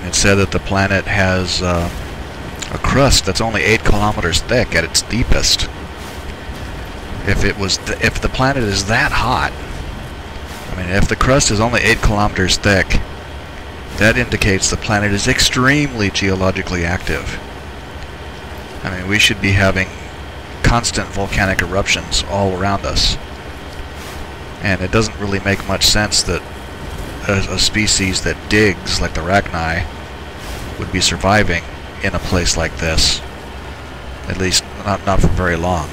It said that the planet has a crust that's only 8 kilometers thick at its deepest. If the planet is that hot, I mean, if the crust is only 8 kilometers thick, that indicates the planet is extremely geologically active. I mean, we should be having constant volcanic eruptions all around us. And it doesn't really make much sense that a species that digs, like the Rachni, would be surviving in a place like this. At least not for very long.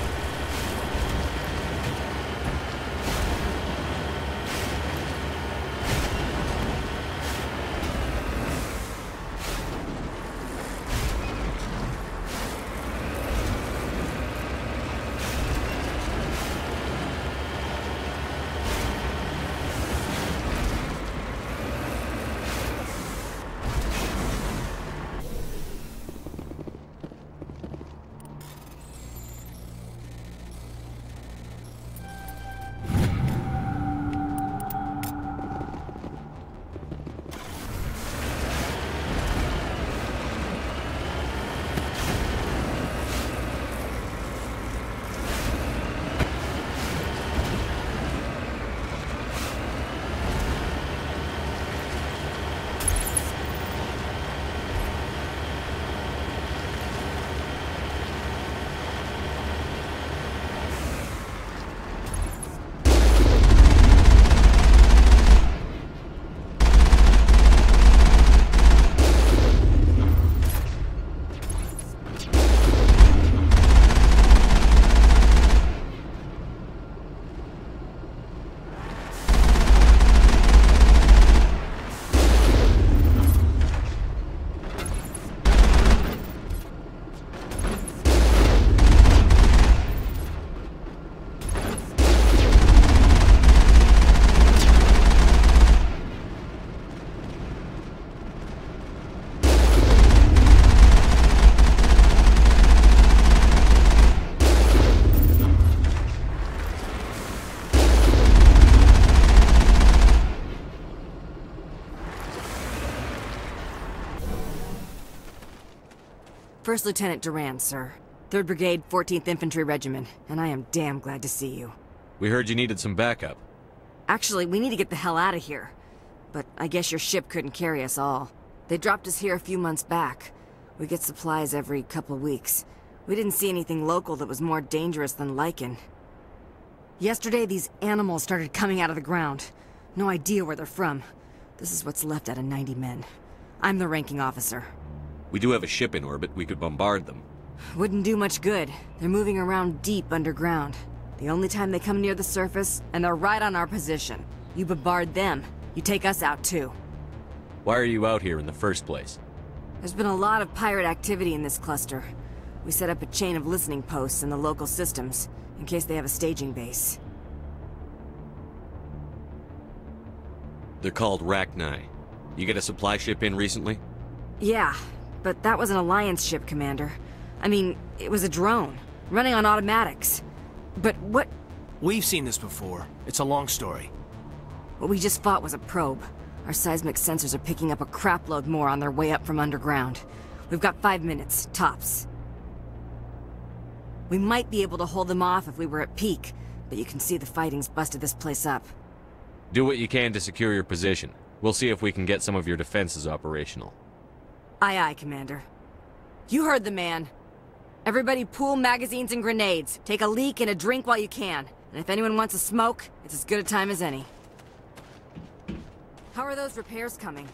First Lieutenant Durand, sir. 3rd Brigade, 14th Infantry Regiment, and I am damn glad to see you. We heard you needed some backup. Actually, we need to get the hell out of here. But I guess your ship couldn't carry us all. They dropped us here a few months back. We get supplies every couple weeks. We didn't see anything local that was more dangerous than lichen. Yesterday, these animals started coming out of the ground. No idea where they're from. This is what's left out of 90 men. I'm the ranking officer. We do have a ship in orbit. We could bombard them. Wouldn't do much good. They're moving around deep underground. The only time they come near the surface, and they're right on our position. You bombard them, you take us out too. Why are you out here in the first place? There's been a lot of pirate activity in this cluster. We set up a chain of listening posts in the local systems, in case they have a staging base. They're called Rachni. You get a supply ship in recently? Yeah, but that was an Alliance ship, Commander. I mean, it was a drone, running on automatics. But what... We've seen this before. It's a long story. What we just fought was a probe. Our seismic sensors are picking up a crapload more on their way up from underground. We've got 5 minutes, tops. We might be able to hold them off if we were at peak, but you can see the fighting's busted this place up. Do what you can to secure your position. We'll see if we can get some of your defenses operational. Aye, aye, Commander. You heard the man. Everybody pool magazines and grenades. Take a leak and a drink while you can. And if anyone wants a smoke, it's as good a time as any. How are those repairs coming?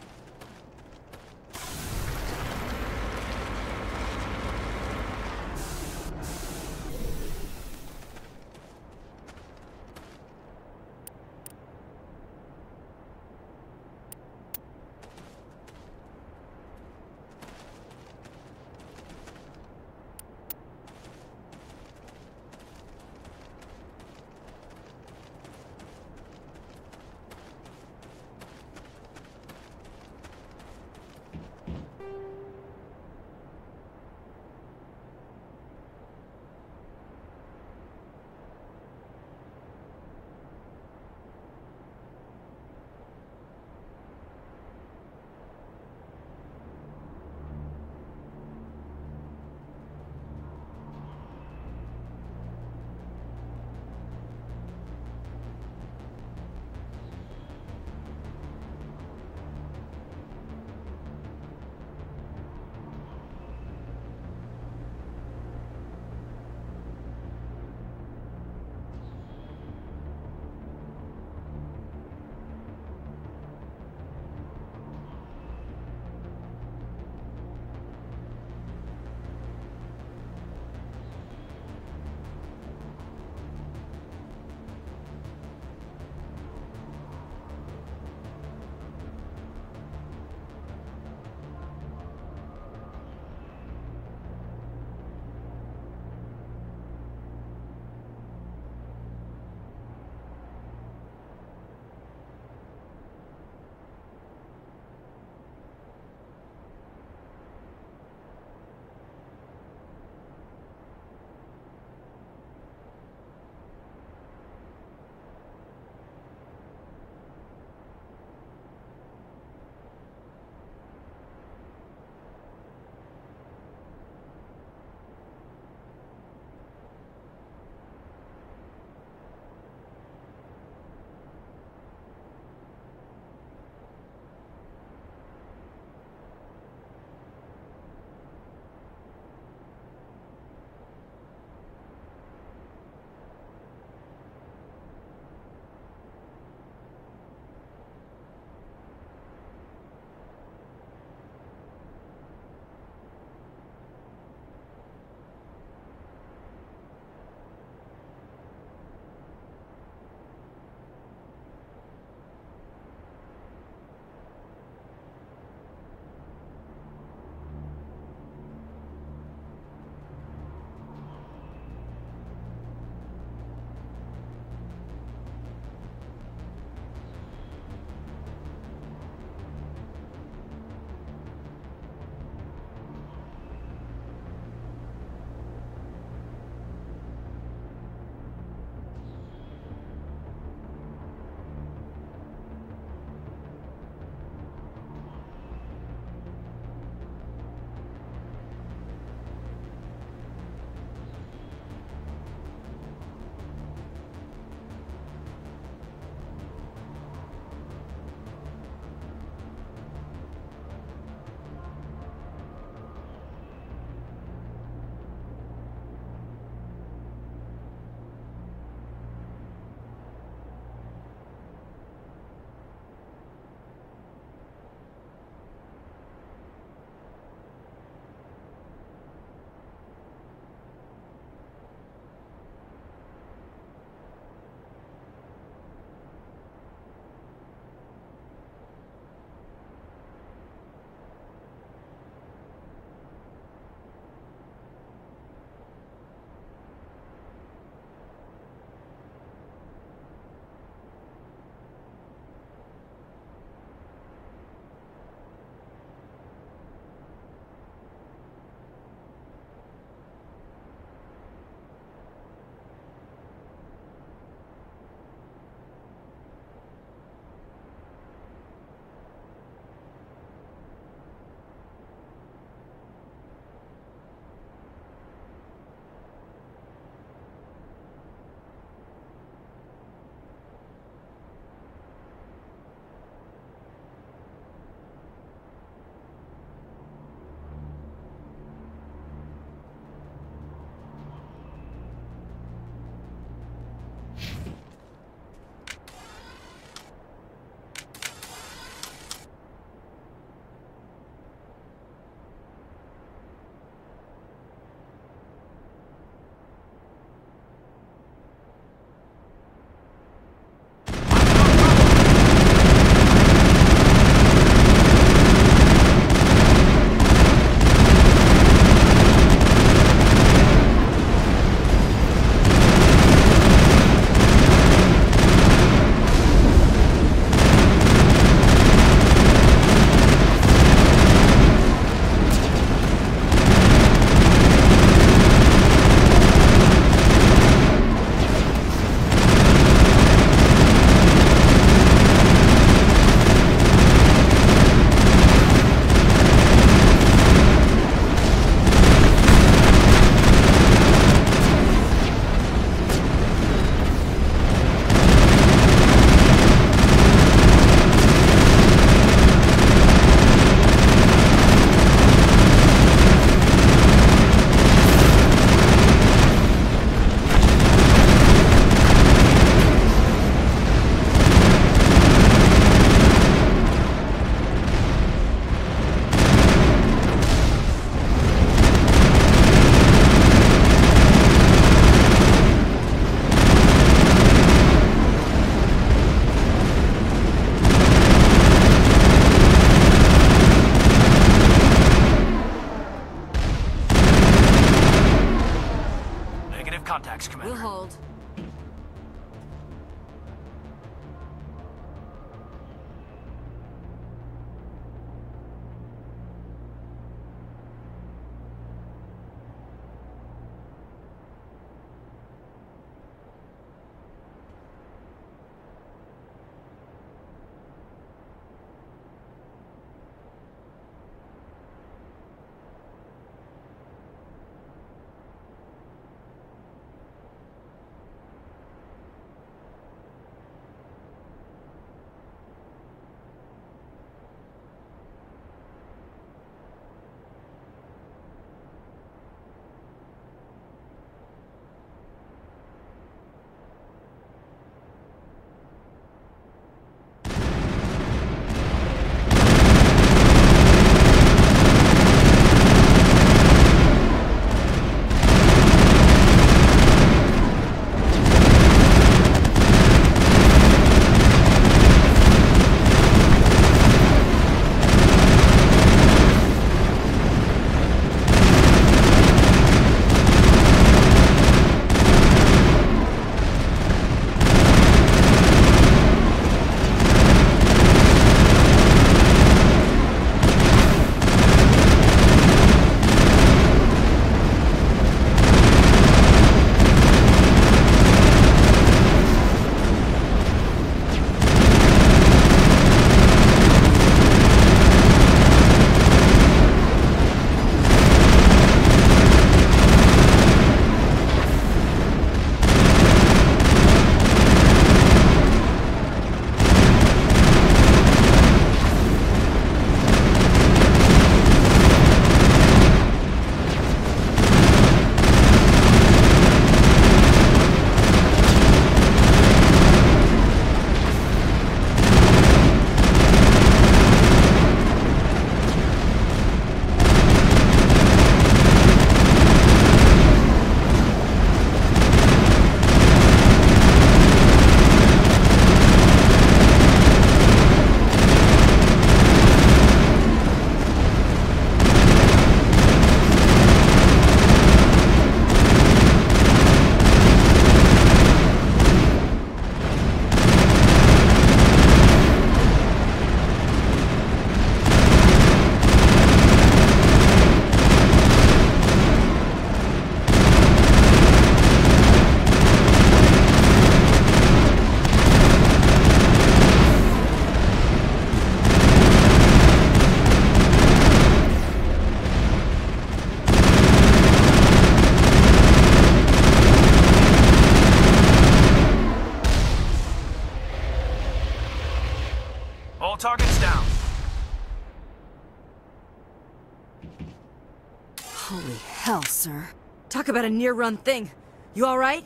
Holy hell, sir. Talk about a near-run thing. You alright?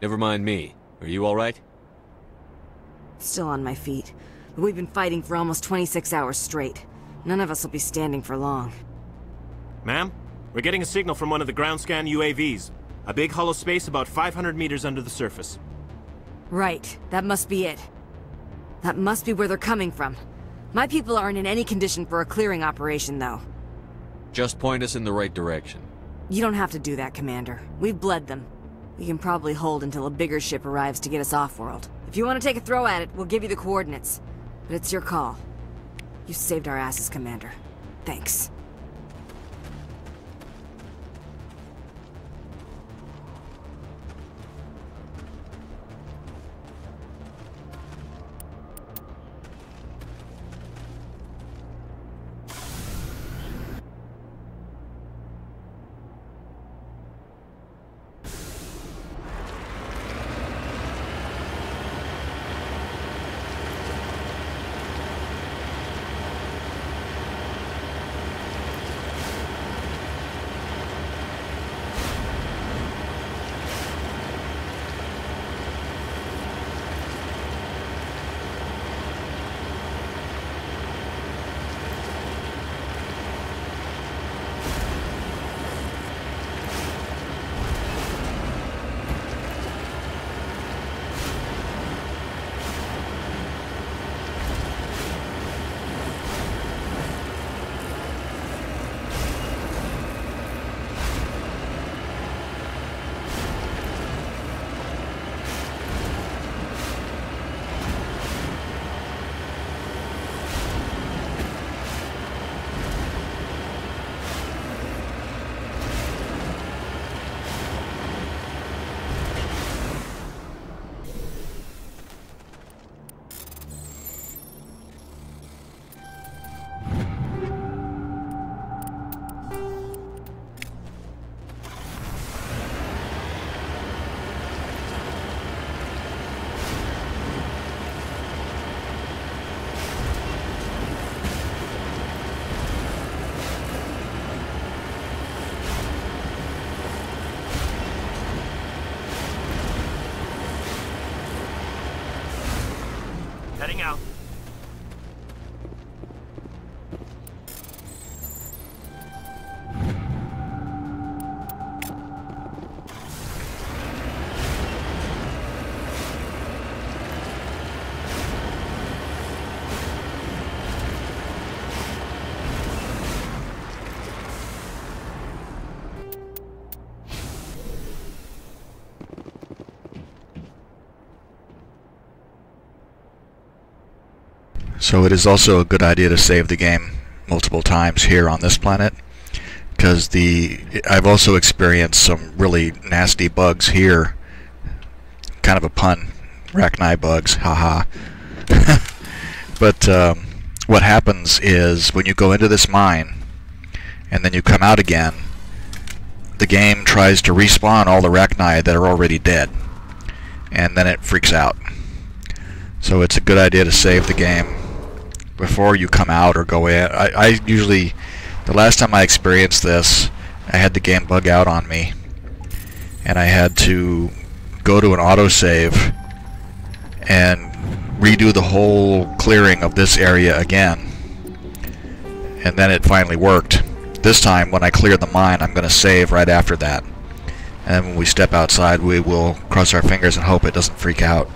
Never mind me. Are you alright? Still on my feet. But we've been fighting for almost 26 hours straight. None of us will be standing for long. Ma'am, we're getting a signal from one of the ground scan UAVs. A big hollow space about 500 meters under the surface. Right. That must be it. That must be where they're coming from. My people aren't in any condition for a clearing operation, though. Just point us in the right direction. You don't have to do that, Commander. We've bled them. We can probably hold until a bigger ship arrives to get us off-world. If you want to take a throw at it, we'll give you the coordinates. But it's your call. You saved our asses, Commander. Thanks. Heading out. So it is also a good idea to save the game multiple times here on this planet, because I've also experienced some really nasty bugs here. Kind of a pun, Rachni bugs, haha. But what happens is when you go into this mine and then you come out again, the game tries to respawn all the Rachni that are already dead, and then it freaks out. So it's a good idea to save the game before you come out or go in. I usually, the last time I experienced this, I had the game bug out on me, and I had to go to an autosave and redo the whole clearing of this area again, and then it finally worked. This time, when I clear the mine, I'm going to save right after that, and when we step outside, we will cross our fingers and hope it doesn't freak out.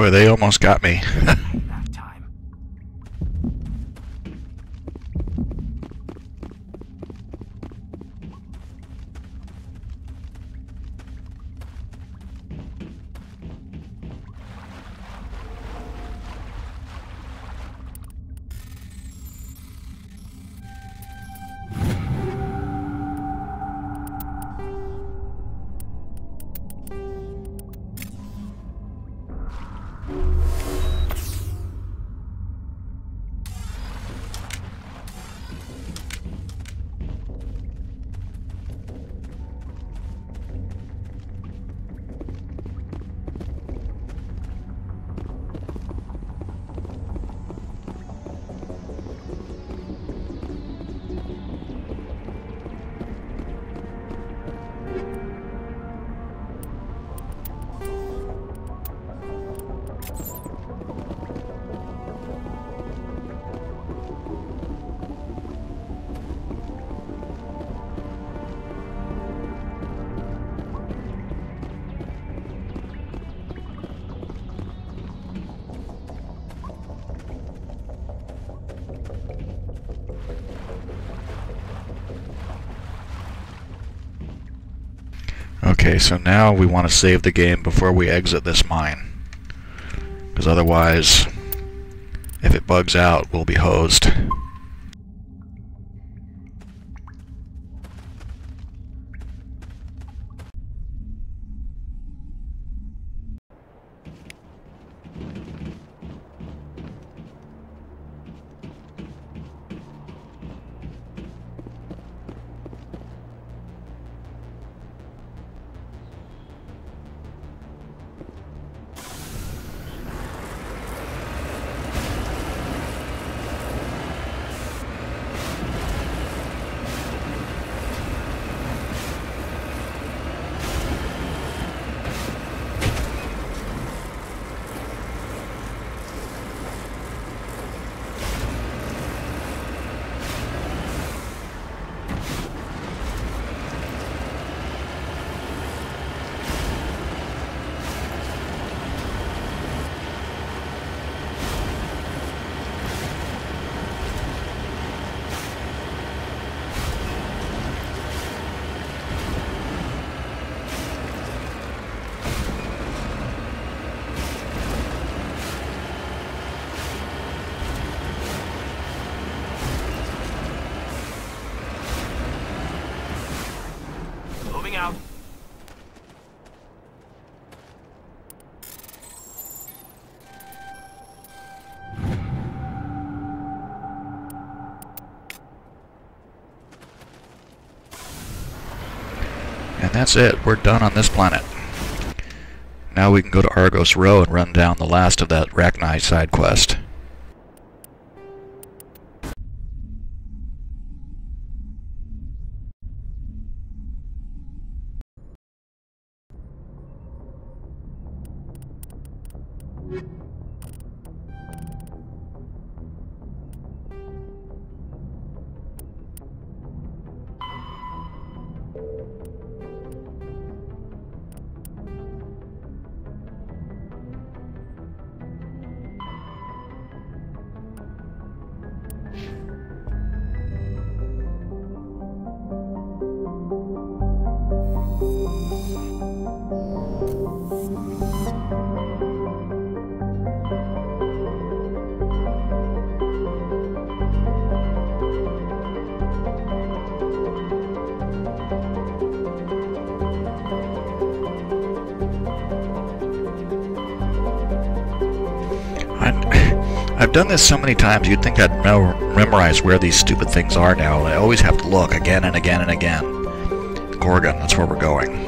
Boy, they almost got me. Okay, so now we want to save the game before we exit this mine. Because otherwise, if it bugs out, we'll be hosed. Out. And that's it. We're done on this planet. Now we can go to Argos Row and run down the last of that Rachni side quest. I've done this so many times, you'd think I'd memorize where these stupid things are now, and I always have to look again and again and again. Gorgon, that's where we're going.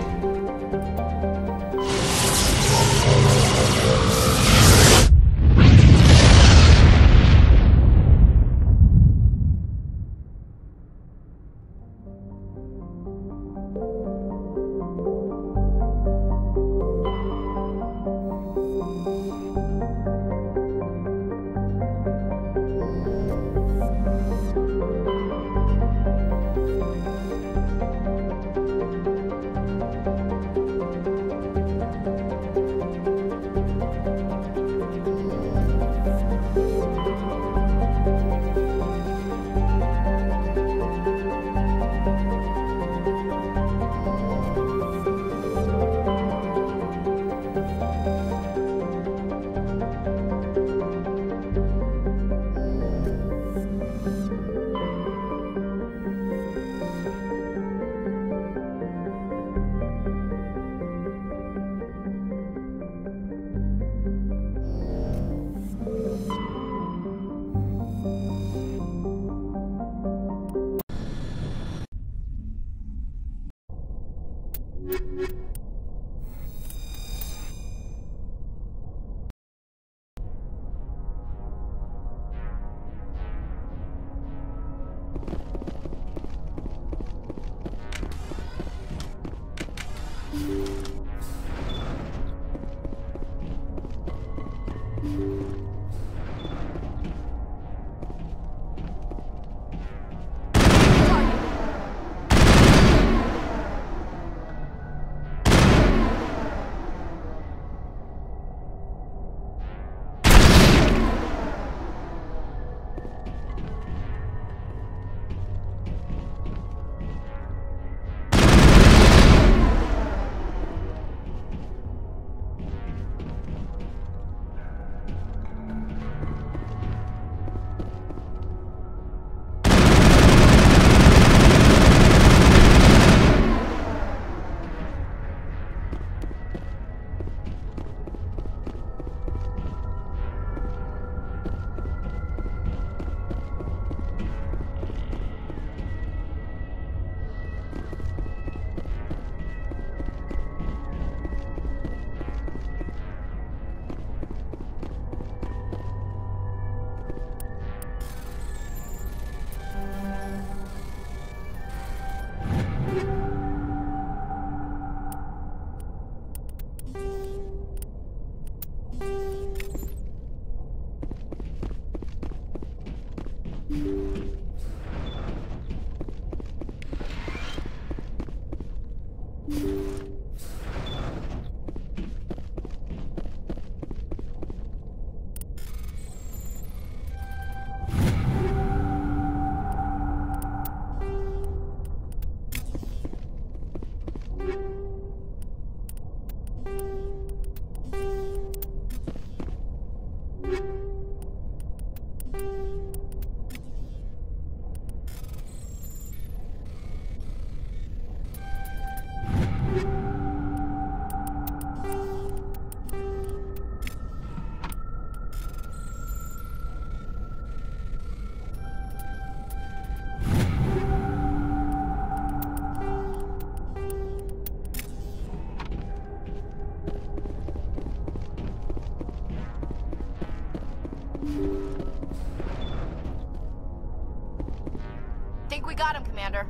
Think we got him, Commander.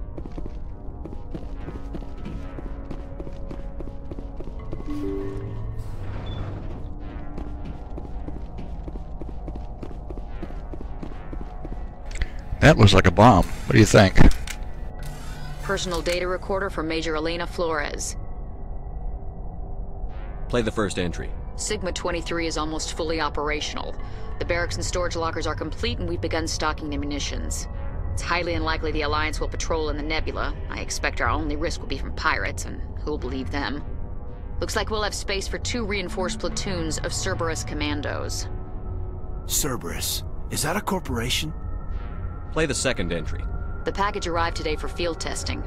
That looks like a bomb. What do you think? Personal data recorder for Major Elena Flores. Play the first entry. Sigma 23 is almost fully operational. The barracks and storage lockers are complete, and we've begun stocking the munitions. It's highly unlikely the Alliance will patrol in the nebula. I expect our only risk will be from pirates, and who'll believe them? Looks like we'll have space for 2 reinforced platoons of Cerberus commandos. Cerberus? Is that a corporation? Play the second entry. The package arrived today for field testing.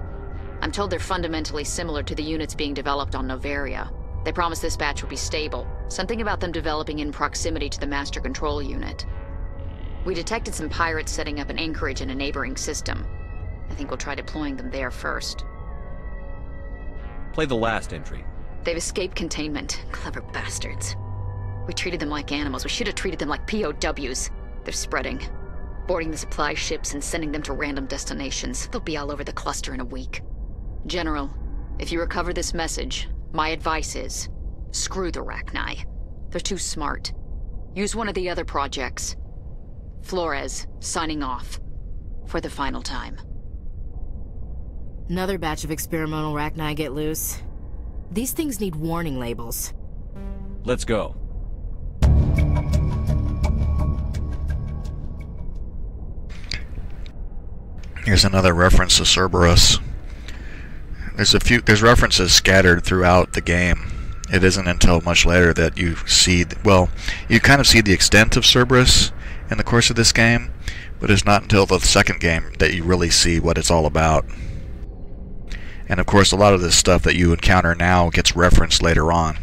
I'm told they're fundamentally similar to the units being developed on Noveria. They promise this batch will be stable. Something about them developing in proximity to the master control unit. We detected some pirates setting up an anchorage in a neighboring system. I think we'll try deploying them there first. Play the last entry. They've escaped containment. Clever bastards. We treated them like animals. We should have treated them like POWs. They're spreading. Boarding the supply ships and sending them to random destinations. They'll be all over the cluster in a week. General, if you recover this message, my advice is, screw the Rachni. They're too smart. Use one of the other projects. Flores, signing off. For the final time. Another batch of experimental Rachni get loose. These things need warning labels. Let's go. Here's another reference to Cerberus. There's references scattered throughout the game. It isn't until much later that you see, you kind of see the extent of Cerberus in the course of this game, but it's not until the second game that you really see what it's all about. And of course, a lot of this stuff that you encounter now gets referenced later on.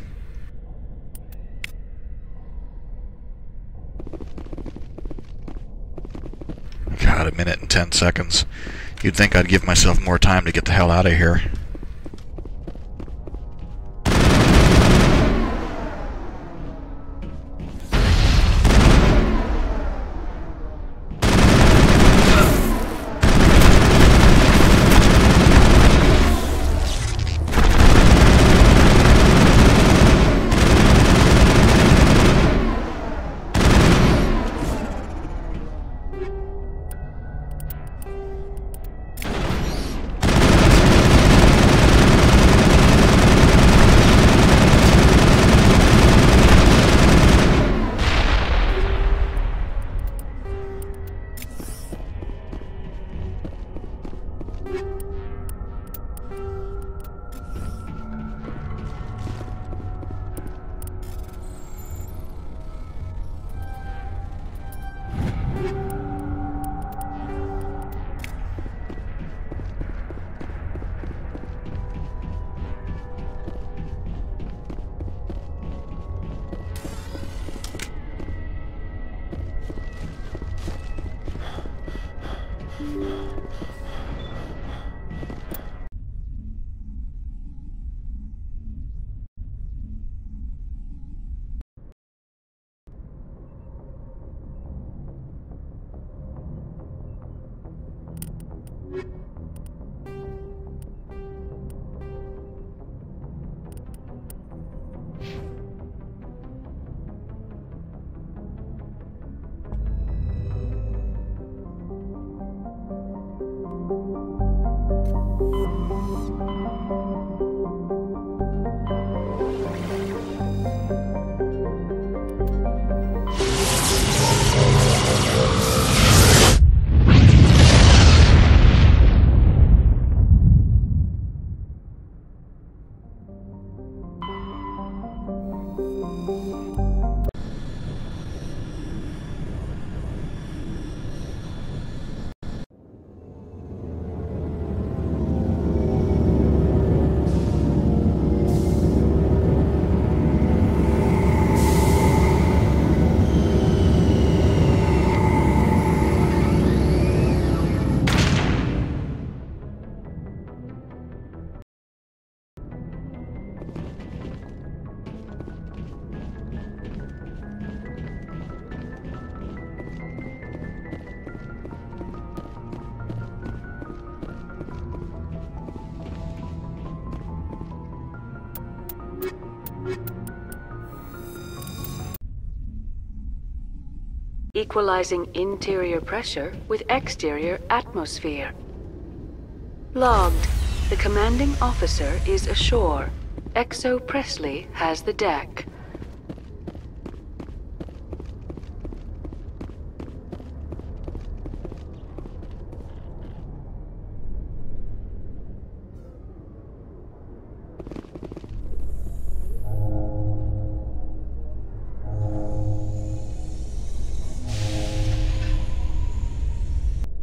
God, 1 minute and 10 seconds. You'd think I'd give myself more time to get the hell out of here. Equalizing interior pressure with exterior atmosphere. Logged. The commanding officer is ashore. Exo Presley has the deck.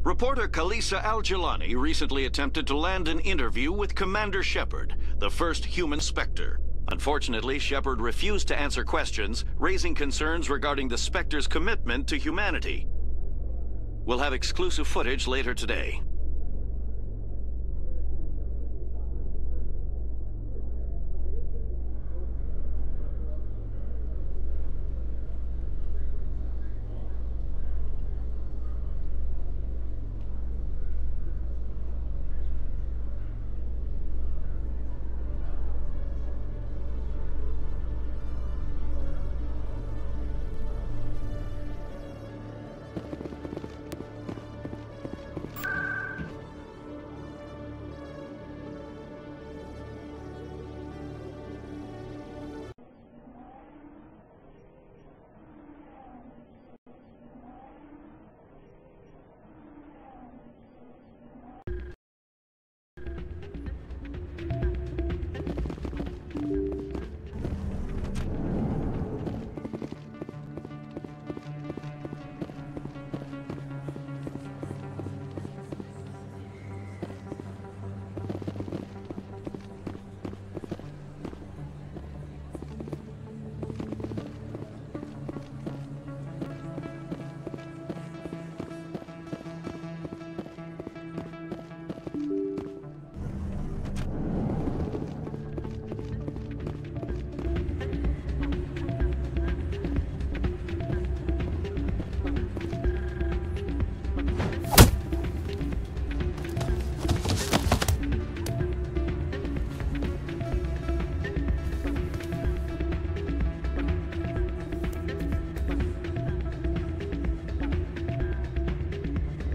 Reporter Kalisa Al-Jilani recently attempted to land an interview with Commander Shepard, the first human Spectre. Unfortunately, Shepard refused to answer questions, raising concerns regarding the Spectre's commitment to humanity. We'll have exclusive footage later today.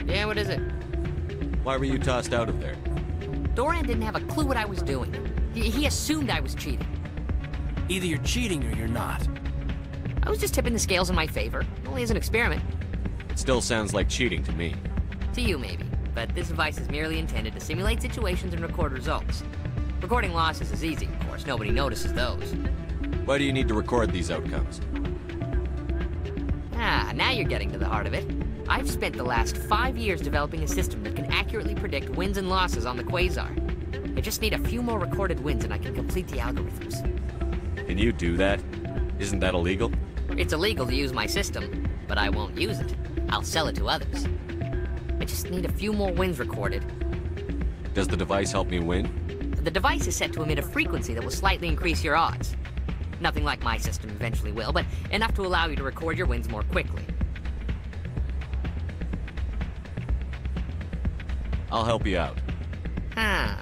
Yeah, what is it? Why were you tossed out of there? Doran didn't have a clue what I was doing. He assumed I was cheating. Either you're cheating or you're not. I was just tipping the scales in my favor. Only as an experiment. It still sounds like cheating to me. To you, maybe. But this device is merely intended to simulate situations and record results. Recording losses is easy, of course. Nobody notices those. Why do you need to record these outcomes? Ah, now you're getting to the heart of it. I've spent the last 5 years developing a system that can accurately predict wins and losses on the Quasar. I just need a few more recorded wins and I can complete the algorithms. Can you do that? Isn't that illegal? It's illegal to use my system, but I won't use it. I'll sell it to others. I just need a few more winds recorded. Does the device help me win? The device is set to emit a frequency that will slightly increase your odds. Nothing like my system eventually will, but enough to allow you to record your wins more quickly. I'll help you out. Huh.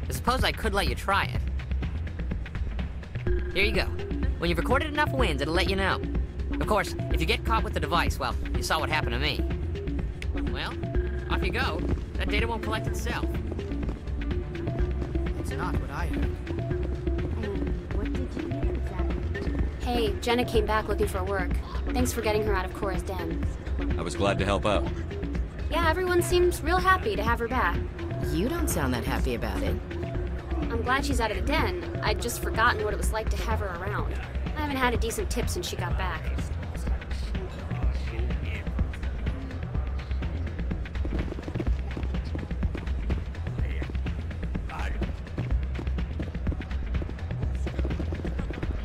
I suppose I could let you try it. Here you go. When you've recorded enough wins, it'll let you know. Of course, if you get caught with the device, well, you saw what happened to me. Well, off you go. That data won't collect itself. It's not what I heard. What did you hear exactly? Hey, Jenna came back looking for work. Thanks for getting her out of Cora's den. I was glad to help out. Yeah, everyone seems real happy to have her back. You don't sound that happy about it. I'm glad she's out of the den. I'd just forgotten what it was like to have her around. I haven't had a decent tip since she got back.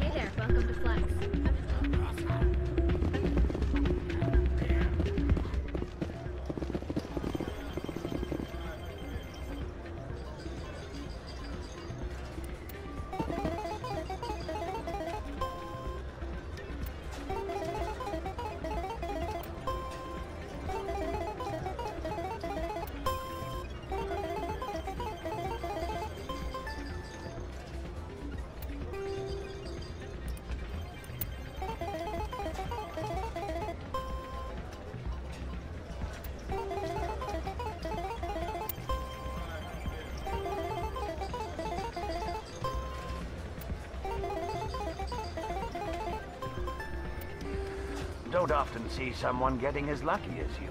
Hey there, welcome to Flex. Don't often see someone getting as lucky as you.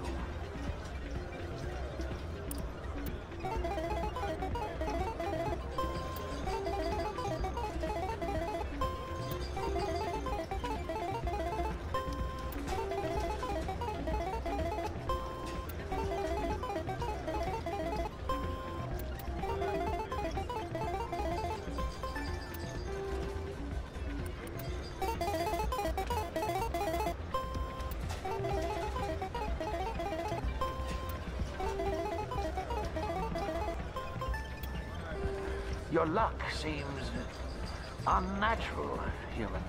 Your luck seems unnatural, human.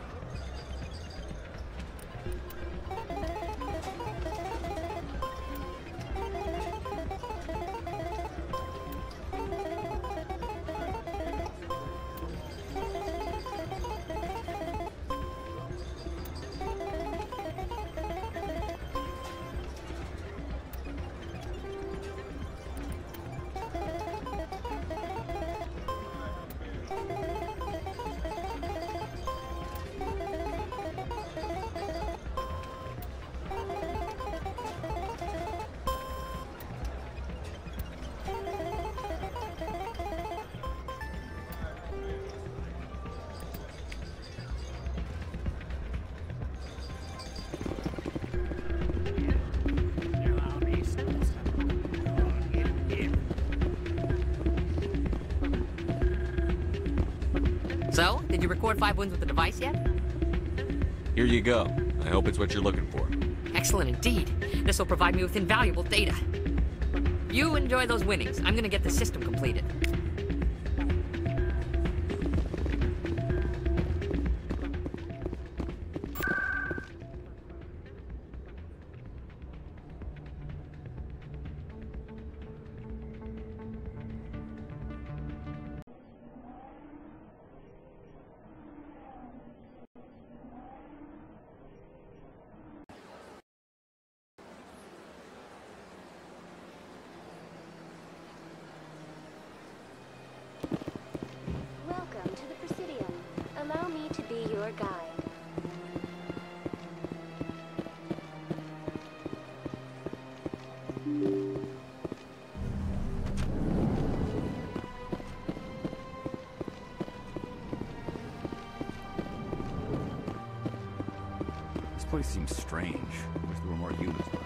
So, did you record 5 wins with the device yet? Here you go. I hope it's what you're looking for. Excellent indeed. This will provide me with invaluable data. You enjoy those winnings. I'm gonna get the system completed. Welcome to the Presidium. Allow me to be your guide. This place seems strange. Wish there were more humans around.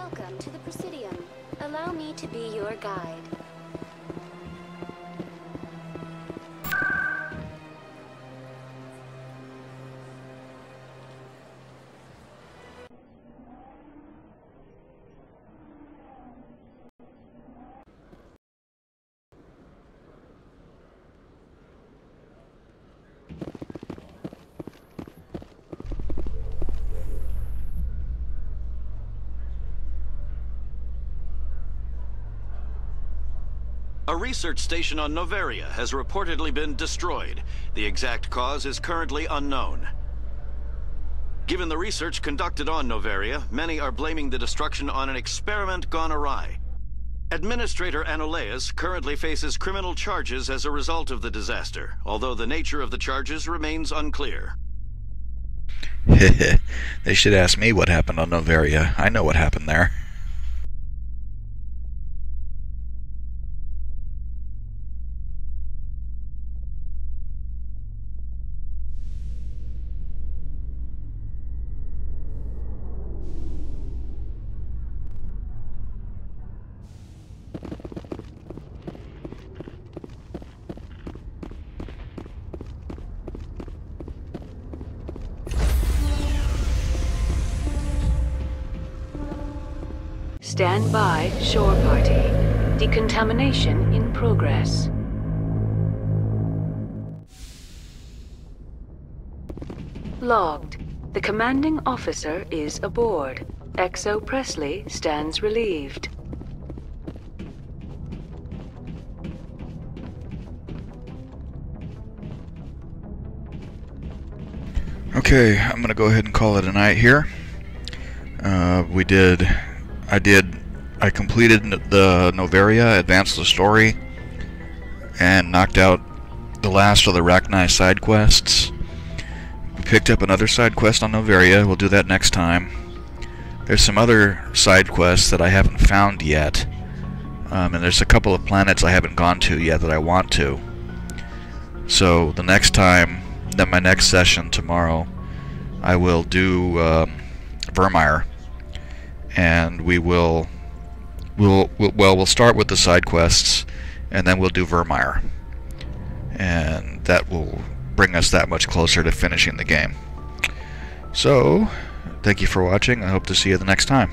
Welcome to the Presidium. Allow me to be your guide. A research station on Noveria has reportedly been destroyed. The exact cause is currently unknown. Given the research conducted on Noveria, many are blaming the destruction on an experiment gone awry. Administrator Anoleus currently faces criminal charges as a result of the disaster, although the nature of the charges remains unclear. They should ask me what happened on Noveria. I know what happened there. Stand by, shore party. Decontamination in progress. Logged. The commanding officer is aboard. XO Presley stands relieved. Okay, I'm gonna go ahead and call it a night here. I completed the Noveria, advanced the story, and knocked out the last of the Rachni side quests. We picked up another side quest on Noveria. We'll do that next time. There's some other side quests that I haven't found yet, and there's a couple of planets I haven't gone to yet that I want to. So the next time, my next session tomorrow, I will do Vermeer, and we'll start with the side quests, and then we'll do Vermeer, and that will bring us that much closer to finishing the game. So, thank you for watching. I hope to see you the next time.